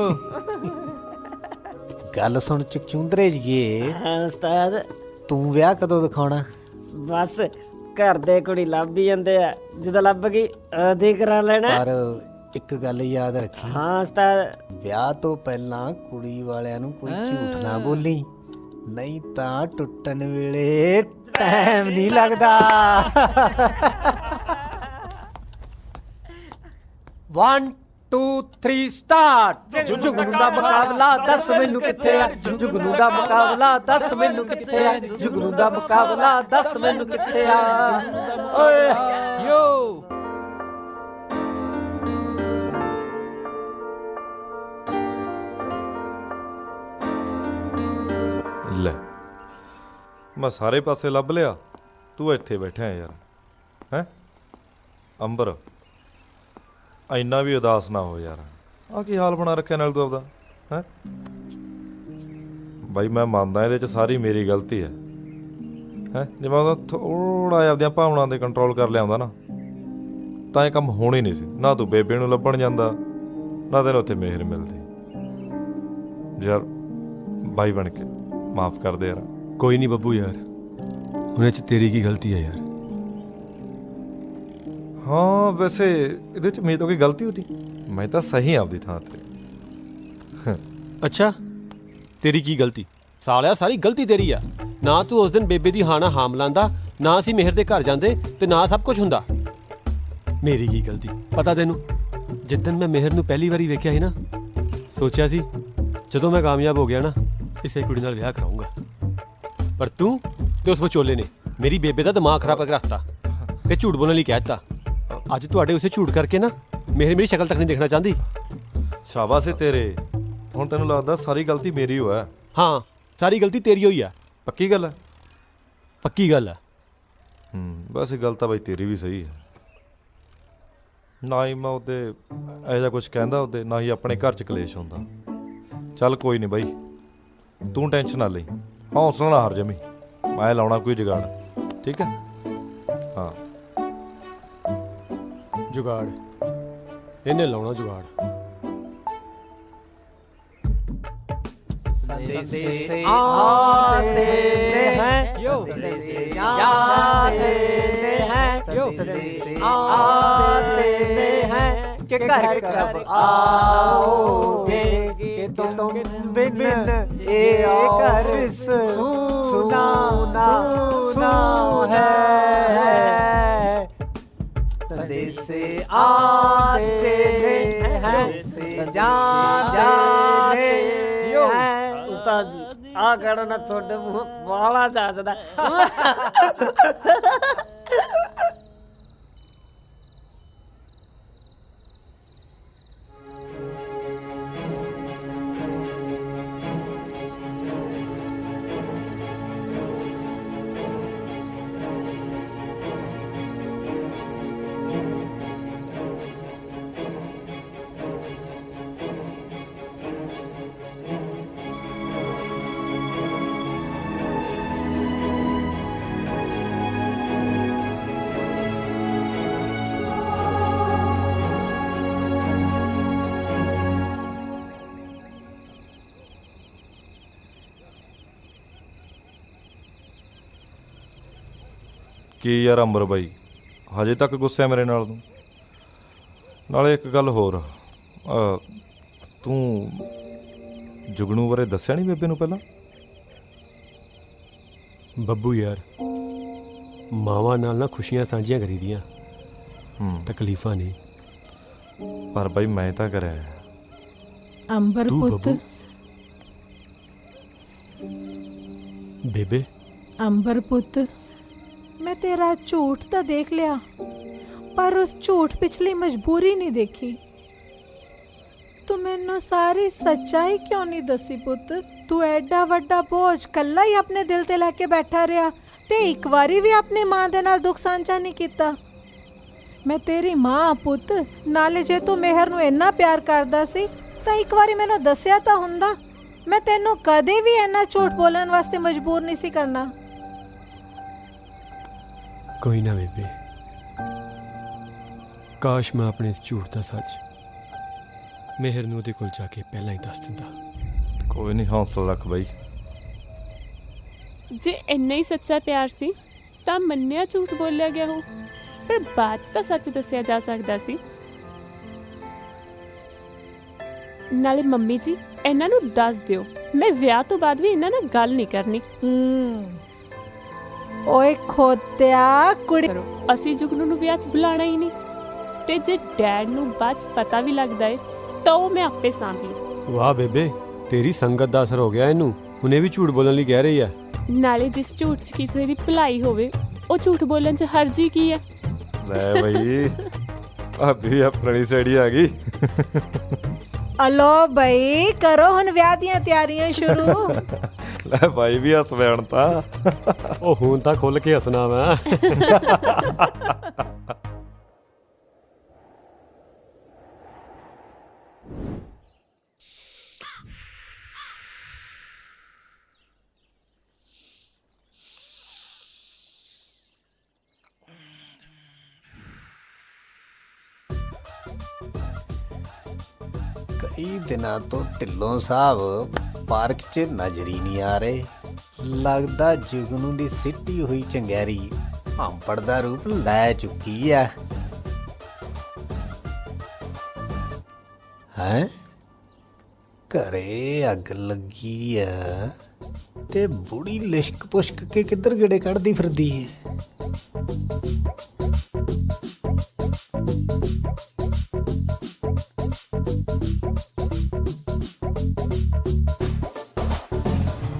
ਗੱਲ ਸੁਣ ਚੁਕਚੁੰਦਰੇ ਜੀਏ, ਹਾਂ ਉਸਤਾਦ, ਤੂੰ ਵਿਆਹ ਕਦੋਂ ਦਿਖਾਉਣਾ? ਬਸ ਘਰ ਦੇ ਕੁੜੀ ਲੱਭ ਹੀ ਜਾਂਦੇ ਆ, ਜਦੋਂ ਲੱਭ ਗਈ ਉਹਦੀ ਕਰਾ ਲੈਣਾ। ਪਰ ਇੱਕ ਗੱਲ ਯਾਦ ਰੱਖੀ, ਹਾਂ ਉਸਤਾਦ, ਵਿਆਹ ਤੋਂ ਪਹਿਲਾਂ ਕੁੜੀ ਵਾਲਿਆਂ ਨੂੰ ਕੋਈ ਝੂਠ ਨਾ ਬੋਲੀ, ਨਹੀਂ ਤਾਂ ਟੁੱਟਣ ਵੇਲੇ ਟਾਈਮ ਨਹੀਂ ਲੱਗਦਾ। 1 2 3 ਸਟਾਰਟ। ਜੁਗਨੂ ਦਾ ਮੁਕਾਬਲਾ ਦੱਸ ਮੈਨੂੰ ਕਿੱਥੇ ਆ, ਜੁਗਨੂ ਦਾ ਮੁਕਾਬਲਾ ਦੱਸ ਮੈਨੂੰ ਕਿੱਥੇ ਆ, ਜੁਗਨੂ ਦਾ ਮੁਕਾਬਲਾ ਦੱਸ ਮੈਨੂੰ ਕਿੱਥੇ ਆ। ਓਏ ਯੋ ਲੈ ਮੈਂ ਸਾਰੇ ਪਾਸੇ ਲੱਭ ਲਿਆ, ਤੂੰ ਇੱਥੇ ਬੈਠਾ ਯਾਰ। ਹੈ ਅੰਬਰ, ਇੰਨਾ ਵੀ ਉਦਾਸ ਨਾ ਹੋ ਯਾਰ, ਆਹ ਕੀ ਹਾਲ ਬਣਾ ਰੱਖਿਆ ਨਾਲ ਤੂੰ ਆਪਦਾ। ਹੈ ਬਾਈ ਮੈਂ ਮੰਨਦਾ ਇਹਦੇ 'ਚ ਸਾਰੀ ਮੇਰੀ ਗਲਤੀ ਹੈ। ਜੇ ਮੈਂ ਉਹਦਾ ਥੋੜ੍ਹਾ ਜਿਹਾ ਆਪਦੀਆਂ ਭਾਵਨਾਵਾਂ 'ਤੇ ਕੰਟਰੋਲ ਕਰ ਲਿਆਉਂਦਾ ਨਾ, ਤਾਂ ਇਹ ਕੰਮ ਹੋਣਾ ਹੀ ਨਹੀਂ ਸੀ। ਨਾ ਤੂੰ ਬੇਬੇ ਨੂੰ ਲੱਭਣ ਜਾਂਦਾ, ਨਾ ਤੈਨੂੰ ਉੱਥੇ ਮਿਹਰ ਮਿਲਦੀ। ਯਾਰ ਬਾਈ ਬਣ ਕੇ ਮਾਫ ਕਰ ਦੇ ਯਾਰ। ਕੋਈ ਨਹੀਂ ਬੱਬੂ ਯਾਰ, ਉਹਨੇ 'ਚ ਤੇਰੀ ਕੀ ਗਲਤੀ ਹੈ ਯਾਰ? ਹਾਂ ਵੈਸੇ ਇਹਦੇ 'ਚ ਮੇਰੀ ਤਾਂ ਕੋਈ ਗਲਤੀ ਹੋਣੀ, ਮੈਂ ਤਾਂ ਸਹੀ ਆਪਦੀ ਥਾਂ ਤੇ। ਅੱਛਾ ਤੇਰੀ ਕੀ ਗਲਤੀ? ਸਾਲਿਆ ਸਾਰੀ ਗਲਤੀ ਤੇਰੀ ਆ। ਨਾ ਤੂੰ ਉਸ ਦਿਨ ਬੇਬੇ ਦੀ ਹਾਂ ਨਾਲ ਹਾਮ ਲਾਂਦਾ, ਨਾ ਅਸੀਂ ਮਿਹਰ ਦੇ ਘਰ ਜਾਂਦੇ ਤੇ ਨਾ ਸਭ ਕੁਝ ਹੁੰਦਾ। ਮੇਰੀ ਕੀ ਗਲਤੀ ਪਤਾ ਤੈਨੂੰ? ਜਿੱਦਣ ਮੈਂ ਮਿਹਰ ਨੂੰ ਪਹਿਲੀ ਵਾਰੀ ਵੇਖਿਆ ਸੀ ਨਾ, ਸੋਚਿਆ ਸੀ ਜਦੋਂ ਮੈਂ ਕਾਮਯਾਬ ਹੋ ਗਿਆ ਨਾ ਇਸੇ ਕੁੜੀ ਨਾਲ ਵਿਆਹ ਕਰਾਉਂਗਾ। ਪਰ ਤੂੰ ਤੇ ਉਸ ਵਿਚੋਲੇ ਨੇ ਮੇਰੀ ਬੇਬੇ ਦਾ ਦਿਮਾਗ ਖਰਾਬ ਕਰਕੇ ਰੱਖਤਾ ਤੇ ਝੂਠ ਬੋਲਣ ਲਈ ਕਹਿ ਦਿੱਤਾ। ਅੱਜ ਤੁਹਾਡੇ ਉਸੇ ਝੂਠ ਕਰਕੇ ਨਾ ਮੇਰੀ ਸ਼ਕਲ ਤੱਕ ਨਹੀਂ ਦੇਖਣਾ ਚਾਹੁੰਦੀ। ਸ਼ਾਬਾਸ਼ ਏ ਤੇਰੇ। ਹੁਣ ਤੈਨੂੰ ਲੱਗਦਾ ਸਾਰੀ ਗਲਤੀ ਮੇਰੀ ਹੋਇਆ? ਹਾਂ, ਸਾਰੀ ਗਲਤੀ ਤੇਰੀ ਹੋਈ ਆ। ਪੱਕੀ ਗੱਲ ਹੈ? ਪੱਕੀ ਗੱਲ ਆ। ਬਸ ਇਹ ਗੱਲ ਤਾਂ ਬਾਈ ਤੇਰੀ ਵੀ ਸਹੀ ਹੈ। ਨਾ ਹੀ ਮੈਂ ਉਹਦੇ ਇਹੋ ਜਿਹਾ ਕੁਝ ਕਹਿੰਦਾ ਉਹਦੇ, ਨਾ ਹੀ ਆਪਣੇ ਘਰ 'ਚ ਕਲੇਸ਼ ਹੁੰਦਾ। ਚੱਲ ਕੋਈ ਨਹੀਂ ਬਾਈ, ਤੂੰ ਟੈਨਸ਼ਨ ਨਾ ਲਈ, ਹੌਸਲਾ ਨਾ ਹਾਰ ਜਮੀ, ਮੈਂ ਲਾਉਣਾ ਕੋਈ ਜੁਗਾੜ, ਠੀਕ ਹੈ? ਹਾਂ ਜੁਗਾੜ ਇਹਨੇ ਲਾਉਣਾ ਜੁਗਾੜ। से आते हैं यो से जाते हैं यो से आते हैं कि घर कब आओगे कि तुम बिन ये घर सुना सुना है। सदेश से आते हैं से जाते हैं। ਉਸਤਾਦ ਜੀ ਆ ਗਾਣਾ ਨਾ ਤੁਹਾਡੇ ਮੂੰਹ ਬਾਲਾ ਜਾਜਦਾ। ਕੀ ਯਾਰ ਅੰਬਰ ਬਾਈ, ਹਜੇ ਤੱਕ ਗੁੱਸੇ ਮੇਰੇ ਨਾਲ ਤੂੰ? ਨਾਲੇ ਇੱਕ ਗੱਲ ਹੋਰ, ਤੂੰ ਜੁਗਨੂ ਬਾਰੇ ਦੱਸਿਆ ਨਹੀਂ ਬੇਬੇ ਨੂੰ ਪਹਿਲਾਂ? ਬੱਬੂ ਯਾਰ, ਮਾਵਾਂ ਨਾਲ ਨਾ ਖੁਸ਼ੀਆਂ ਸਾਂਝੀਆਂ ਕਰੀਦੀਆਂ, ਤਕਲੀਫਾਂ ਨਹੀਂ। ਪਰ ਬਾਈ ਮੈਂ ਤਾਂ ਕਰਿਆ। ਅੰਬਰ ਪੁੱਤ, ਬੇਬੇ ਅੰਬਰ ਪੁੱਤ, मैं तेरा झूठ तो देख लिया पर उस झूठ पिछली मजबूरी नहीं देखी। तू मैनू सारी सच्चाई क्यों नहीं दसी पुत? तू एडा वड्डा बोझ कल्ला ही अपने दिल ते लैके बैठा रहा ते एक बारी भी अपनी मां दे नाल दुख सांझा नहीं कीता। मैं तेरी मां पुत, नाले जे तू मेहर नू इन्ना प्यार करदा सी तां एक बारी मैनू दस्सिया तां हुंदा। मैं तैनू कदे भी इन्ना झूठ बोलण वास्ते मजबूर नहीं सी करना। कोई ना बेबे, काश मैं अपने इस झूठ का सच मेहर नूं दे कोल जाके पहला ही दस दिंदा। कोई नहीं, हौसला रख बाई। जे इन्ना ही सच्चा प्यार सी तां मन्निया झूठ बोलिया गया हो, पर बात च तां सच दस्सिया जा सकदा सी। नाले मम्मी जी इन्हां नूं दस दिओ, मैं विआह तो बाद भी इन्हां नाल गल नहीं करनी। ओए खोत्या कुड़ी, ਅਸੀਂ ਜੁਗਨੂ ਨੂੰ ਵਿਆਹ 'ਚ ਬੁਲਾਣਾ ਹੀ ਨਹੀਂ, ਤੇ ਜੇ ਡੈਡ ਨੂੰ ਬਾਅਦ 'ਚ ਪਤਾ ਵੀ ਲੱਗਦਾ ਏ ਤਾਂ ਉਹ ਮੈਂ ਆਪੇ ਸਾਂਭ ਲੂ। वाह बेबे, तेरी संगत ਦਾ ਅਸਰ ਹੋ ਗਿਆ ਇਹਨੂੰ, ਉਹਨੇ ਵੀ ਝੂਠ ਬੋਲਣ ਲਈ ਕਹਿ ਰਹੀ ਹੈ। ਨਾਲੇ ਜਿਸ ਝੂਠ 'ਚ ਕਿਸੇ ਦੀ ਭਲਾਈ ਹੋਵੇ ਉਹ ਝੂਠ ਬੋਲਣ 'ਚ ਹਰਜੀ ਕੀ ਹੈ? ਲੈ ਬਈ, ਭਾਬੀ ਆਪਣੀ ਸੜੀ ਆ ਗਈ। अलो भाई, करो हुण विआह दियां तैयारियां शुरू। ਲੈ ਭਾਈ ਵੀ ਹੱਸ ਵੈਣ ਤਾਂ। ਉਹ ਹੁਣ ਤਾਂ ਖੁੱਲ ਕੇ ਹੱਸਣਾ ਮੈਂ। कई दिनों तो ढिल्लों साहब पार्क च नजर ही नहीं आ रहे। लगदा जुगनू दी सिटी हुई चंगैरी भांपड़ दा रूप लै चुकी है। हैं? घरे अग लगी है। ਤੇ ਬੁੜੀ ਲਿਸ਼ਕ ਪੁਸ਼ਕ ਕੇ ਕਿੱਧਰ ਗੇੜੇ ਕੱਢਦੀ ਫਿਰਦੀ ਏ?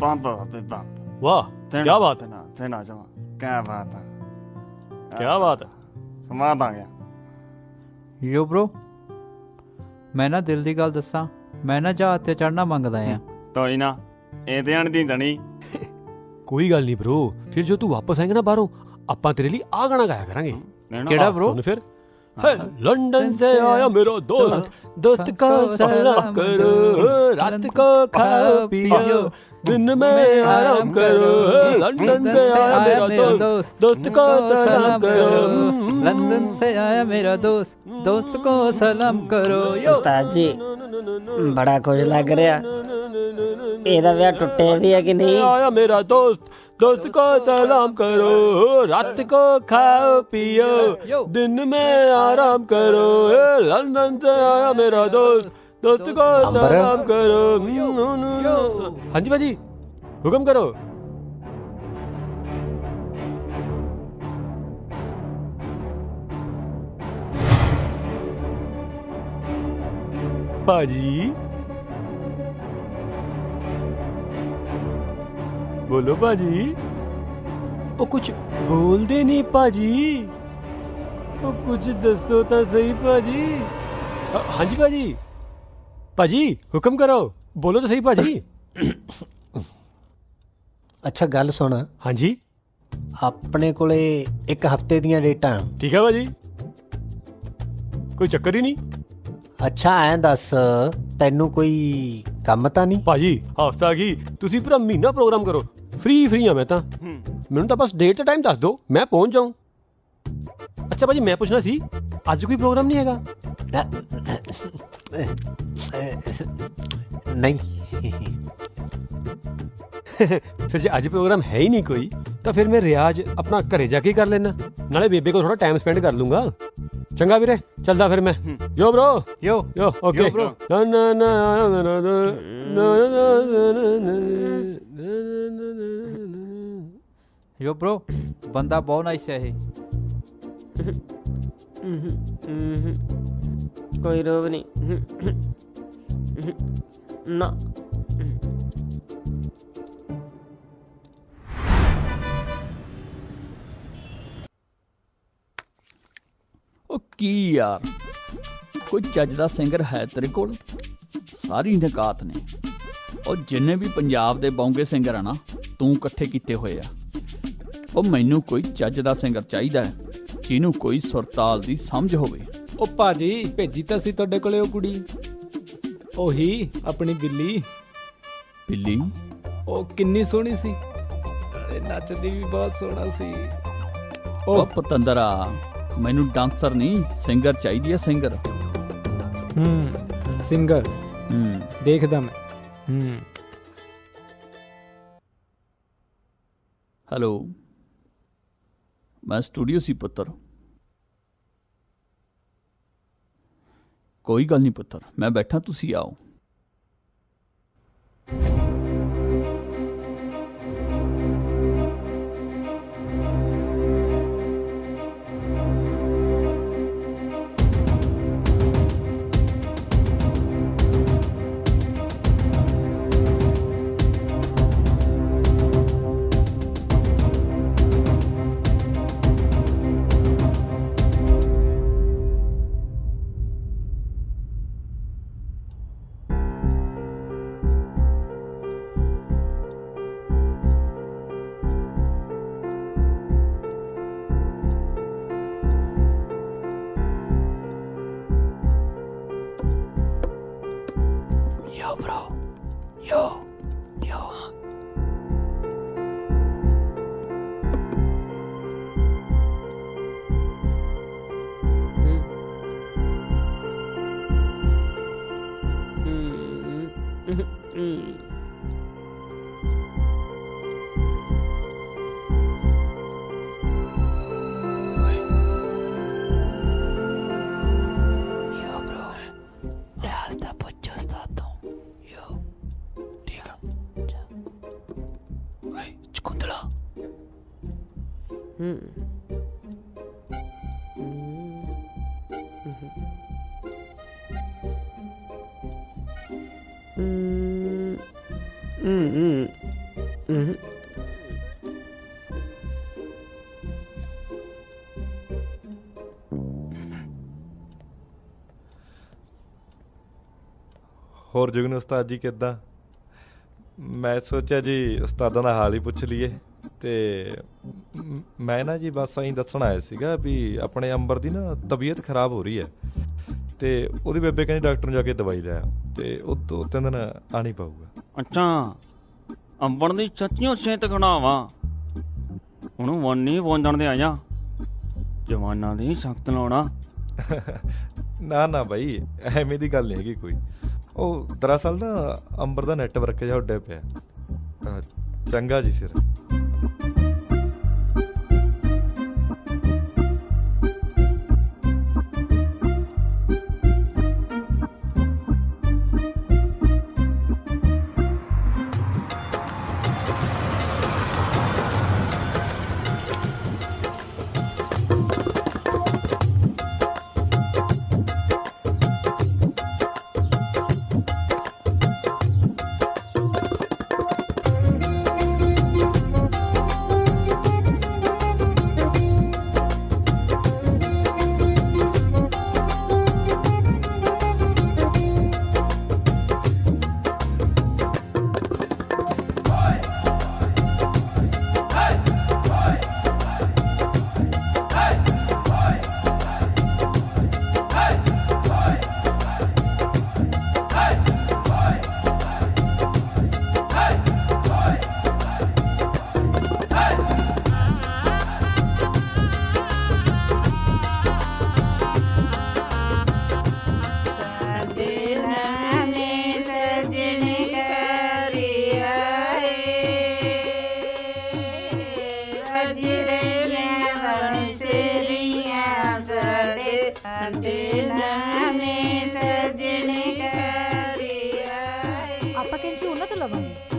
ਬੰਬ ਬਾਬੇ ਬੰਬ। वाह क्या बात है, तेना जमा क्या बात है, क्या बात है। समाध आ गया। ਯੋ bro, ਮੈਂ ਨਾ ਦਿਲ ਦੀ ਗੱਲ ਦੱਸਾਂ, ਮੈਂ ਨਾ ਜਹਾਜ਼ ਤੇ ਚੜਨਾ ਮੰਗਦਾ ਆ। ਤੋਈ ਨਾ ਇਹਦੇ ਆਣ ਦੀ ਦਣੀ। कोई गल नहीं ब्रो, फिर जो तू वापस आएगा ना बाहरों, ਆਪਾਂ तेरे लिए आ गाना गाया करेंगे। ਕਿਹੜਾ bro? सुन फिर है लंदन से आया मेरा दोस्त, दोस्त को सलाम करो, रात को खाओ पियो, दिन में आराम करो। लंदन से आया मेरा दोस्त, दोस्त को सलाम करो। लंदन से आया मेरा दोस्त, दोस्त को सलाम करो। ਉਸਤਾਦ ਜੀ ਬੜਾ ਖੁਸ਼ ਲੱਗ ਰਿਹਾ। ਇਹਦਾ ਵਿਆਹ ਟੁੱਟਿਆ ਵੀ ਹੈ ਕਿ ਨਹੀਂ? आया मेरा दोस्त, दोस्त को सलाम करो, रात को खाओ पियो, दिन में आराम करो। लंदन से आया मेरा दोस्त, दोस्त को सलाम करो। हाँ जी भाजी हुक्म करो। भाजी बोलो भाजी। ओ कुछ बोलते नहीं भाजी, ओ कुछ दसो तो सही भाजी। हाँ जी भाजी, भाजी हुक्म करो, बोलो तो सही भाजी। ਅੱਛਾ ਗੱਲ ਸੁਣ, हाँ जी ਆਪਣੇ ਕੋਲੇ ਇੱਕ ਹਫਤੇ ਦੀਆਂ ਡੇਟਾਂ। ठीक है भाजी, कोई चक्कर ही नहीं। ਅੱਛਾ ਐਂ ਦੱਸ, ਤੈਨੂੰ ਕੋਈ ਕੰਮ ਤਾਂ ਨਹੀਂ? ਭਾਜੀ ਹਫਤਾ ਕੀ, ਤੁਸੀਂ ਪੂਰਾ ਮਹੀਨਾ ਪ੍ਰੋਗਰਾਮ ਕਰੋ, ਫ੍ਰੀ ਆ ਮੈਂ ਤਾਂ। ਮੈਨੂੰ ਤਾਂ ਬਸ ਡੇਟ ਤੇ ਟਾਈਮ ਦੱਸ ਦਿਓ, ਮੈਂ ਪਹੁੰਚ ਜਾਊਂ। ਅੱਛਾ ਭਾਜੀ ਮੈਂ ਪੁੱਛਣਾ ਸੀ, ਅੱਜ ਕੋਈ ਪ੍ਰੋਗਰਾਮ ਨਹੀਂ ਹੈਗਾ? ਨਹੀਂ। ਫਿਰ ਜੇ ਅੱਜ ਪ੍ਰੋਗਰਾਮ ਹੈ ਹੀ ਨਹੀਂ ਕੋਈ, ਤਾਂ ਫਿਰ ਮੈਂ ਰਿਆਜ਼ ਆਪਣਾ ਘਰੇ ਜਾ ਕੇ ਕਰ ਲੈਣਾ, ਨਾਲੇ ਬੇਬੇ ਕੋਲ ਥੋੜਾ ਟਾਈਮ ਸਪੈਂਡ ਕਰ ਲੂੰਗਾ। ਚੰਗਾ ਵੀਰੇ, ਚੱਲਦਾ ਫਿਰ ਮੈਂ। ਯੋ ਬ్రో, ਯੋ ਯੋ ਓਕੇ bro। ਨਾ ਨਾ ਨਾ ਯੋ bro, ਬੰਦਾ ਬਹੁਤ ਨਾਈਸ ਹੈ ਇਹ। ਕੋਈ ਰੋਗ ਨਹੀਂ ਨਾ। ਉਹ ਕੀ ਯਾਰ, ਕੋਈ ਚੱਜ ਦਾ ਸਿੰਗਰ ਹੈ ਤੇਰੇ ਕੋਲ? ਸਾਰੀ ਨਕਾਤ ਨੇ ਉਹ ਜਿੰਨੇ ਵੀ ਪੰਜਾਬ ਦੇ ਬੌਂਗੇ ਸਿੰਗਰ ਆ ਨਾ, ਤੂੰ ਇਕੱਠੇ ਕੀਤੇ ਹੋਏ ਆ। ਉਹ ਮੈਨੂੰ ਕੋਈ ਚੱਜ ਦਾ ਸਿੰਗਰ ਚਾਹੀਦਾ ਹੈ, ਜਿਹਨੂੰ ਕੋਈ ਸੁਰਤਾਲ ਦੀ ਸਮਝ ਹੋਵੇ। ਉਹ ਭਾਜੀ ਭੇਜੀ ਤਾਂ ਸੀ ਤੁਹਾਡੇ ਕੋਲੇ ਉਹ ਕੁੜੀ, ਉਹੀ ਆਪਣੀ ਬਿੱਲੀ। ਬਿੱਲੀ? ਉਹ ਕਿੰਨੀ ਸੋਹਣੀ ਸੀ, ਨਾਲੇ ਨੱਚਦੀ ਵੀ ਬਹੁਤ ਸੋਹਣਾ ਸੀ। ਉਹ ਪਤੰਦਰਾ, ਮੈਨੂੰ ਡਾਂਸਰ ਨਹੀਂ ਸਿੰਗਰ ਚਾਹੀਦੀ ਹੈ, ਸਿੰਗਰ। ਸਿੰਗਰ ਦੇਖਦਾ ਮੈਂ। ਹੈਲੋ, ਮੈਂ ਸਟੂਡੀਓ ਸੀ ਪੁੱਤਰ। ਕੋਈ ਗੱਲ ਨਹੀਂ ਪੁੱਤਰ, ਮੈਂ ਬੈਠਾ, ਤੁਸੀਂ ਆਓ। Yo, bro. Yo. ਹੋਰ ਜੁਗਨ ਉਸਤਾਦ ਜੀ ਕਿੱਦਾਂ? ਮੈਂ ਸੋਚਿਆ ਜੀ ਉਸਤਾਦਾਂ ਦਾ ਹਾਲ ਹੀ ਪੁੱਛ ਲਈਏ। ਤੇ ਮੈਂ ਨਾ ਜੀ ਬਸ ਐਂ ਦੱਸਣ ਆਇਆ ਸੀਗਾ ਵੀ ਆਪਣੇ ਅੰਬਰ ਦੀ ਨਾ ਤਬੀਅਤ ਖਰਾਬ ਹੋ ਰਹੀ ਹੈ ਤੇ ਉਹਦੀ ਬੇਬੇ ਕਹਿੰਦੀ ਡਾਕਟਰ ਨੂੰ ਜਾ ਕੇ ਦਵਾਈ ਲੈ ਆ ਤੇ ਉਹ 2-3 ਦਿਨ ਆ ਨਹੀਂ ਪਾਊਗਾ। ਅੱਛਾ, ਅੰਬਰ ਦੀ ਸੱਚੀਓ ਸਿਹਤ ਖੜਾਵਾ ਉਹਨੂੰ ਵੰਨੀ ਪਹੁੰਚਣ ਦੇ ਆਇਆ ਜਵਾਨਾਂ ਦੀ ਸਖਤ ਲਾਉਣਾ। ਨਾ ਬਾਈ, ਐਵੇਂ ਦੀ ਗੱਲ ਨਹੀਂ ਹੈਗੀ ਕੋਈ। ਉਹ ਦਰਅਸਲ ਨਾ ਅੰਬਰ ਦਾ ਨੈਟਵਰਕ ਜਿਹਾ ਉੱਡਿਆ ਪਿਆ। ਚੰਗਾ ਜੀ ਫਿਰ।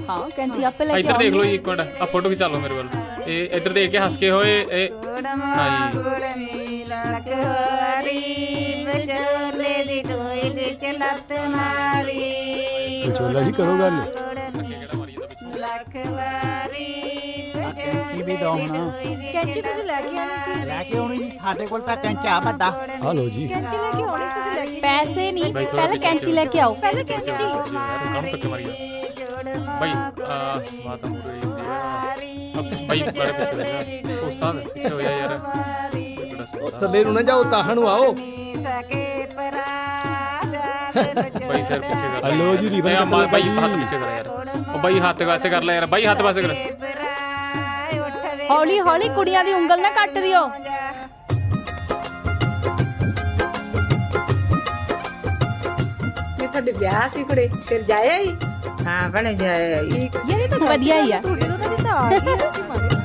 हाँ कैंची आपे लेके इधर देख लो एक मिनट आ फोटो खिंचा लो मेरे वाल ये इधर देख के हंस के होए ਵਿਚੋਲਾ ਜੀ ਕਰੋ ਗੱਲ। ਕੈਂਚੀ ਵੀ ਦੋ ਹੁਣ। ਕੈਂਚੀ ਤੁਸੀਂ ਲੈ ਕੇ ਆਣੀ ਸੀ। ਲੈ ਕੇ ਆਉਣੀ ਜੀ, ਸਾਡੇ ਕੋਲ ਤਾਂ ਕੈਂਚਾ ਵੱਡਾ। ਆ ਲੋ ਜੀ। ਕੈਂਚੀ ਲੈ ਕੇ ਆਉਣੀ ਸੀ ਤੁਸੀਂ ਲੈ ਕੇ। पैसे नहीं पहले कैंची लेके आओ। पहले कैंची। काम तक मारिया भाई बात हो रही है भाई बड़े पीछे जा उस्ताद पीछे हो जा यार ਥੱਲੇ ਨੂੰ ਨਾ ਜਾਓ, ਤਾਹਾਂ ਨੂੰ ਆਓ। भाई सर पीछे कर हेलो जी, रिबन भाई कट भाई लो हाथ जी। पीछे कर यार ओ भाई हाथ वैसे कर ले यार भाई हाथ वैसे कर हौली हौली कुड़ियां दी उंगल ना कट दियो। ਤੁਹਾਡੇ ਵਿਆਹ ਸੀ ਕੁੜੇ ਫਿਰ ਜਾਇਆ ਹੀ। ਹਾਂ ਭਣੇ ਜਾਇਆ ਹੀ। ये तो बढ़िया ही है। ਤੁਹਾਡੇ ਤਾਂ ਆ ਗਈ ਸੀ ਮਾਰੇ।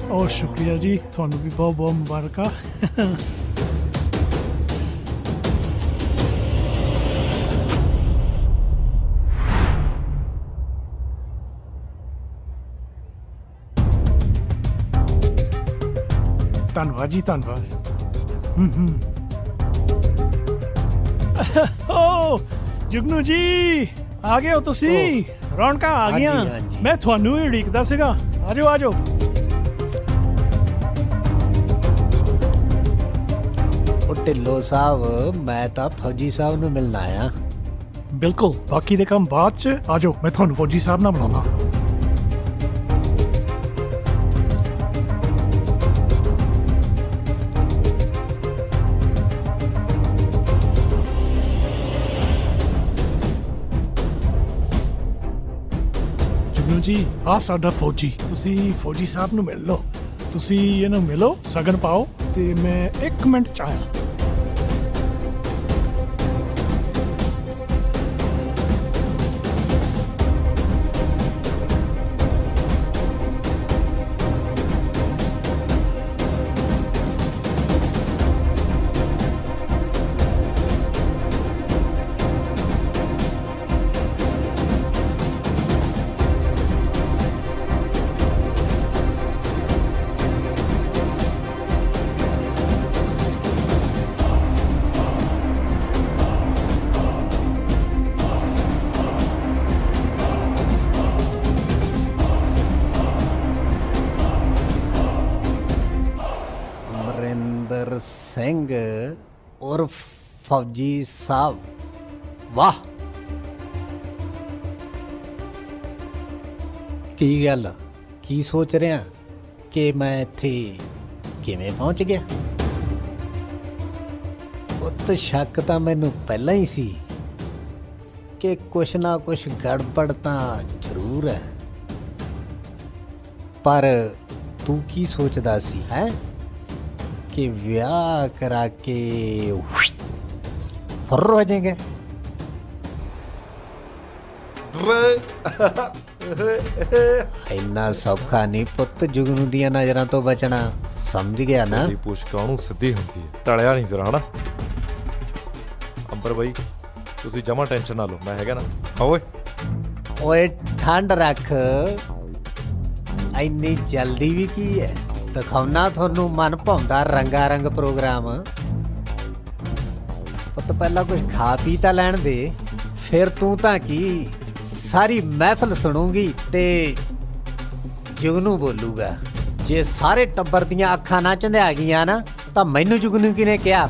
ਬਹੁਤ ਸ਼ੁਕਰੀਆ ਜੀ, ਤੁਹਾਨੂੰ ਵੀ ਬਹੁਤ ਬਹੁਤ ਮੁਬਾਰਕਾਂ। ਧੰਨਵਾਦ ਜੀ, ਧੰਨਵਾਦ। ਓ ਜੁਗਨੂ ਜੀ, ਆ ਗਏ ਹੋ ਤੁਸੀਂ? ਰੌਣਕਾਂ ਆ ਗਈਆਂ। ਮੈਂ ਤੁਹਾਨੂੰ ਹੀ ਉਡੀਕਦਾ ਸੀਗਾ। ਆਜੋ ਆਜੋ। ਢਿੱਲੋਂ ਸਾਹਿਬ, ਮੈਂ ਤਾਂ ਫੌਜੀ ਸਾਹਿਬ ਨੂੰ ਮਿਲਣ ਆਇਆ। ਬਿਲਕੁਲ, ਬਾਕੀ ਦੇ ਕੰਮ ਬਾਅਦ ਚ। ਆਜੋ, ਮੈਂ ਤੁਹਾਨੂੰ ਫੌਜੀ ਸਾਹਿਬ ਨਾਲ ਬੁਲਾਉਣਾ। ਜਗਨੂ ਜੀ ਆ ਸਾਡਾ ਫੌਜੀ, ਤੁਸੀਂ ਫੌਜੀ ਸਾਹਿਬ ਨੂੰ ਮਿਲ ਲਓ, ਤੁਸੀਂ ਇਹਨੂੰ ਮਿਲੋ, ਸਗਨ ਪਾਓ ਤੇ ਮੈਂ 1 ਮਿੰਟ ਚ ਆਇਆ। ਅਮਰਿੰਦਰ ਸਿੰਘ ਉਰਫ ਫੌਜੀ ਸਾਹਿਬ, ਵਾਹ। ਕੀ ਗੱਲ, ਕੀ ਸੋਚ ਰਿਹਾ ਕਿ ਮੈਂ ਇੱਥੇ ਕਿਵੇਂ ਪਹੁੰਚ ਗਿਆ? ਪੁੱਤ ਸ਼ੱਕ ਤਾਂ ਮੈਨੂੰ ਪਹਿਲਾਂ ਹੀ ਸੀ ਕਿ ਕੁਛ ਨਾ ਕੁਛ ਗੜਬੜ ਤਾਂ ਜ਼ਰੂਰ ਹੈ, ਪਰ ਤੂੰ ਕੀ ਸੋਚਦਾ ਸੀ ਹੈ ਕਿ ਵਿਆਹ ਕਰਾ ਕੇ ਫੁਰ ਹੋ ਜਾਏਗਾ? ਇੰਨਾ ਸੌਖਾ ਨਹੀਂ ਪੁੱਤ ਜੁਗਨੂ ਦੀਆਂ ਨਜ਼ਰਾਂ ਤੋਂ ਬਚਣਾ, ਸਮਝ ਗਿਆ ਨਾ? ਇਹ ਪੁੱਛ ਕਾਹਨੂੰ ਸਿੱਧੀ ਹੁੰਦੀ ਹੈ, ਟਲਿਆ ਨਹੀਂ ਫਿਰ ਹਨਾ। ਅੰਬਰ ਬਾਈ ਤੁਸੀਂ ਜਮਾ ਟੈਨਸ਼ਨ ਨਾ ਲਓ, ਮੈਂ ਹੈਗਾ ਨਾ। ਓਏ ਓਏ ਠੰਡ ਰੱਖ, ਇੰਨੀ ਜਲਦੀ ਵੀ ਕੀ ਹੈ? ਦਿਖਾਉਣਾ ਤੁਹਾਨੂੰ ਮਨ ਭਾਉਂਦਾ ਰੰਗਾ ਰੰਗ ਪ੍ਰੋਗਰਾਮ। ਪੁੱਤ ਪਹਿਲਾਂ ਕੁਝ ਖਾ ਪੀ ਤਾਂ ਲੈਣ ਦੇ, ਫਿਰ ਤੂੰ ਤਾਂ ਕੀ ਸਾਰੀ ਮਹਿਫਲ ਸੁਣੂਗੀ ਤੇ ਜੁਗਨੂ ਬੋਲੂਗਾ। ਜੇ ਸਾਰੇ ਟੱਬਰ ਦੀਆਂ ਅੱਖਾਂ ਨਾ ਚੰਧਿਆ ਗਈਆਂ ਨਾ ਤਾਂ ਮੈਨੂੰ ਜੁਗਨੂ ਕਿਨੇ ਕਿਹਾ?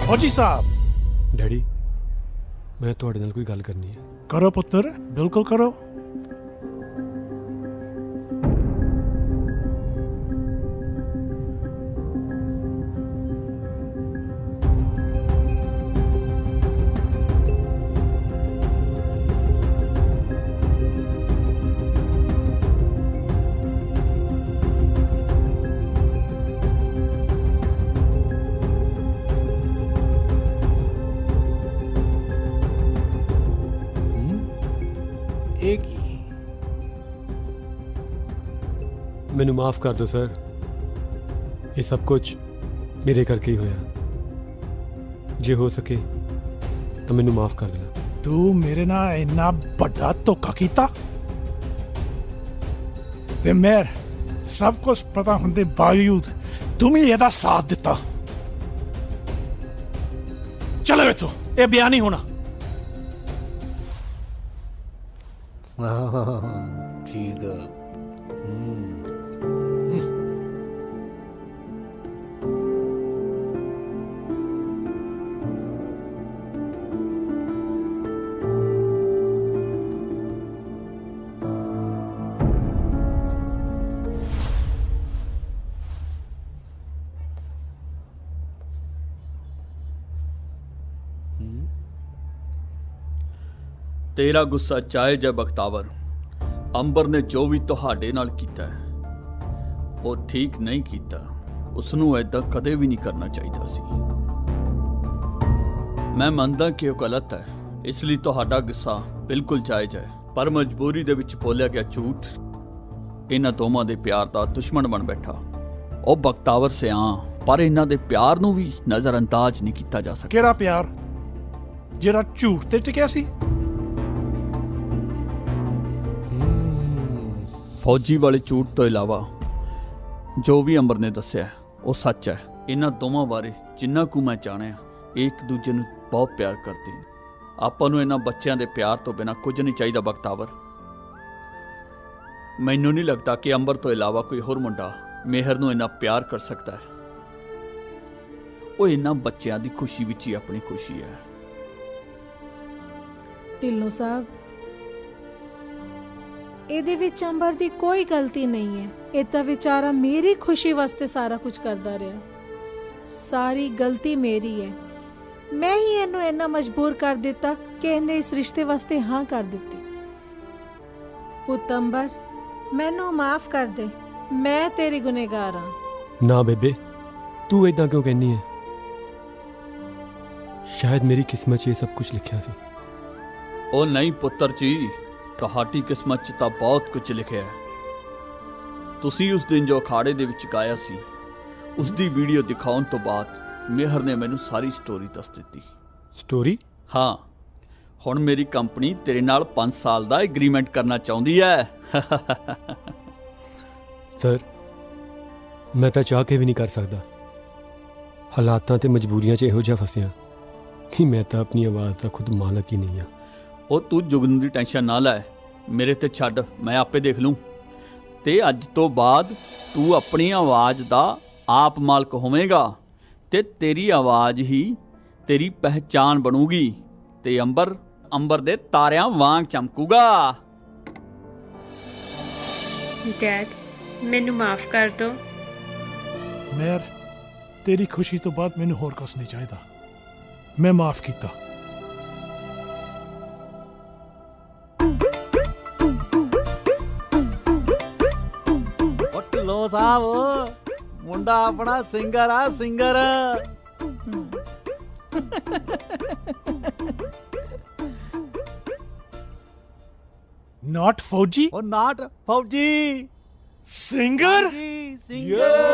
ਫੌਜੀ ਸਾਹਿਬ। ਡੈਡੀ ਮੈਂ ਤੁਹਾਡੇ ਨਾਲ ਕੋਈ ਗੱਲ ਕਰਨੀ ਹੈ। ਕਰੋ ਪੁੱਤਰ, ਬਿਲਕੁਲ ਕਰੋ। ਇਹ ਕੀ? ਮੈਨੂੰ ਮਾਫ ਕਰ ਦਿਓ ਸਰ, ਇਹ ਸਭ ਕੁਝ ਮੇਰੇ ਕਰਕੇ ਹੀ ਹੋਇਆ। ਜੇ ਹੋ ਸਕੇ ਤਾਂ ਮੈਨੂੰ ਮਾਫ ਕਰ ਦੇਣਾ। ਤੂੰ ਮੇਰੇ ਨਾਲ ਇੰਨਾ ਵੱਡਾ ਧੋਖਾ ਕੀਤਾ ਤੇ ਮੈਂ ਸਭ ਕੁਝ ਪਤਾ ਹੁੰਦੇ ਬਾਵਜੂਦ ਤੂੰ ਵੀ ਇਹਦਾ ਸਾਥ ਦਿੱਤਾ। ਚਲੋ ਇੱਥੋਂ, ਇਹ ਬਿਆਨ ਨਹੀਂ ਹੋਣਾ। ਠੀਕ ਹੈ। ਤੇਰਾ ਗੁੱਸਾ ਜਾਇਜ਼ ਹੈ ਬਖਤਾਵਰ। ਅੰਬਰ ਨੇ ਜੋ ਵੀ ਤੁਹਾਡੇ ਨਾਲ ਕੀਤਾ ਹੈ ਉਹ ਠੀਕ ਨਹੀਂ ਕੀਤਾ। ਉਸ ਨੂੰ ਐਦਾਂ ਕਦੇ ਵੀ ਨਹੀਂ ਕਰਨਾ ਚਾਹੀਦਾ ਸੀ। ਮੈਂ ਮੰਨਦਾ ਕਿ ਉਹ ਗਲਤ ਹੈ, ਇਸ ਲਈ ਤੁਹਾਡਾ ਗੁੱਸਾ ਬਿਲਕੁਲ ਜਾਇਜ਼ ਹੈ, ਪਰ ਮਜਬੂਰੀ ਦੇ ਵਿੱਚ ਬੋਲਿਆ ਗਿਆ ਝੂਠ ਇਹਨਾਂ ਦੋਵਾਂ ਦੇ ਪਿਆਰ ਦਾ ਦੁਸ਼ਮਣ ਬਣ ਬੈਠਾ। ਉਹ ਬਖਤਾਵਰ ਸਿਆਂ, ਪਰ ਇਹਨਾਂ ਦੇ ਪਿਆਰ ਨੂੰ ਵੀ ਨਜ਼ਰਅੰਦਾਜ਼ ਨਹੀਂ ਕੀਤਾ ਜਾ ਸਕਦਾ। ਕਿਹੜਾ ਪਿਆਰ ਜਿਹੜਾ ਝੂਠ ਤੇ ਟਿਕਿਆ ਸੀ? ਫੌਜੀ ਵਾਲੇ ਝੂਠ ਤੋਂ ਇਲਾਵਾ ਜੋ ਵੀ ਅੰਬਰ ਨੇ ਦੱਸਿਆ ਉਹ ਸੱਚ ਹੈ। ਇਹਨਾਂ ਦੋਵਾਂ ਬਾਰੇ ਜਿੰਨਾ ਕੁ ਮੈਂ ਜਾਣਿਆ, ਇਹ ਇੱਕ ਦੂਜੇ ਨੂੰ ਬਹੁਤ ਪਿਆਰ ਕਰਦੇ ਨੇ। ਆਪਾਂ ਨੂੰ ਇਹਨਾਂ ਬੱਚਿਆਂ ਦੇ ਪਿਆਰ ਤੋਂ ਬਿਨਾਂ ਕੁਝ ਨਹੀਂ ਚਾਹੀਦਾ ਬਖਤਾਵਰ। ਮੈਨੂੰ ਨਹੀਂ ਲੱਗਦਾ ਕਿ ਅੰਬਰ ਤੋਂ ਇਲਾਵਾ ਕੋਈ ਹੋਰ ਮੁੰਡਾ ਮਿਹਰ ਨੂੰ ਇੰਨਾ ਪਿਆਰ ਕਰ ਸਕਦਾ ਹੈ। ਉਹ ਇਹਨਾਂ ਬੱਚਿਆਂ ਦੀ ਖੁਸ਼ੀ ਵਿੱਚ ਹੀ ਆਪਣੀ ਖੁਸ਼ੀ ਹੈ। ਢਿੱਲੋਂ ਸਾਹਿਬ, ਇਹਦੇ ਵਿੱਚ ਅੰਬਰ ਦੀ ਕੋਈ ਗਲਤੀ ਨਹੀਂ ਹੈ। ਇਹ ਤਾਂ ਵਿਚਾਰਾ ਮੇਰੀ ਖੁਸ਼ੀ ਵਾਸਤੇ ਸਾਰਾ ਕੁਝ ਕਰਦਾ ਰਿਹਾ। ਸਾਰੀ ਗਲਤੀ ਮੇਰੀ ਹੈ। ਮੈਂ ਹੀ ਇਹਨੂੰ ਇੰਨਾ ਮਜਬੂਰ ਕਰ ਦਿੱਤਾ ਕਿ ਇਹਨੇ ਇਸ ਰਿਸ਼ਤੇ ਵਾਸਤੇ ਹਾਂ ਕਰ ਦਿੱਤੀ। ਪੁੱਤ ਅੰਬਰ, ਮੈਨੂੰ ਮਾਫ ਕਰ ਦੇ, ਮੈਂ ਤੇਰੀ ਗੁਨਹਗਾਰ ਹਾਂ। ਨਾ ਬੇਬੇ, ਤੂੰ ਇਦਾਂ ਕਿਉਂ ਕਹਿੰਨੀ ਹੈ? ਸ਼ਾਇਦ ਮੇਰੀ ਕਿਸਮਤ 'ਚ ਇਹ ਸਭ ਕੁਝ ਲਿਖਿਆ ਸੀ। ਉਹ ਨਹੀਂ ਪੁੱਤਰ ਜੀ, ਤੁਹਾਡੀ ਕਿਸਮਤ 'ਚ ਤਾਂ ਬਹੁਤ ਕੁਝ ਲਿਖਿਆ ਹੈ। ਤੁਸੀਂ ਉਸ ਦਿਨ ਜੋ ਅਖਾੜੇ ਦੇ ਵਿੱਚ ਗਾਇਆ ਸੀ, ਉਸ ਦੀ ਵੀਡੀਓ ਦਿਖਾਉਣ ਤੋਂ ਬਾਅਦ ਮਿਹਰ ਨੇ ਮੈਨੂੰ ਸਾਰੀ ਸਟੋਰੀ ਦੱਸ ਦਿੱਤੀ। ਸਟੋਰੀ? ਹਾਂ, ਹੁਣ ਮੇਰੀ ਕੰਪਨੀ ਤੇਰੇ ਨਾਲ 5 ਸਾਲ ਦਾ ਐਗਰੀਮੈਂਟ ਕਰਨਾ ਚਾਹੁੰਦੀ ਹੈ। ਸਰ, ਮੈਂ ਤਾਂ ਚਾਹ ਕੇ ਵੀ ਨਹੀਂ ਕਰ ਸਕਦਾ। ਹਾਲਾਤਾਂ ਤੇ ਮਜਬੂਰੀਆਂ 'ਚ ਇਹੋ ਜਿਹਾ ਫਸਿਆ ਕਿ ਮੈਂ ਤਾਂ ਆਪਣੀ ਆਵਾਜ਼ ਦਾ ਖੁਦ ਮਾਲਕ ਹੀ ਨਹੀਂ ਹਾਂ। ਉਹ ਤੂੰ ਜੁਗਨ ਦੀ ਟੈਨਸ਼ਨ ਨਾ ਲੈ, ਮੇਰੇ ਤੇ ਛੱਡ, ਮੈਂ ਆਪੇ ਦੇਖ ਲੂੰ। ਤੇ ਅੱਜ ਤੋਂ ਬਾਅਦ ਤੂੰ ਆਪਣੀ ਆਵਾਜ਼ ਦਾ ਆਪ ਮਾਲਕ ਹੋਵੇਂਗਾ ਤੇ ਤੇਰੀ ਆਵਾਜ਼ ਹੀ ਤੇਰੀ ਪਹਿਚਾਨ ਬਣੂਗੀ ਤੇ ਅੰਬਰ ਦੇ ਤਾਰਿਆਂ ਵਾਂਗ ਚਮਕੂਗਾ। ਡੈਡ, ਮੈਨੂੰ ਮਾਫ ਕਰ ਦਿਓ। ਮੇਰ, ਤੇਰੀ ਖੁਸ਼ੀ ਤੋਂ ਬਾਅਦ ਮੈਨੂੰ ਹੋਰ ਕੁਝ ਨਹੀਂ ਚਾਹੀਦਾ। ਮੈਂ ਮਾਫ ਕੀਤਾ। ਢਿੱਲੋਂ ਸਾਹਿਬ, ਮੁੰਡਾ ਆਪਣਾ ਸਿੰਗਰ ਆ, ਸਿੰਗਰ। ਨਾਟ ਫੌਜੀ? ਉਹ ਨਾਟ ਫੌਜੀ, ਸਿੰਗਰ। ਸਿੰਗਰ।